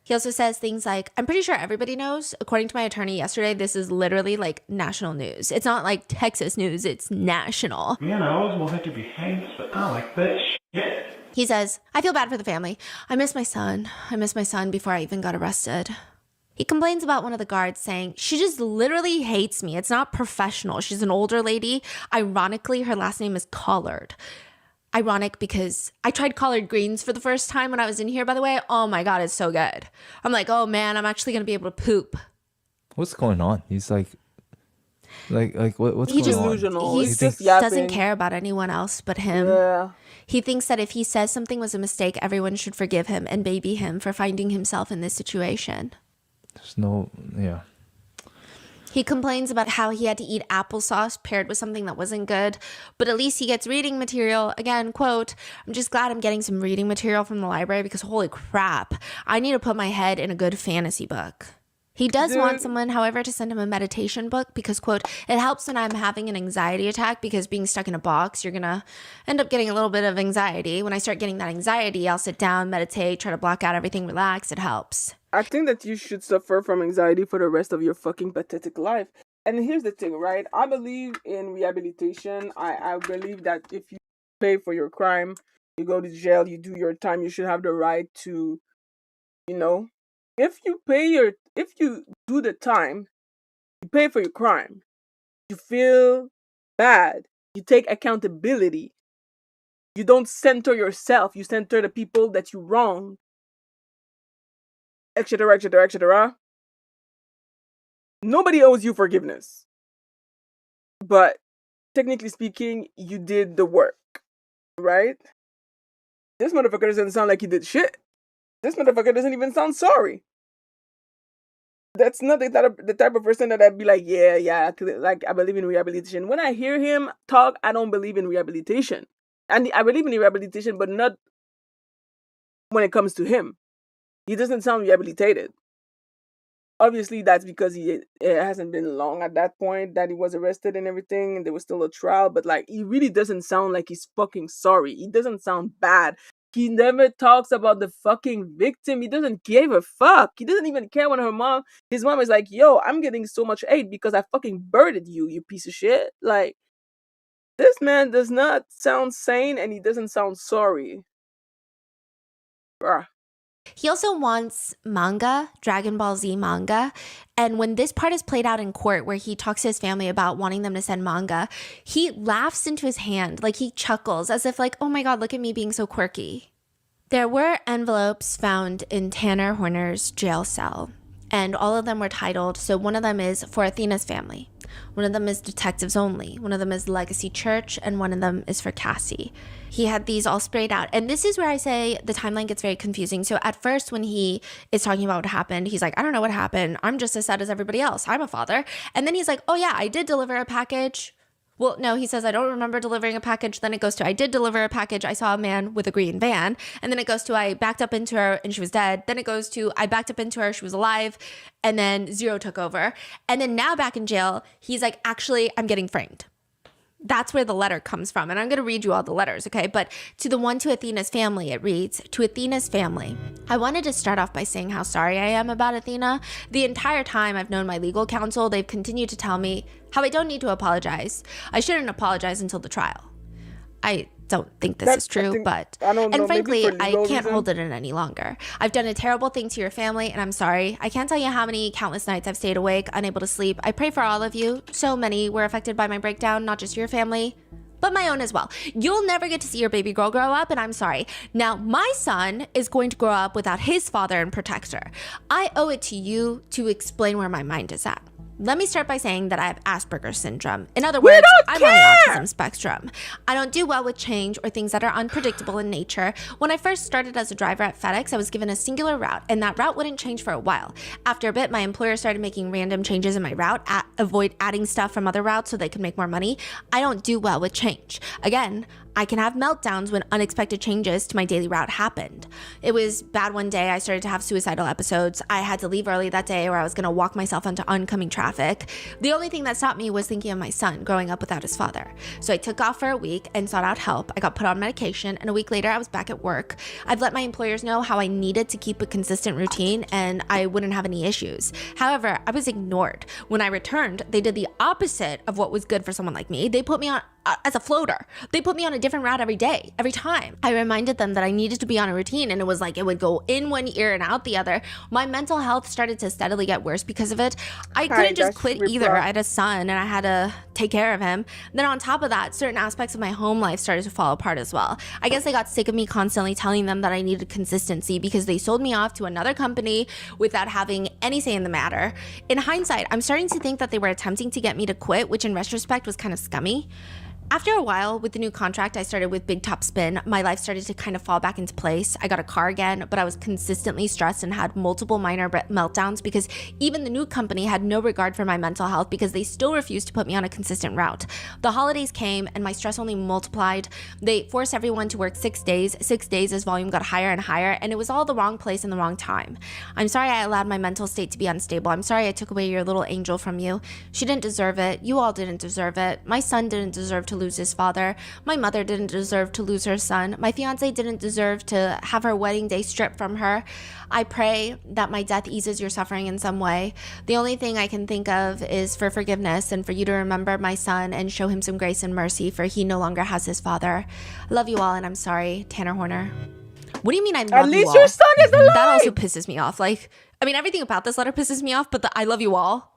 He also says things like, I'm pretty sure everybody knows, according to my attorney yesterday, this is literally like national news. It's not like Texas news, it's national. We'll have to behave, but not like this shit. He says, I feel bad for the family. I miss my son. I miss my son before I even got arrested. He complains about one of the guards saying, she just literally hates me. It's not professional. She's an older lady. Ironically, her last name is Collard. Ironic because I tried collard greens for the first time when I was in here, by the way. Oh my God, it's so good. I'm like, oh man, I'm actually going to be able to poop. What's going on? He's like what's going on? Delusional. He just doesn't care about anyone else but him. Yeah. He thinks that if he says something was a mistake, everyone should forgive him and baby him for finding himself in this situation. There's no, yeah. He complains about how he had to eat applesauce paired with something that wasn't good, but at least he gets reading material. Again, quote, I'm just glad I'm getting some reading material from the library because holy crap, I need to put my head in a good fantasy book. He does want someone, however, to send him a meditation book because, quote, it helps when I'm having an anxiety attack because being stuck in a box, you're going to end up getting a little bit of anxiety. When I start getting that anxiety, I'll sit down, meditate, try to block out everything, relax. It helps. I think that you should suffer from anxiety for the rest of your fucking pathetic life. And here's the thing, right? I believe in rehabilitation. I believe that if you pay for your crime, you go to jail, you do your time, you should have the right to, you know, if you do the time, you pay for your crime. You feel bad. You take accountability. You don't center yourself. You center the people that you wrong, etc., etc., etc. Nobody owes you forgiveness. But technically speaking, you did the work, right? This motherfucker doesn't sound like he did shit. This motherfucker doesn't even sound sorry. That's not the type of person that I'd be like, yeah, like I believe in rehabilitation. When I hear him talk, I don't believe in rehabilitation. And I believe in rehabilitation, but not when it comes to him. He doesn't sound rehabilitated. Obviously, that's because it hasn't been long at that point that he was arrested and everything, and there was still a trial. But like, he really doesn't sound like he's fucking sorry. He doesn't sound bad. He never talks about the fucking victim. He doesn't give a fuck. He doesn't even care when his mom is like, yo, I'm getting so much hate because I fucking birded you, you piece of shit. Like, this man does not sound sane and he doesn't sound sorry. Bruh. He also wants manga, Dragon Ball Z manga. And when this part is played out in court where he talks to his family about wanting them to send manga, he laughs into his hand, like he chuckles as if like, oh my God, look at me being so quirky. There were envelopes found in Tanner Horner's jail cell, and all of them were titled. So one of them is for Athena's family. One of them is detectives only. One of them is Legacy Church, and one of them is for Cassie. He had these all sprayed out. And this is where I say the timeline gets very confusing. So at first when he is talking about what happened, he's like, I don't know what happened. I'm just as sad as everybody else. I'm a father. And then he's like, oh yeah, I did deliver a package. Well, no, he says, I don't remember delivering a package. Then it goes to, I did deliver a package. I saw a man with a green van. And then it goes to, I backed up into her and she was dead. Then it goes to, I backed up into her, she was alive. And then Zero took over. And then now back in jail, he's like, actually, I'm getting framed. That's where the letter comes from. And I'm going to read you all the letters, okay? But to the one to Athena's family, it reads, to Athena's family, I wanted to start off by saying how sorry I am about Athena. The entire time I've known my legal counsel, they've continued to tell me how I don't need to apologize. I shouldn't apologize until the trial. I don't think this is true, but frankly, I can't hold it in any longer. I've done a terrible thing to your family, and I'm sorry. I can't tell you how many countless nights I've stayed awake, unable to sleep. I pray for all of you. So many were affected by my breakdown, not just your family, but my own as well. You'll never get to see your baby girl grow up, and I'm sorry. Now, my son is going to grow up without his father and protector. I owe it to you to explain where my mind is at. Let me start by saying that I have Asperger's syndrome. In other words, I'm on the autism spectrum. I don't do well with change or things that are unpredictable in nature. When I first started as a driver at FedEx, I was given a singular route, and that route wouldn't change for a while. After a bit, my employer started making random changes in my route, avoid adding stuff from other routes so they could make more money. I don't do well with change. Again, I can have meltdowns when unexpected changes to my daily route happened. It was bad one day. I started to have suicidal episodes. I had to leave early that day or I was going to walk myself into oncoming traffic. The only thing that stopped me was thinking of my son growing up without his father. So I took off for a week and sought out help. I got put on medication, and a week later I was back at work. I've let my employers know how I needed to keep a consistent routine and I wouldn't have any issues. However, I was ignored. When I returned, they did the opposite of what was good for someone like me. They put me on as a floater. They put me on a different route every day, every time. I reminded them that I needed to be on a routine, and it was like it would go in one ear and out the other. My mental health started to steadily get worse because of it. I couldn't just quit either. I had a son and I had to take care of him. Then on top of that, certain aspects of my home life started to fall apart as well. I guess they got sick of me constantly telling them that I needed consistency because they sold me off to another company without having any say in the matter. In hindsight, I'm starting to think that they were attempting to get me to quit, which in retrospect was kind of scummy. After a while, with the new contract I started with Big Top Spin, my life started to kind of fall back into place. I got a car again, but I was consistently stressed and had multiple minor meltdowns because even the new company had no regard for my mental health because they still refused to put me on a consistent route. The holidays came and my stress only multiplied. They forced everyone to work 6 days. 6 days as volume got higher and higher, and it was all the wrong place and the wrong time. I'm sorry I allowed my mental state to be unstable. I'm sorry I took away your little angel from you. She didn't deserve it. You all didn't deserve it. My son didn't deserve to lose his father. My mother didn't deserve to lose her son. My fiance didn't deserve to have her wedding day stripped from her. I pray that my death eases your suffering in some way. The only thing I can think of is for forgiveness and for you to remember my son and show him some grace and mercy, for he no longer has his father. I love you all and I'm sorry, Tanner Horner. What do you mean I love you all? At least your son is alive! That also pisses me off. Like, I mean, everything about this letter pisses me off, but the I love you all.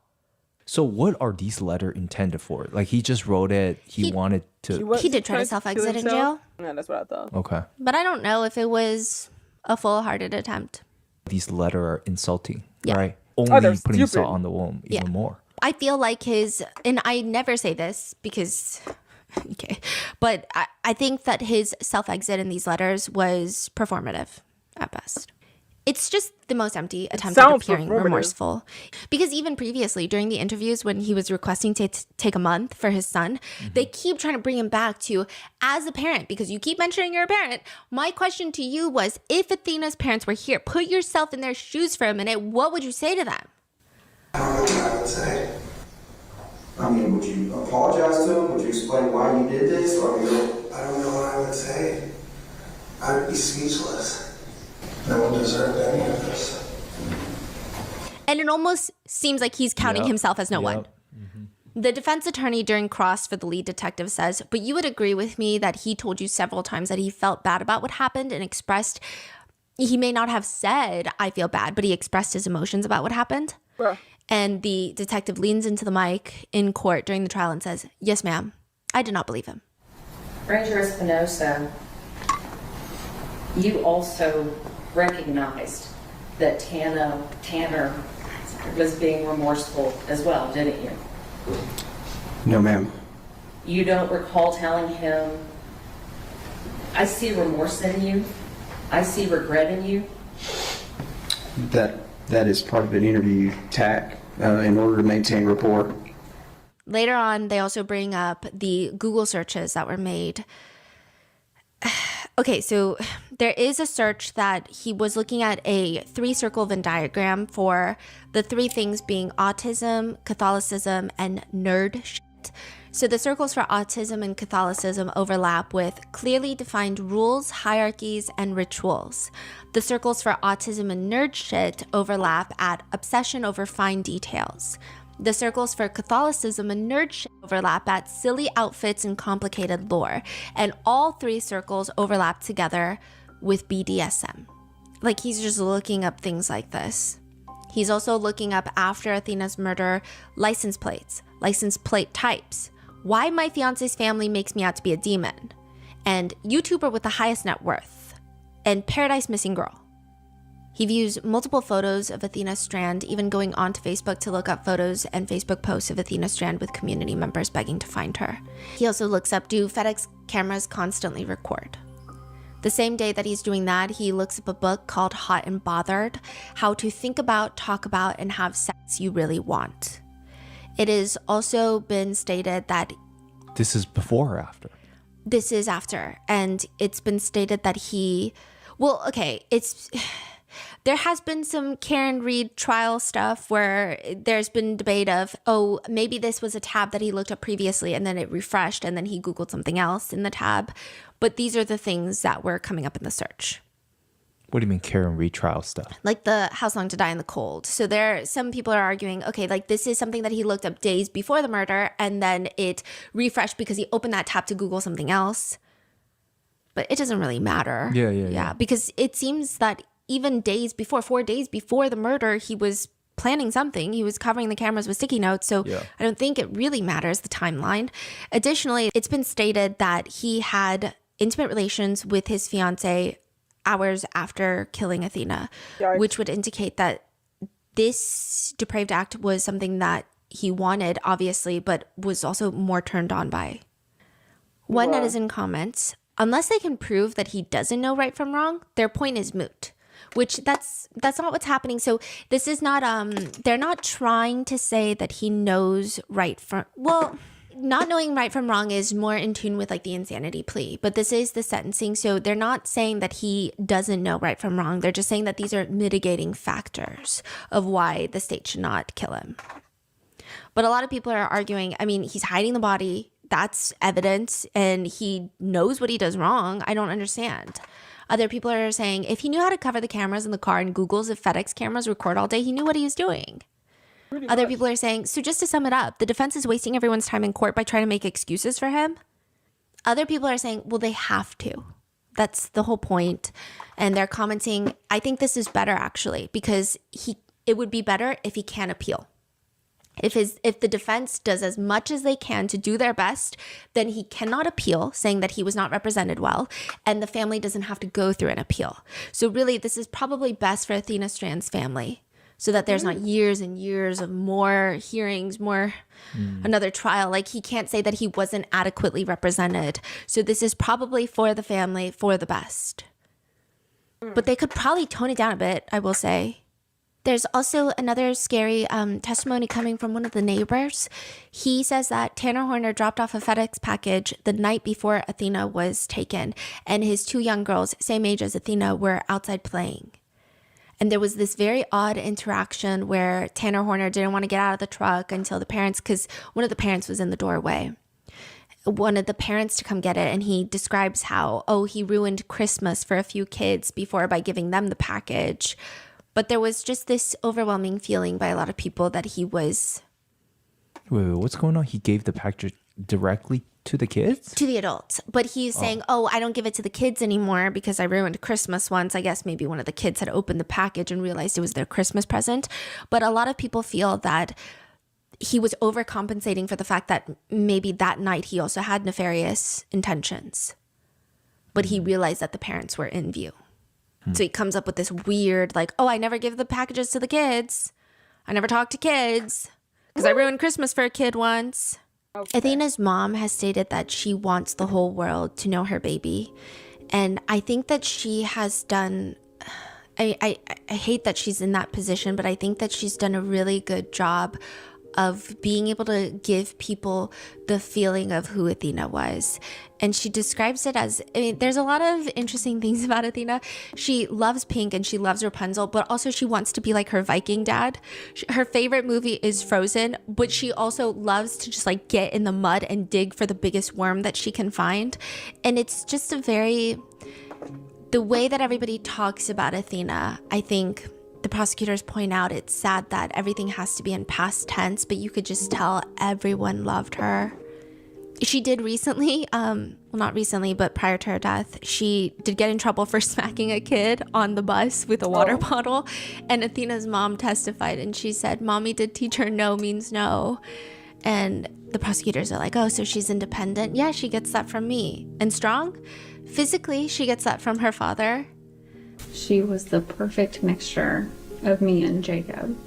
So what are these letters intended for? Like, he just wrote it. He wanted to. He did try to self-exit in jail. Yeah, that's what I thought. Okay. But I don't know if it was a full-hearted attempt. These letters are insulting, Yeah. right? they're Only putting stupid. salt on the wound even more. I feel like his, and I never say this because, okay, but I think that his self-exit in these letters was performative at best. It's just the most empty attempt at appearing remorseful. Because even previously, during the interviews when he was requesting to take a month for his son, they keep trying to bring him back to, as a parent, because you keep mentioning you're a parent. My question to you was, if Athena's parents were here, put yourself in their shoes for a minute, what would you say to them? I don't know what I would say. I mean, would you apologize to him? Would you explain why you did this? Or, I don't know what I would say. I would be speechless. No one deserved any of this. And it almost seems like he's counting himself as no one. The defense attorney during cross for the lead detective says, but you would agree with me that he told you several times that he felt bad about what happened and expressed, he may not have said, I feel bad, but he expressed his emotions about what happened. Bruh. And the detective leans into the mic in court during the trial and says, yes, ma'am, I did not believe him. Ranger Espinosa, you also recognized that Tanner was being remorseful as well, didn't you? No, ma'am. You don't recall telling him, I see remorse in you, I see regret in you? That is part of an interview tack in order to maintain rapport. Later on, they also bring up the Google searches that were made. Okay, so there is a search that he was looking at a 3-circle Venn diagram for the 3 things being autism, Catholicism, and nerd shit. So the circles for autism and Catholicism overlap with clearly defined rules, hierarchies, and rituals. The circles for autism and nerd shit overlap at obsession over fine details. The circles for Catholicism and nerd shit overlap at silly outfits and complicated lore. And all 3 circles overlap together with BDSM. Like, he's just looking up things like this. He's also looking up, after Athena's murder, license plates, license plate types, why my fiance's family makes me out to be a demon, and YouTuber with the highest net worth, and Paradise Missing Girl. He views multiple photos of Athena Strand, even going onto Facebook to look up photos and Facebook posts of Athena Strand with community members begging to find her. He also looks up, do FedEx cameras constantly record? The same day that he's doing that, he looks up a book called Hot and Bothered, How to Think About, Talk About, and Have Sex You Really Want. It has also been stated that... This is before or after? This is after. And it's been stated that he... Well, okay, it's... There has been some Karen Reed trial stuff where there's been debate of, oh, maybe this was a tab that he looked up previously and then it refreshed and then he Googled something else in the tab. But these are the things that were coming up in the search. What do you mean Karen Reed trial stuff? Like the How Long to Die in the Cold. So some people are arguing, okay, like this is something that he looked up days before the murder and then it refreshed because he opened that tab to Google something else. But it doesn't really matter. Yeah. Because it seems that even 4 days before the murder, he was planning something. He was covering the cameras with sticky notes. So I don't think it really matters, the timeline. Additionally, it's been stated that he had intimate relations with his fiance hours after killing Athena, which would indicate that this depraved act was something that he wanted, obviously, but was also more turned on by. One netizen comments, unless they can prove that he doesn't know right from wrong, their point is moot. Which that's not what's happening. So this is not they're not trying to say that he knows right from, well, not knowing right from wrong is more in tune with like the insanity plea, but this is the sentencing. So they're not saying that he doesn't know right from wrong. They're just saying that these are mitigating factors of why the state should not kill him. But a lot of people are arguing, I mean, he's hiding the body. That's evidence, and he knows what he does wrong. I don't understand. Other people are saying if he knew how to cover the cameras in the car and Googles if FedEx cameras record all day, he knew what he was doing. Other people are saying, so just to sum it up, the defense is wasting everyone's time in court by trying to make excuses for him. Other people are saying, well, they have to. That's the whole point. And they're commenting, I think this is better actually, because it would be better if he can't appeal. If the defense does as much as they can to do their best, then he cannot appeal, saying that he was not represented well, and the family doesn't have to go through an appeal. So really, this is probably best for Athena Strand's family, so that there's not years and years of more hearings, another trial. Like, he can't say that he wasn't adequately represented. So this is probably for the family, for the best. But they could probably tone it down a bit, I will say. There's also another scary testimony coming from one of the neighbors. He says that Tanner Horner dropped off a FedEx package the night before Athena was taken, and his 2 young girls, same age as Athena, were outside playing. And there was this very odd interaction where Tanner Horner didn't want to get out of the truck until the parents, because one of the parents was in the doorway, wanted the parents to come get it. And he describes how, he ruined Christmas for a few kids before by giving them the package. But there was just this overwhelming feeling by a lot of people that he was... Wait, what's going on? He gave the package directly to the kids? To the adults. But he's saying, I don't give it to the kids anymore because I ruined Christmas once. I guess maybe one of the kids had opened the package and realized it was their Christmas present. But a lot of people feel that he was overcompensating for the fact that maybe that night he also had nefarious intentions. But he realized that the parents were in view. So he comes up with this weird, like, I never give the packages to the kids. I never talk to kids because I ruined Christmas for a kid once. Okay. Athena's mom has stated that she wants the whole world to know her baby. And I think that she has done, I hate that she's in that position, but I think that she's done a really good job of being able to give people the feeling of who Athena was. And she describes it as, there's a lot of interesting things about Athena. She loves pink and she loves Rapunzel, but also she wants to be like her Viking dad. Her favorite movie is Frozen, but she also loves to just like get in the mud and dig for the biggest worm that she can find. And it's just the way that everybody talks about Athena, I think the prosecutors point out it's sad that everything has to be in past tense, but you could just tell everyone loved her. She did recently, not recently, but prior to her death, she did get in trouble for smacking a kid on the bus with a water bottle. And Athena's mom testified and she said, "Mommy did teach her no means no." And the prosecutors are like, so she's independent? Yeah, she gets that from me. And strong? Physically, she gets that from her father. She was the perfect mixture of me and Jacob.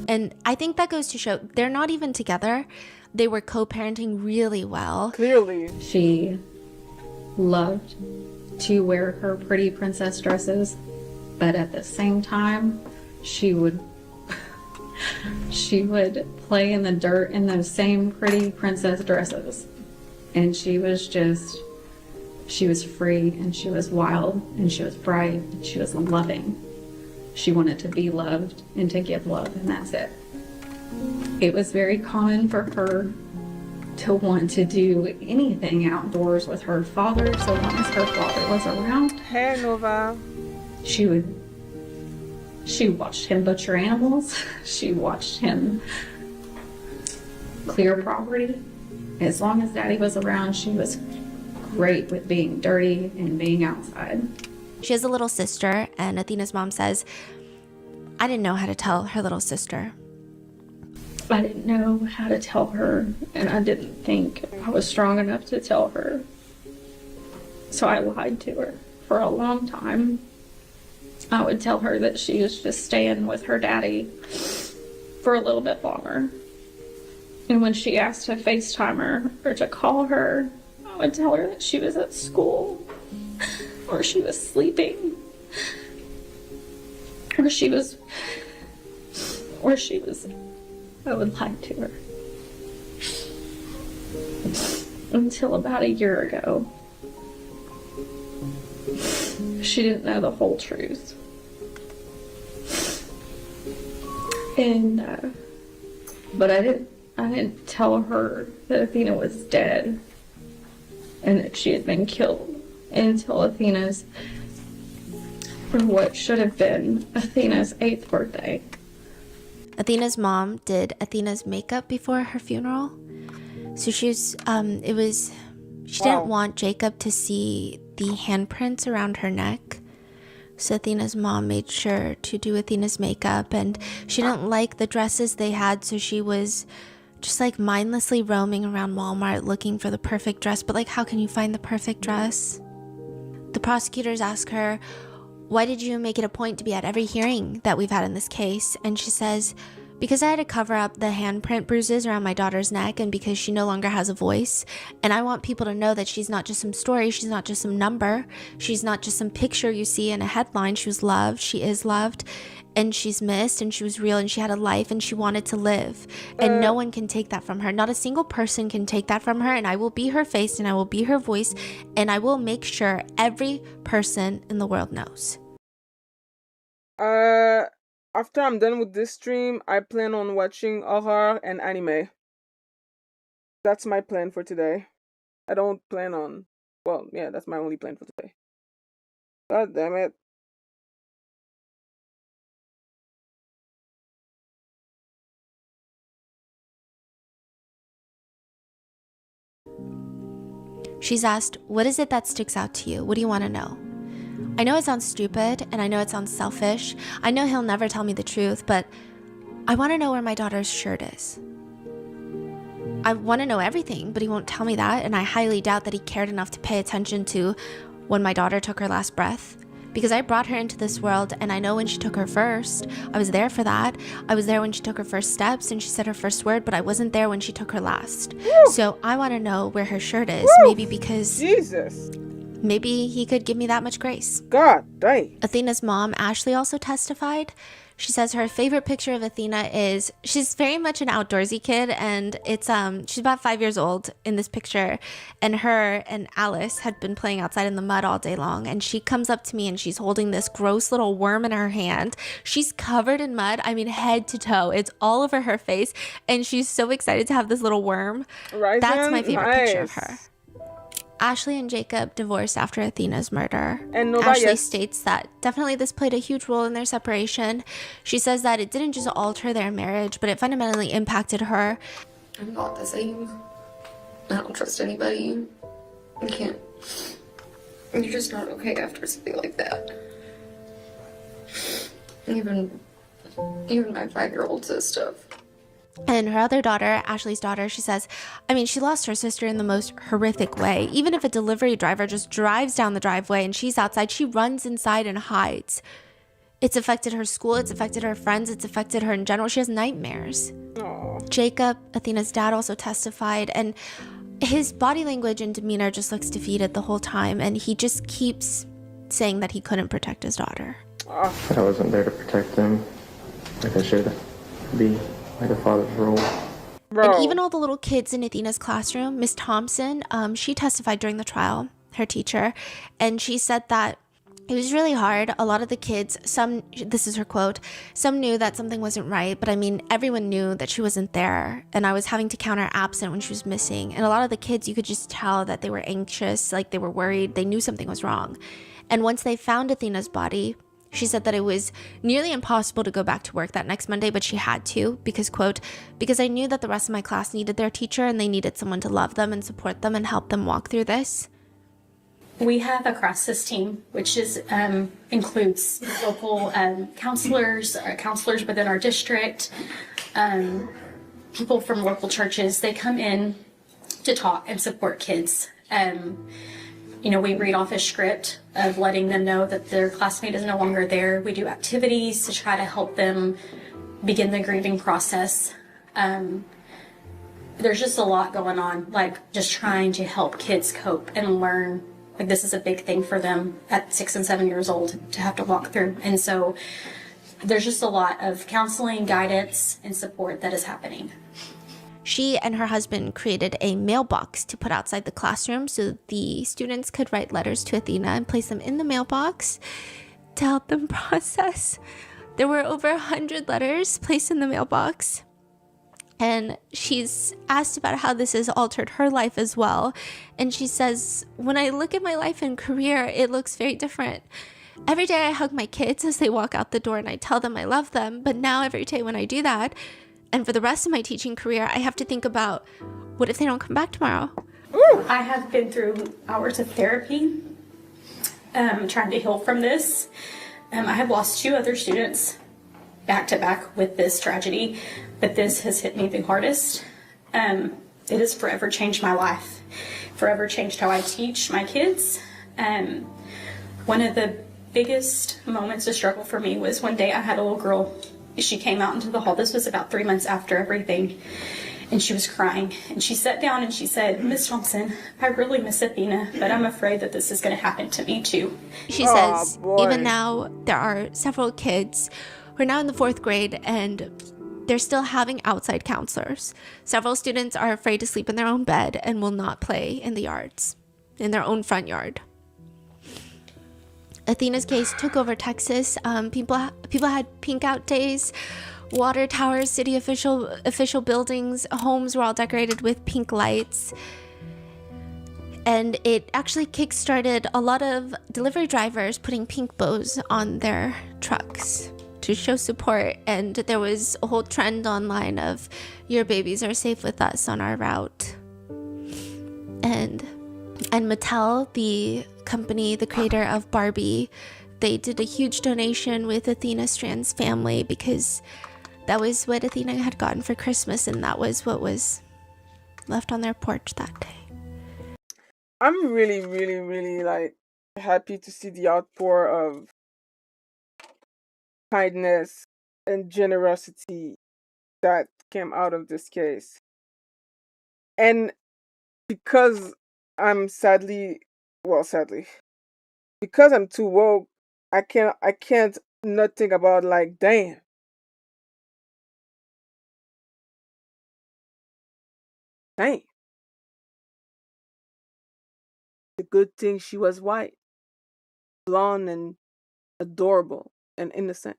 And I think that goes to show they're not even together. They were co-parenting really well. Clearly. She loved to wear her pretty princess dresses, but at the same time, she would play in the dirt in those same pretty princess dresses. And she was free, and she was wild, and she was bright, and she was loving. She wanted to be loved and to give love, and that's it. It was very common for her to want to do anything outdoors with her father, so long as her father was around. Hey, Nova. She watched him butcher animals. She watched him clear property. As long as Daddy was around, she was great with being dirty and being outside. She has a little sister, and Athena's mom says, I didn't know how to tell her little sister. I didn't know how to tell her, and I didn't think I was strong enough to tell her. So I lied to her for a long time. I would tell her that she was just staying with her daddy for a little bit longer. And when she asked to FaceTime her or to call her, I would tell her that she was at school, or she was sleeping, or she was, I would lie to her. Until about a year ago, she didn't know the whole truth. And, but I didn't tell her that Athena was dead and that she had been killed until Athena's, or what should have been Athena's 8th birthday. Athena's mom did Athena's makeup before her funeral. So she didn't want Jacob to see the handprints around her neck. So Athena's mom made sure to do Athena's makeup, and she didn't like the dresses they had, so she was just like mindlessly roaming around Walmart looking for the perfect dress. But like, how can you find the perfect dress? The prosecutors ask her, why did you make it a point to be at every hearing that we've had in this case? And she says, because I had to cover up the handprint bruises around my daughter's neck, and because she no longer has a voice. And I want people to know that she's not just some story, she's not just some number, she's not just some picture you see in a headline. She was loved, she is loved, and she's missed, and she was real, and she had a life, and she wanted to live. And no one can take that from her. Not a single person can take that from her, and I will be her face, and I will be her voice, and I will make sure every person in the world knows. After I'm done with this stream, I plan on watching horror and anime. That's my plan for today. I don't plan on... Well, yeah, that's my only plan for today. God damn it. She's asked, what is it that sticks out to you? What do you want to know? I know it sounds stupid, and I know it sounds selfish. I know he'll never tell me the truth, but I want to know where my daughter's shirt is. I want to know everything, but he won't tell me that, and I highly doubt that he cared enough to pay attention to when my daughter took her last breath. Because I brought her into this world, and I know when she took her first. I was there for that. I was there when she took her first steps and she said her first word, but I wasn't there when she took her last. Woo! So I want to know where her shirt is. Woo! Maybe because... Jesus! Maybe he could give me that much grace. God dang. Athena's mom, Ashley, also testified. She says her favorite picture of Athena is, she's very much an outdoorsy kid, and it's she's about 5 years old in this picture, and her and Alice had been playing outside in the mud all day long, and she comes up to me and she's holding this gross little worm in her hand. She's covered in mud, I mean head to toe. It's all over her face, and she's so excited to have this little worm. Right. That's my favorite picture of her. Ashley and Jacob divorced after Athena's murder. And Ashley states that definitely this played a huge role in their separation. She says that it didn't just alter their marriage, but it fundamentally impacted her. I'm not the same. I don't trust anybody. I can't. You're just not okay after something like that. Even my 5-year-old says stuff. And her other daughter, Ashley's daughter, she says, I mean, she lost her sister in the most horrific way. Even if a delivery driver just drives down the driveway and she's outside, she runs inside and hides. It's affected her school, it's affected her friends, it's affected her in general. She has nightmares. Aww. Jacob, Athena's dad, also testified, and his body language and demeanor just looks defeated the whole time, and he just keeps saying that he couldn't protect his daughter. I wasn't there to protect them like I should be. Like a father's role. Bro. And even all the little kids in Athena's classroom, Miss Thompson, she testified during the trial, her teacher, and she said that it was really hard. A lot of the kids, this is her quote, some knew that something wasn't right, but I mean, everyone knew that she wasn't there, and I was having to count her absent when she was missing. And a lot of the kids, you could just tell that they were anxious, like they were worried, they knew something was wrong. And once they found Athena's body, she said that it was nearly impossible to go back to work that next Monday, but she had to because, quote, because I knew that the rest of my class needed their teacher and they needed someone to love them and support them and help them walk through this. We have a crisis team, which is includes local counselors within our district, people from local churches. They come in to talk and support kids. We read off a script of letting them know that their classmate is no longer there. We do activities to try to help them begin the grieving process. there's just a lot going on, like just trying to help kids cope and learn. Like this is a big thing for them at 6 and 7 years old to have to walk through. And so there's just a lot of counseling, guidance, and support that is happening. She and her husband created a mailbox to put outside the classroom so the students could write letters to Athena and place them in the mailbox to help them process. There were over 100 letters placed in the mailbox. And she's asked about how this has altered her life as well. And she says, when I look at my life and career, it looks very different. Every day I hug my kids as they walk out the door and I tell them I love them. But now every day when I do that, and for the rest of my teaching career, I have to think about, what if they don't come back tomorrow? I have been through hours of therapy, trying to heal from this. I have lost 2 other students back to back with this tragedy, but this has hit me the hardest. It has forever changed my life, forever changed how I teach my kids. One of the biggest moments of struggle for me was one day I had a little girl. She came out into the hall. This was about 3 months after everything, and she was crying. And she sat down and she said, Miss Thompson, I really miss Athena, but I'm afraid that this is going to happen to me too. She says, even now, there are several kids who are now in the 4th grade and they're still having outside counselors. Several students are afraid to sleep in their own bed and will not play in the yards, in their own front yard. Athena's case took over Texas. People had pink out days. Water towers, city official buildings, homes were all decorated with pink lights. And it actually kickstarted a lot of delivery drivers putting pink bows on their trucks to show support. And there was a whole trend online of, your babies are safe with us on our route. And Mattel, the company, the creator of Barbie, they did a huge donation with Athena Strand's family because that was what Athena had gotten for Christmas, and that was what was left on their porch that day. I'm really, really, really like happy to see the outpour of kindness and generosity that came out of this case. And because I'm sadly, because I'm too woke, I can't not think about like, damn. Dang. The good thing she was white, blonde and adorable and innocent.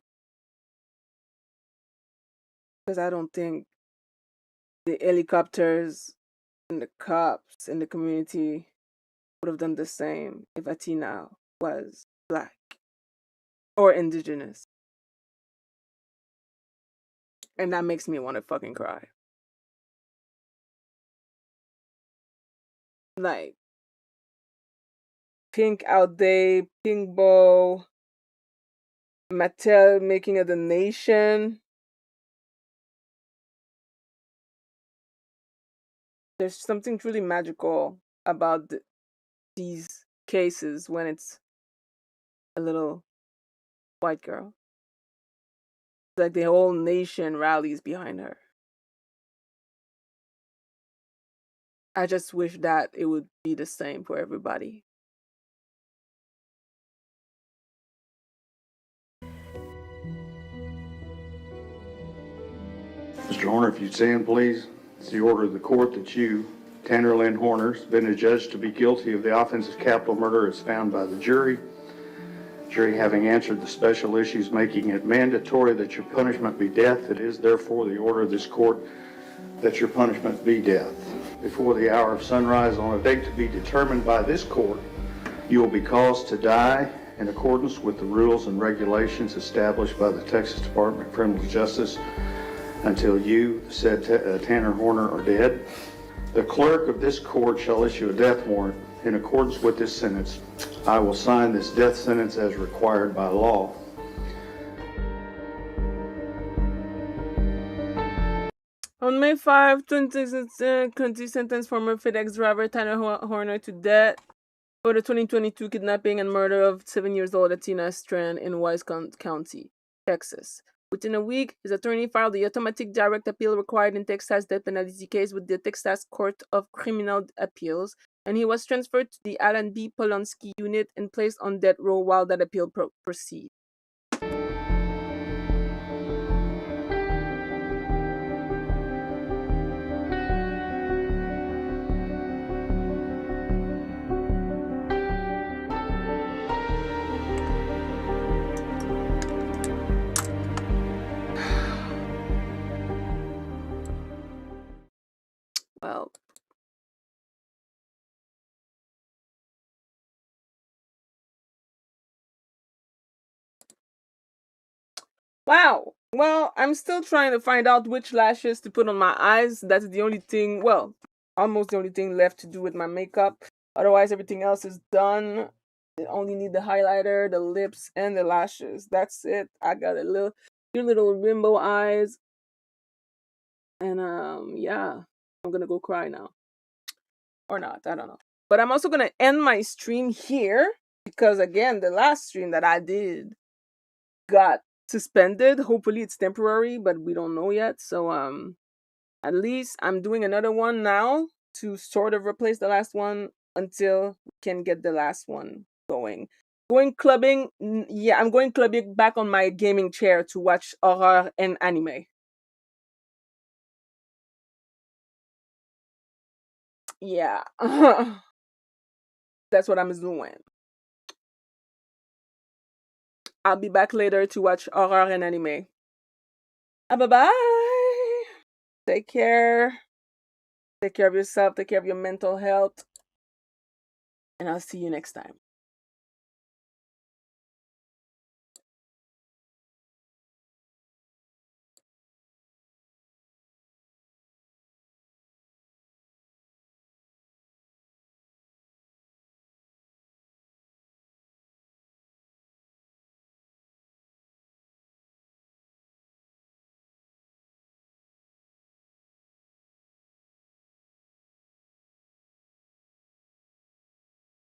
Because I don't think the helicopters and the cops in the community would have done the same if Athena was black or indigenous. And that makes me want to fucking cry. Like, pink out day, pink bow, Mattel making a donation. There's something truly magical about these cases when it's a little white girl. It's like the whole nation rallies behind her. I just wish that it would be the same for everybody. Mr. Horner, if you'd stand, please. It's the order of the court that you, Tanner Lynn Horner, has been adjudged to be guilty of the offense of capital murder as found by the jury. Jury having answered the special issues making it mandatory that your punishment be death, it is therefore the order of this court that your punishment be death. Before the hour of sunrise on a date to be determined by this court, you will be caused to die in accordance with the rules and regulations established by the Texas Department of Criminal Justice until you, said Tanner Horner, are dead. The clerk of this court shall issue a death warrant in accordance with this sentence. I will sign this death sentence as required by law. On May 5, 2020, sentenced former FedEx driver Tanner Horner to death for the 2022 kidnapping and murder of 7-year-old Athena Strand in Wise County, Texas. Within a week, his attorney filed the automatic direct appeal required in Texas death penalty case with the Texas Court of Criminal Appeals, and he was transferred to the Alan B. Polonsky unit and placed on death row while that appeal proceeds. Well, wow. Well, I'm still trying to find out which lashes to put on my eyes. That's the only thing, well, almost the only thing left to do with my makeup. Otherwise, everything else is done. I only need the highlighter, the lips, and the lashes. That's it. I got a few little rainbow eyes. And yeah, I'm gonna go cry now. Or not, I don't know. But I'm also gonna end my stream here because again, the last stream that I did got suspended. Hopefully it's temporary, but we don't know yet. So at least I'm doing another one now to sort of replace the last one until we can get the last one going. Going clubbing, yeah, I'm going clubbing back on my gaming chair to watch horror and anime. Yeah. That's what I'm doing. I'll be back later to watch horror and anime. Bye-bye. Take care. Take care of yourself. Take care of your mental health. And I'll see you next time.